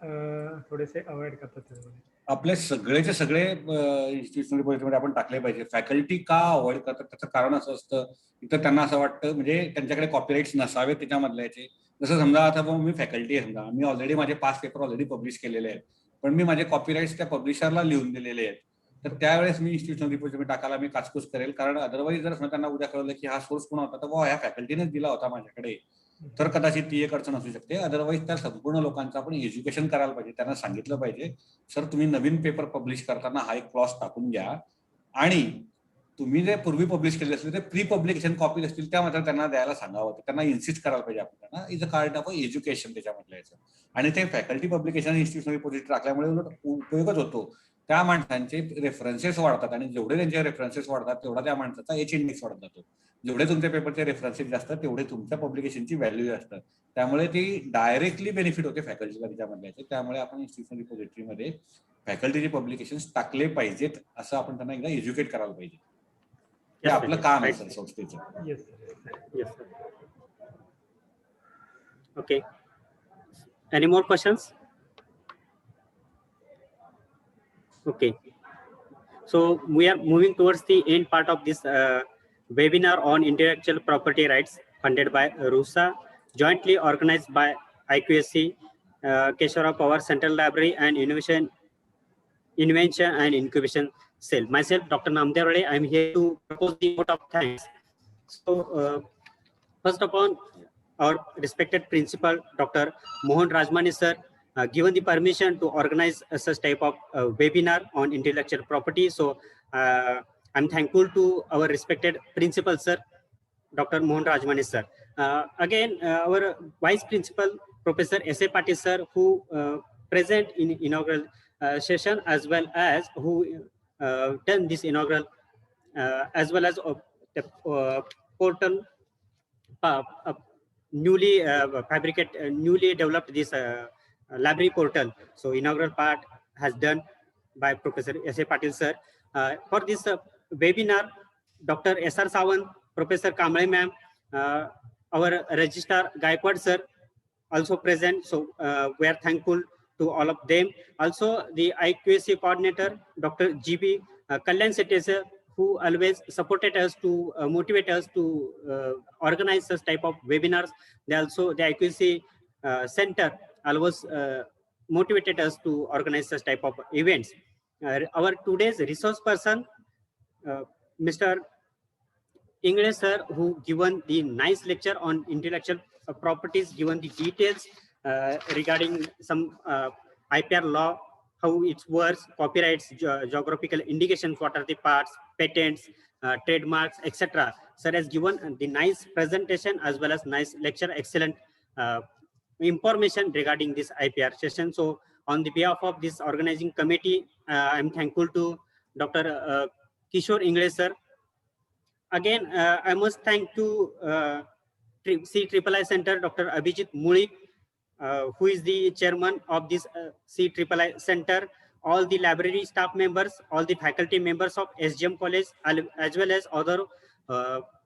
थोडेसे अवॉइड करतात त्यामध्ये. आपले सगळेचे सगळे इन्स्टिट्यूशनल रिपॉझिटरीमध्ये आपण टाकले पाहिजे. फॅकल्टी का अवॉइड करतात त्याचं कारण असं असतं, इथं त्यांना असं वाटतं म्हणजे त्यांच्याकडे कॉपीराईट्स नसावेत त्याच्यामधल्या याचे. जसं समजा आता मी फॅकल्टी आहे, समजा मी ऑलरेडी माझे 5 पेपर ऑलरेडी पब्लिश केलेले आहेत, पण मी माझे कॉपीराईट्स त्या पब्लिशरला लिहून दिलेले आहेत, तर त्यावेळेस मी इन्स्टिट्यूशनल रिपॉझिटरी टाकायला मी काचकूच करेल. कारण अदरवाईज जर त्यांना उद्या कळलं की हा सोर्स कोण होता, तर ह्या फॅकल्टीनेच दिला होता माझ्याकडे, तर कदाचित ती एक अडचण असू शकते. अदरवाईज त्या संपूर्ण लोकांचं आपण एज्युकेशन करायला पाहिजे. त्यांना सांगितलं पाहिजे सर तुम्ही नवीन पेपर पब्लिश करताना हा एक क्लॉज टाकून घ्या, आणि तुम्ही जे पूर्वी पब्लिश केले असतील ते प्री पब्लिकेशन कॉपीज असतील त्या मात्र त्यांना द्यायला सांगावं. त्यांना इन्सिस्ट करायला पाहिजे आपण त्यांना. Is a card of education त्याच्यामधलं याचं. आणि ते फॅकल्टी पब्लिकेशन इन्स्टिट्यूशनल रिपॉझिटरी टाकल्यामुळे उपयोगच होतो. त्या माणसांचे रेफरन्सेस वाढतात आणि जेवढे त्यांचे रेफरन्सेस वाढतात तेवढा त्या माणसाचा एच इंडेक्स वाढत जातो. जेवढे तुमच्या पेपरचे रेफरन्सेस जास्त तेवढे तुमच्या पब्लिकेशनची व्हॅल्यू असतात. त्यामुळे ती डायरेक्टली बेनिफिट होते फॅकल्टीला त्याच्यामधल्या. त्यामुळे आपण इन्स्टिट्यूशनल रिपॉझिटरीमध्ये फॅकल्टीचे पब्लिकेशन्स टाकले पाहिजेत असं आपण त्यांना एकदा एज्युकेट करायला पाहिजे. हे आपलं काम आहे सर संस्थेचं. Yes sir. Yes, sir. Okay. Any more questions? Okay. So we are moving towards the end part of this webinar on intellectual property rights funded by RUSA, jointly organized by IQSC, Keshavarao Pawar Central Library and Invention and Incubation Cell. Myself, Dr. Namdev Rade, I am here to propose the vote of thanks. So first of all, our respected principal, Dr. Mohan Rajmani sir, given the permission to organize such type of webinar on intellectual property. So I'm thankful to our respected principal sir, Dr. Mohan Rajmani sir. Again, our vice principal, Professor S.A. Patil sir, who present in inaugural session, as well as who done this inaugural, as well as the portal newly newly developed this library portal. So inaugural part has done by Professor S.A. Patil sir. For this webinar, Dr. S.R. Sawant, Professor Kamble ma'am, our registrar Gaikwad sir also present. So we are thankful to all of them. Also the IQAC coordinator, Dr. G.B. Kalyan Sethi sir, who always supported us to motivate us to organize such type of webinars. They also, the IQAC center always motivated us to organize such type of events. Our today's resource person, Mr. English sir, who given the nice lecture on intellectual properties, given the details regarding some IPR law, how it works, copyrights, geographical indications, what are the parts, patents, trademarks, etc. Sir has given the nice presentation as well as nice lecture, excellent information regarding this IPR session. So on the behalf of this organizing committee, I'm thankful to Dr. Kishore English sir. Again, I must thank to CIII Center, Dr. Abhijit Mulik, who is the chairman of this CIII Center, all the library staff members, all the faculty members of SGM College, as well as other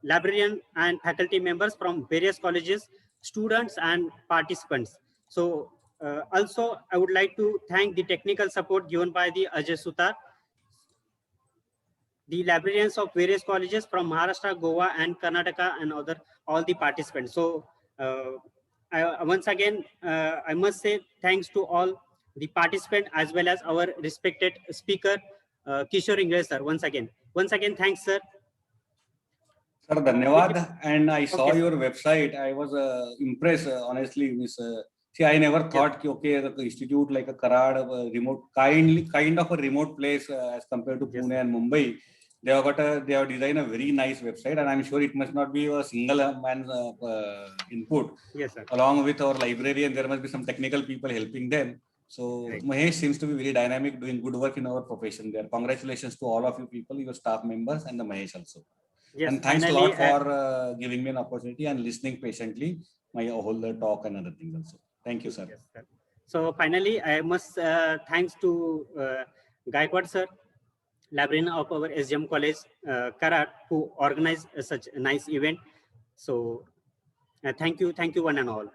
librarian and faculty members from various colleges, students and participants. So also, I would like to thank the technical support given by the Ajay Sutar, the librarians of various colleges from Maharashtra, Goa, and Karnataka, and all the participants. So once again, I must say thanks to all the participants as well as our respected speaker, Kishore English sir. Once again, thanks sir. Sir, dhanyawad. And I saw Okay. your website. I was impressed, honestly. See, I never thought, okay, the institute like a Karad, remote, kind of a remote place as compared to Pune and Mumbai. They have designed a very nice website, and I'm sure it must not be a single man's input. Yes, sir. Along with our librarian, there must be some technical people helping them. So Right. Mahesh seems to be very dynamic, doing good work in our profession there. Congratulations to all of you people, your staff members, and the Mahesh also. Yes, And thanks a finally, lot for giving me an opportunity and listening patiently my whole talk and other things also. Thank you, sir. Yes, sir. So finally, I must thanks to Gaikwad sir, librarian of our SGM College, Karad, who organized such a nice event. So thank you one and all.